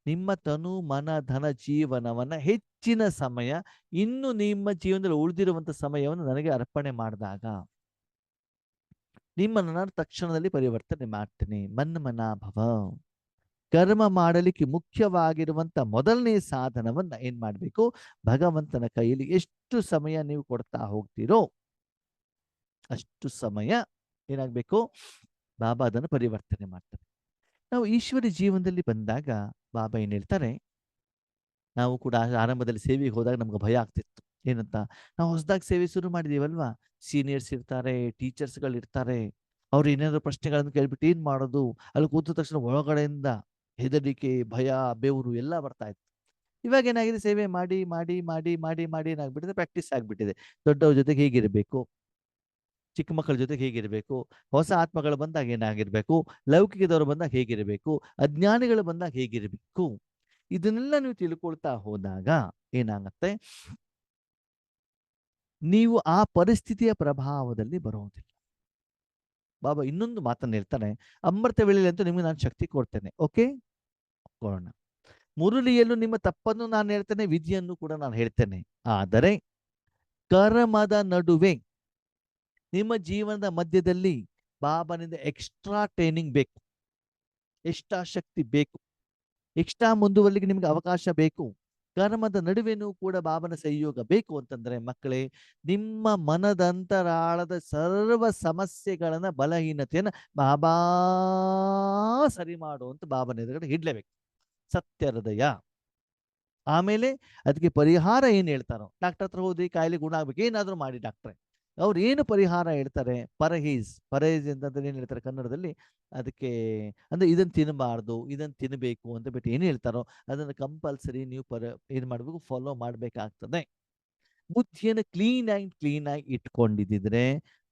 ನಿಮ್ಮ ತನು, ಮನ, ಧನ, ಜೀವನವನ್ನ ಹೆಚ್ಚಿನ ಸಮಯ ಇನ್ನು ನಿಮ್ಮ ಜೀವನದಲ್ಲಿ ಉಳಿದಿರುವಂತ ಸಮಯವನ್ನು ನನಗೆ ಅರ್ಪಣೆ ಮಾಡಿದಾಗ ನಿಮ್ಮನ್ನು ನಾನು ತಕ್ಷಣದಲ್ಲಿ ಪರಿವರ್ತನೆ ಮಾಡ್ತೇನೆ. ಮನ್ಮನಾಭವ, ಕರ್ಮ ಮಾಡಲಿಕ್ಕೆ ಮುಖ್ಯವಾಗಿರುವಂತ ಮೊದಲನೇ ಸಾಧನವನ್ನ ಏನ್ ಮಾಡ್ಬೇಕು, ಭಗವಂತನ ಕೈಯಲ್ಲಿ ಎಷ್ಟು ಸಮಯ ನೀವು ಕೊಡ್ತಾ ಹೋಗ್ತೀರೋ ಅಷ್ಟು ಸಮಯ ಏನಾಗ್ಬೇಕು, ಬಾಬಾ ಅದನ್ನು ಪರಿವರ್ತನೆ ಮಾಡ್ತಾರೆ. ನಾವು ಈಶ್ವರಿ ಜೀವನದಲ್ಲಿ ಬಂದಾಗ ಬಾಬಾ ಏನ್ ಹೇಳ್ತಾರೆ, ನಾವು ಕೂಡ ಆರಂಭದಲ್ಲಿ ಸೇವೆಗೆ ಹೋದಾಗ ನಮ್ಗೆ ಭಯ ಆಗ್ತಿತ್ತು. ಏನಂತ, ನಾವು ಹೊಸದಾಗಿ ಸೇವೆ ಶುರು ಮಾಡಿದೀವಲ್ವಾ, ಸೀನಿಯರ್ಸ್ ಇರ್ತಾರೆ, ಟೀಚರ್ಸ್ಗಳು ಇರ್ತಾರೆ, ಅವ್ರು ಏನಾದ್ರು ಪ್ರಶ್ನೆಗಳನ್ನು ಕೇಳ್ಬಿಟ್ಟು ಏನ್ ಮಾಡೋದು, ಅಲ್ಲಿ ಕೂತ ತಕ್ಷಣ ಒಳಗಡೆಯಿಂದ ಹೆದರಿಕೆ, ಭಯ, ಬೆವರು ಎಲ್ಲ ಬರ್ತಾ ಇತ್ತು. ಇವಾಗ ಏನಾಗಿದೆ, ಸೇವೆ ಮಾಡಿ ಮಾಡಿ ಮಾಡಿ ಮಾಡಿ ಮಾಡಿ ಏನಾಗ್ಬಿಟ್ಟಿದೆ, ಪ್ರಾಕ್ಟೀಸ್ ಆಗ್ಬಿಟ್ಟಿದೆ. ದೊಡ್ಡವ್ರ ಜೊತೆಗೆ ಹೇಗಿರ್ಬೇಕು, ಚಿಕ್ಕ ಮಕ್ಕಳ ಜೊತೆಗೆ ಹೇಗಿರಬೇಕು, ಹೊಸ ಆತ್ಮಗಳು ಬಂದಾಗ ಏನಾಗಿರ್ಬೇಕು, ಲೌಕಿಕದವರು ಬಂದಾಗ ಹೇಗಿರಬೇಕು, ಅಜ್ಞಾನಿಗಳು ಬಂದಾಗ ಹೇಗಿರಬೇಕು, ಇದನ್ನೆಲ್ಲ ನೀವು ತಿಳ್ಕೊಳ್ತಾ ಹೋದಾಗ ಏನಾಗತ್ತೆ, ನೀವು ಆ ಪರಿಸ್ಥಿತಿಯ ಪ್ರಭಾವದಲ್ಲಿ ಬರೋದಿಲ್ಲ. ಬಾಬಾ ಇನ್ನೊಂದು ಮಾತನ್ನು ಹೇಳ್ತಾನೆ, ಅಮೃತ ವೇಳೆಯಲ್ಲಿ ಅಂತೂ ನಿಮಗೆ ನಾನು ಶಕ್ತಿ ಕೊಡ್ತೇನೆ. ಓಕೆ, ಕೊಡೋಣ. ಮುರುಳಿಯಲ್ಲೂ ನಿಮ್ಮ ತಪ್ಪನ್ನು ನಾನು ಹೇಳ್ತೇನೆ, ವಿಧಿಯನ್ನು ಕೂಡ ನಾನು ಹೇಳ್ತೇನೆ. ಆದರೆ ಕರ್ಮದ ನಡುವೆ ನಿಮ್ಮ ಜೀವನದ ಮಧ್ಯದಲ್ಲಿ ಬಾಬನಿಂದ ಎಕ್ಸ್ಟ್ರಾ ಟ್ರೈನಿಂಗ್ ಬೇಕು, ಎಕ್ಸ್ಟ್ರಾ ಶಕ್ತಿ ಬೇಕು, ಎಕ್ಸ್ಟ್ರಾ ಮುಂದುವರಲಿಕ್ಕೆ ನಿಮ್ಗೆ ಅವಕಾಶ ಬೇಕು. ಕರ್ಮದ ನಡುವೆನೂ ಕೂಡ ಬಾಬನ ಸಹಯೋಗ ಬೇಕು ಅಂತಂದ್ರೆ ಮಕ್ಕಳೇ, ನಿಮ್ಮ ಮನದಂತರಾಳದ ಸರ್ವ ಸಮಸ್ಯೆಗಳನ್ನ, ಬಲಹೀನತೆಯನ್ನ ಬಾಬಾ ಸರಿ ಮಾಡುವಂತ ಬಾಬನ ಎದುರುಗಡೆ ಇಡ್ಲೇಬೇಕು. ಸತ್ಯ ಹೃದಯ. ಆಮೇಲೆ ಅದಕ್ಕೆ ಪರಿಹಾರ ಏನ್ ಹೇಳ್ತಾರೋ, ಡಾಕ್ಟರ್ ಹತ್ರ ಹೋದಿ ಕಾಯಿಲೆ ಗುಣ ಆಗ್ಬೇಕು, ಏನಾದ್ರೂ ಮಾಡಿ ಡಾಕ್ಟ್ರೆ, ಅವ್ರು ಏನು ಪರಿಹಾರ ಹೇಳ್ತಾರೆ, ಪರಹೀಸ್. ಪರಹೀಸ್ ಅಂತಂದ್ರೆ ಏನ್ ಹೇಳ್ತಾರೆ ಕನ್ನಡದಲ್ಲಿ, ಅದಕ್ಕೆ ಅಂದ್ರೆ ಇದನ್ನ ತಿನ್ನಬಾರ್ದು, ಇದನ್ನ ತಿನ್ನಬೇಕು ಅಂತ ಬಿಟ್ಟು ಏನ್ ಹೇಳ್ತಾರೋ ಅದನ್ನ ಕಂಪಲ್ಸರಿ ನೀವು ಏನ್ ಮಾಡ್ಬೇಕು, ಫಾಲೋ ಮಾಡ್ಬೇಕಾಗ್ತದೆ. ಬುದ್ಧಿಯನ್ನು ಕ್ಲೀನ್ ಆಗಿ ಇಟ್ಕೊಂಡಿದ್ರೆ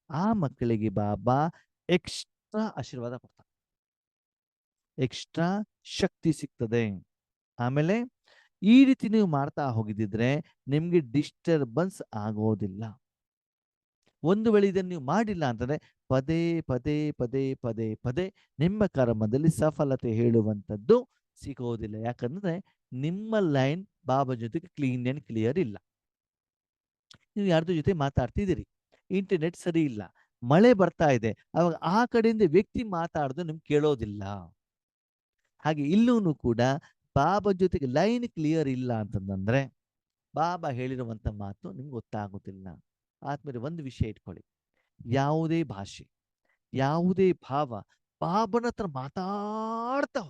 ಆ ಮಕ್ಕಳಿಗೆ ಬಾಬಾ ಎಕ್ಸ್ಟ್ರಾ ಆಶೀರ್ವಾದ ಕೊಡ್ತಾರೆ, ಎಕ್ಸ್ಟ್ರಾ ಶಕ್ತಿ ಸಿಗ್ತದೆ. ಆಮೇಲೆ ಈ ರೀತಿ ನೀವು ಮಾಡ್ತಾ ಹೋಗಿದ್ರೆ ನಿಮ್ಗೆ ಡಿಸ್ಟರ್ಬೆನ್ಸ್ ಆಗೋದಿಲ್ಲ. ಒಂದು ವೇಳೆ ಇದನ್ನು ನೀವು ಮಾಡಿಲ್ಲ ಅಂತಂದ್ರೆ ಪದೇ ಪದೇ ಪದೇ ಪದೇ ಪದೇ ನಿಮ್ಮ ಕರ್ಮದಲ್ಲಿ ಸಫಲತೆ ಹೇಳುವಂಥದ್ದು ಸಿಗೋದಿಲ್ಲ. ಯಾಕಂದ್ರೆ ನಿಮ್ಮ ಲೈನ್ ಬಾಬಾ ಜೊತೆಗೆ ಕ್ಲೀನ್ ಅಂಡ್ ಕ್ಲಿಯರ್ ಇಲ್ಲ. ನೀವು ಯಾರ್ದ್ರ ಜೊತೆ ಮಾತಾಡ್ತಿದ್ದೀರಿ, ಇಂಟರ್ನೆಟ್ ಸರಿ ಇಲ್ಲ, ಮಳೆ ಬರ್ತಾ ಇದೆ, ಅವಾಗ ಆ ಕಡೆಯಿಂದ ವ್ಯಕ್ತಿ ಮಾತಾಡೋದು ನಿಮ್ಗೆ ಕೇಳೋದಿಲ್ಲ. ಹಾಗೆ ಇಲ್ಲೂ ಕೂಡ ಬಾಬಾ ಜೊತೆಗೆ ಲೈನ್ ಕ್ಲಿಯರ್ ಇಲ್ಲ ಅಂತಂದ್ರೆ ಬಾಬಾ ಹೇಳಿರುವಂತ ಮಾತು ನಿಮ್ಗೆ ಗೊತ್ತಾಗೋದಿಲ್ಲ. ಆದ್ಮೇಲೆ ಒಂದು ವಿಷಯ ಇಟ್ಕೊಳ್ಳಿ, ಯಾವುದೇ ಭಾಷೆ, ಯಾವುದೇ ಭಾವ, ಬಾಬನ ಹತ್ರ ಮಾತಾಡ್ತಾ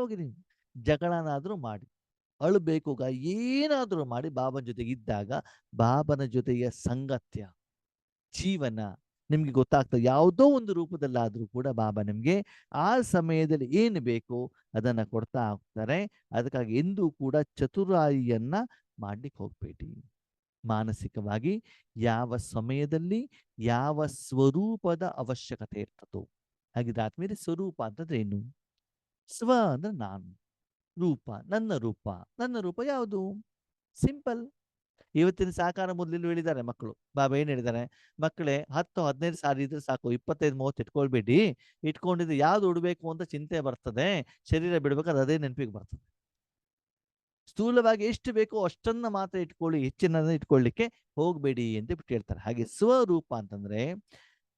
ಹೋಗಿ ನೀವು ಜಗಳನಾದ್ರೂ ಮಾಡಿ, ಅಳ್ಬೇಕುಗ ಏನಾದ್ರೂ ಮಾಡಿ ಬಾಬನ ಜೊತೆಗೆ ಇದ್ದಾಗ ಬಾಬನ ಜೊತೆಯ ಸಂಗತ್ಯ, ಜೀವನ ನಿಮ್ಗೆ ಗೊತ್ತಾಗ್ತದೆ. ಯಾವುದೋ ಒಂದು ರೂಪದಲ್ಲಾದ್ರೂ ಕೂಡ ಬಾಬಾ ನಿಮ್ಗೆ ಆ ಸಮಯದಲ್ಲಿ ಏನು ಬೇಕು ಅದನ್ನ ಕೊಡ್ತಾ ಹೋಗ್ತಾರೆ. ಅದಕ್ಕಾಗಿ ಎಂದೂ ಕೂಡ ಚತುರಾಯಿಯನ್ನ ಮಾಡ್ಲಿಕ್ಕೆ ಹೋಗ್ಬೇಡಿ. ಮಾನಸಿಕವಾಗಿ ಯಾವ ಸಮಯದಲ್ಲಿ ಯಾವ ಸ್ವರೂಪದ ಅವಶ್ಯಕತೆ ಇರ್ತದೋ, ಹಾಗಿದ್ರೆ ಆದ್ಮೇಲೆ ಸ್ವರೂಪ ಅಂತಂದ್ರೆ ಏನು, ಸ್ವ ಅಂದ್ರೆ ನಾನು, ರೂಪ ನನ್ನ ರೂಪ ಯಾವುದು, ಸಿಂಪಲ್. ಇವತ್ತಿನ ಸಾಕಾರ ಮೊದಲು ಹೇಳಿದ್ದಾರೆ ಮಕ್ಕಳು. ಬಾಬಾ ಏನ್ ಹೇಳಿದ್ದಾರೆ, ಮಕ್ಕಳೇ 10-15 ಸಾರಿ ಇದ್ರೆ ಸಾಕು, 25-30 ಇಟ್ಕೊಳ್ಬೇಡಿ. ಇಟ್ಕೊಂಡಿದ್ರೆ ಯಾವ್ದು ಉಡ್ಬೇಕು ಅಂತ ಚಿಂತೆ ಬರ್ತದೆ, ಶರೀರ ಬಿಡ್ಬೇಕಾದ್ರೆ ಅದೇ ನೆನಪಿಗೆ ಬರ್ತದೆ. ಸ್ಥೂಲವಾಗಿ ಎಷ್ಟು ಬೇಕೋ ಅಷ್ಟನ್ನ ಮಾತ್ರ ಇಟ್ಕೊಳ್ಳಿ, ಹೆಚ್ಚಿನ ಇಟ್ಕೊಳ್ಳಿಕ್ಕೆ ಹೋಗ್ಬೇಡಿ ಅಂತ ಬಿಟ್ಟು ಹೇಳ್ತಾರೆ. ಹಾಗೆ ಸ್ವರೂಪ ಅಂತಂದ್ರೆ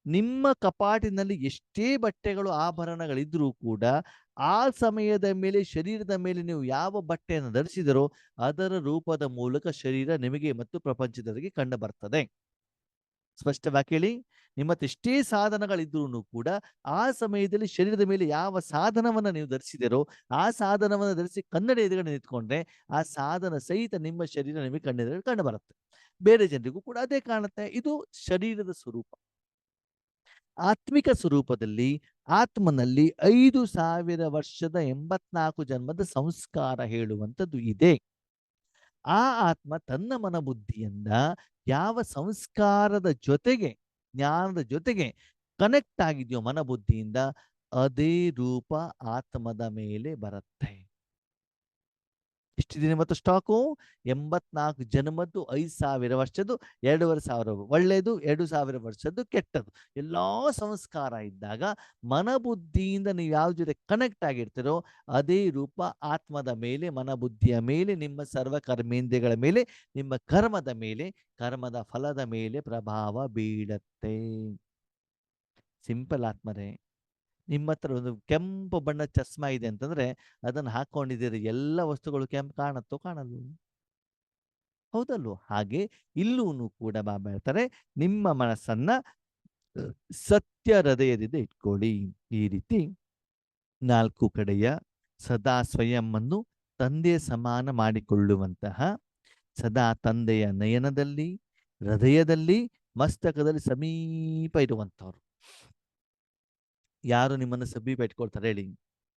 ನಿಮ್ಮ ಕಪಾಟಿನಲ್ಲಿ ಎಷ್ಟೇ ಬಟ್ಟೆಗಳು ಆಭರಣಗಳಿದ್ರೂ ಕೂಡ ಆ ಸಮಯದ ಮೇಲೆ ಶರೀರದ ಮೇಲೆ ನೀವು ಯಾವ ಬಟ್ಟೆಯನ್ನು ಧರಿಸಿದರೋ ಅದರ ರೂಪದ ಮೂಲಕ ಶರೀರ ನಿಮಗೆ ಮತ್ತು ಪ್ರಪಂಚದವರಿಗೆ ಕಂಡು ಬರ್ತದೆ. ಸ್ಪಷ್ಟವಾಗಿ ಕೇಳಿ, ನಿಮ್ಮತ್ತೆಷ್ಟೇ ಸಾಧನಗಳಿದ್ರೂ ಕೂಡ ಆ ಸಮಯದಲ್ಲಿ ಶರೀರದ ಮೇಲೆ ಯಾವ ಸಾಧನವನ್ನ ನೀವು ಧರಿಸಿದಿರೋ ಆ ಸಾಧನವನ್ನು ಧರಿಸಿ ಕನ್ನಡ ಎದುರುಗಡೆ ನಿಂತ್ಕೊಂಡ್ರೆ ಆ ಸಾಧನ ಸಹಿತ ನಿಮ್ಮ ಶರೀರ ನಿಮಗೆ ಕಣ್ಣೆದುರುಗಡೆ ಕಂಡು ಬರುತ್ತೆ. ಬೇರೆ ಜನರಿಗೂ ಕೂಡ ಅದೇ ಕಾಣುತ್ತೆ. ಇದು ಶರೀರದ ಸ್ವರೂಪ. ಆತ್ಮಿಕ ಸ್ವರೂಪದಲ್ಲಿ ಆತ್ಮನಲ್ಲಿ 5,000 ವರ್ಷದ 84 ಜನ್ಮದ ಸಂಸ್ಕಾರ ಹೇಳುವಂಥದ್ದು ಇದೆ. ಆ ಆತ್ಮ ತನ್ನ ಮನ ಬುದ್ಧಿಯಿಂದ ಯಾವ ಸಂಸ್ಕಾರದ ಜೊತೆಗೆ, ಜ್ಞಾನದ ಜೊತೆಗೆ ಕನೆಕ್ಟ್ ಆಗಿದೆಯೋ ಮನ ಬುದ್ಧಿಯಿಂದ, ಅದೇ ರೂಪ ಆತ್ಮದ ಮೇಲೆ ಬರುತ್ತೆ. ಇಷ್ಟಿದೆ ಮತ್ತು ಸ್ಟಾಕು 84 ಜನ್ಮದ್ದು, 5,000 ವರ್ಷದ್ದು, 2,500 ಒಳ್ಳೆಯದು, 2,000 ವರ್ಷದ್ದು ಕೆಟ್ಟದ್ದು, ಎಲ್ಲಾ ಸಂಸ್ಕಾರ ಇದ್ದಾಗ ಮನಬುದ್ಧಿಯಿಂದ ನೀವು ಯಾವ ಜೊತೆ ಕನೆಕ್ಟ್ ಆಗಿರ್ತೀರೋ ಅದೇ ರೂಪ ಆತ್ಮದ ಮೇಲೆ, ಮನಬುದ್ಧಿಯ ಮೇಲೆ, ನಿಮ್ಮ ಸರ್ವ ಕರ್ಮೇಂದ್ರಿಯಗಳ ಮೇಲೆ, ನಿಮ್ಮ ಕರ್ಮದ ಮೇಲೆ, ಕರ್ಮದ ಫಲದ ಮೇಲೆ ಪ್ರಭಾವ ಬೀಳತ್ತೆ. ಸಿಂಪಲ್ ಆತ್ಮರೇ, ನಿಮ್ಮ ಹತ್ರ ಒಂದು ಕೆಂಪು ಬಣ್ಣದ ಚಸ್ಮಾ ಇದೆ ಅಂತಂದ್ರೆ ಅದನ್ನು ಹಾಕೊಂಡಿದ್ದೀರಿ, ಎಲ್ಲ ವಸ್ತುಗಳು ಕೆಂಪು ಕಾಣತ್ತೋ ಕಾಣಲ್ವೋ? ಹೌದಲ್ವೋ? ಹಾಗೆ ಇಲ್ಲೂನು ಕೂಡ ಬಾಬಾ ಹೇಳ್ತಾರೆ, ನಿಮ್ಮ ಮನಸ್ಸನ್ನ ಸತ್ಯ ಹೃದಯದಿಂದ ಇಟ್ಕೊಳ್ಳಿ. ಈ ರೀತಿ 4 ಕಡೆಯ ಸದಾ ಸ್ವಯಂವನ್ನು ತಂದೆಯ ಸಮಾನ ಮಾಡಿಕೊಳ್ಳುವಂತಹ, ಸದಾ ತಂದೆಯ ನಯನದಲ್ಲಿ, ಹೃದಯದಲ್ಲಿ, ಮಸ್ತಕದಲ್ಲಿ ಸಮೀಪ ಇರುವಂಥವ್ರು. ಯಾರು ನಿಮ್ಮನ್ನು ಸಮೀಪ ಇಟ್ಕೊಳ್ತಾರೆ ಹೇಳಿ?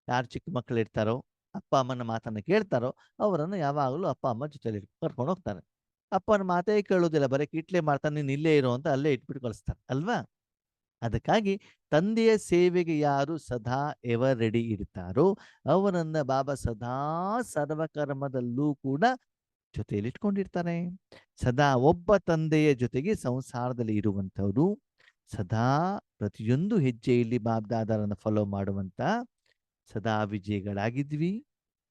ಯಾರು ಚಿಕ್ಕ ಮಕ್ಕಳು ಇರ್ತಾರೋ, ಅಪ್ಪ ಅಮ್ಮನ ಮಾತನ್ನು ಕೇಳ್ತಾರೋ, ಅವರನ್ನು ಯಾವಾಗಲೂ ಅಪ್ಪ ಅಮ್ಮ ಜೊತೆಲಿ ಕರ್ಕೊಂಡು ಹೋಗ್ತಾರೆ. ಅಪ್ಪನ ಮಾತೇ ಕೇಳೋದಿಲ್ಲ, ಬರೀ ಕಿಟ್ಲೆ ಮಾಡ್ತಾನೆ, ನೀನು ಇಲ್ಲೇ ಇರು ಅಂತ ಅಲ್ಲೇ ಇಟ್ಬಿಟ್ಟು ಕಳಿಸ್ತಾರೆ ಅಲ್ವಾ? ಅದಕ್ಕಾಗಿ ತಂದೆಯ ಸೇವೆಗೆ ಯಾರು ಸದಾ ಎವರ್ ರೆಡಿ ಇರ್ತಾರೋ ಅವರನ್ನ ಬಾಬಾ ಸದಾ ಸರ್ವಕರ್ಮದಲ್ಲೂ ಕೂಡ ಜೊತೆಯಲ್ಲಿ ಇಟ್ಕೊಂಡಿರ್ತಾರೆ. ಸದಾ ಒಬ್ಬ ತಂದೆಯ ಜೊತೆಗೆ ಸಂಸಾರದಲ್ಲಿ ಇರುವಂಥವ್ರು, ಸದಾ ಪ್ರತಿಯೊಂದು ಹೆಜ್ಜೆಯಲ್ಲಿ ಬಾಬ್ದಾದರನ್ನು ಫಾಲೋ ಮಾಡುವಂತ ಸದಾ ವಿಜಯಿಗಳಾಗಿದ್ವಿ,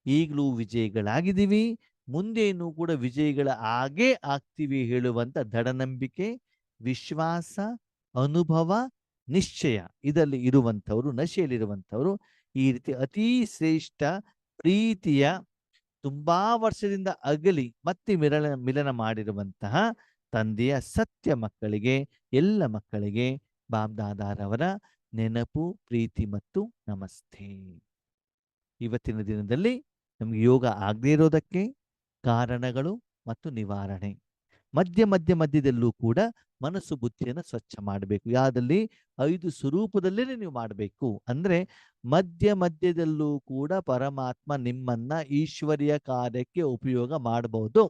ಈಗಲೂ ವಿಜಯಿಗಳಾಗಿದ್ದೀವಿ, ಮುಂದೇನೂ ಕೂಡ ವಿಜಯಿಗಳ ಆಗೇ ಆಗ್ತೀವಿ ಹೇಳುವಂತ ದೃಢನಂಬಿಕೆ, ವಿಶ್ವಾಸ, ಅನುಭವ, ನಿಶ್ಚಯ ಇದರಲ್ಲಿ ಇರುವಂಥವ್ರು, ನಶೆಯಲ್ಲಿರುವಂಥವ್ರು, ಈ ರೀತಿ ಅತೀ ಶ್ರೇಷ್ಠ ಪ್ರೀತಿಯ ತುಂಬಾ ವರ್ಷದಿಂದ ಅಗಲಿ ಮತ್ತೆ ಮಿಲನ ಮಾಡಿರುವಂತಹ ತಂದೆಯ ಸತ್ಯ ಮಕ್ಕಳಿಗೆ, ಎಲ್ಲ ಮಕ್ಕಳಿಗೆ ಬಾಬ್ದಾದಾರವರ ನೆನಪು, ಪ್ರೀತಿ ಮತ್ತು ನಮಸ್ತೆ. ಇವತ್ತಿನ ದಿನದಲ್ಲಿ ನಮ್ಗೆ ಯೋಗ ಆಗದೇ ಇರೋದಕ್ಕೆ ಕಾರಣಗಳು ಮತ್ತು ನಿವಾರಣೆ. ಮಧ್ಯದಲ್ಲೂ ಕೂಡ ಮನಸ್ಸು ಬುದ್ಧಿಯನ್ನು ಸ್ವಚ್ಛ ಮಾಡಬೇಕು. ಯಾವ್ದಲ್ಲಿ? 5 ಸ್ವರೂಪದಲ್ಲೇ ನೀವು ಮಾಡಬೇಕು. ಅಂದ್ರೆ ಮಧ್ಯದಲ್ಲೂ ಕೂಡ ಪರಮಾತ್ಮ ನಿಮ್ಮನ್ನ ಈಶ್ವರಿಯ ಕಾರ್ಯಕ್ಕೆ ಉಪಯೋಗ ಮಾಡಬಹುದು.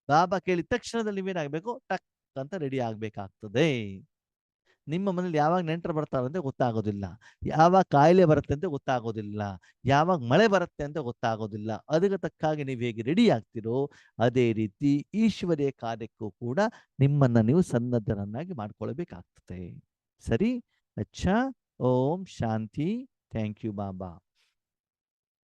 ಬಾಬಾ ಕೇಳಿದ ತಕ್ಷಣದಲ್ಲಿ ನೀವೇನಾಗಬೇಕು? ಟಕ್ ಅಂತ ರೆಡಿ ಆಗ್ಬೇಕಾಗ್ತದೆ. ನಿಮ್ಮ ಮನೇಲಿ ಯಾವಾಗ ನೆಂಟರು ಬರ್ತಾರಂತೆ ಗೊತ್ತಾಗೋದಿಲ್ಲ, ಯಾವಾಗ ಕಾಯಿಲೆ ಬರುತ್ತೆ ಅಂತ ಗೊತ್ತಾಗೋದಿಲ್ಲ, ಯಾವಾಗ ಮಳೆ ಬರುತ್ತೆ ಅಂತ ಗೊತ್ತಾಗೋದಿಲ್ಲ. ಅದಕ್ಕೆ ತಕ್ಕಾಗಿ ನೀವು ಹೇಗೆ ರೆಡಿ ಆಗ್ತಿರೋ ಅದೇ ರೀತಿ ಈಶ್ವರಿಯ ಕಾರ್ಯಕ್ಕೂ ಕೂಡ ನಿಮ್ಮನ್ನ ನೀವು ಸನ್ನದ್ಧರನ್ನಾಗಿ ಮಾಡ್ಕೊಳ್ಬೇಕಾಗ್ತದೆ. ಸರಿ? ಅಚ್ಚಾ. Om Shanti. Thank you Baba.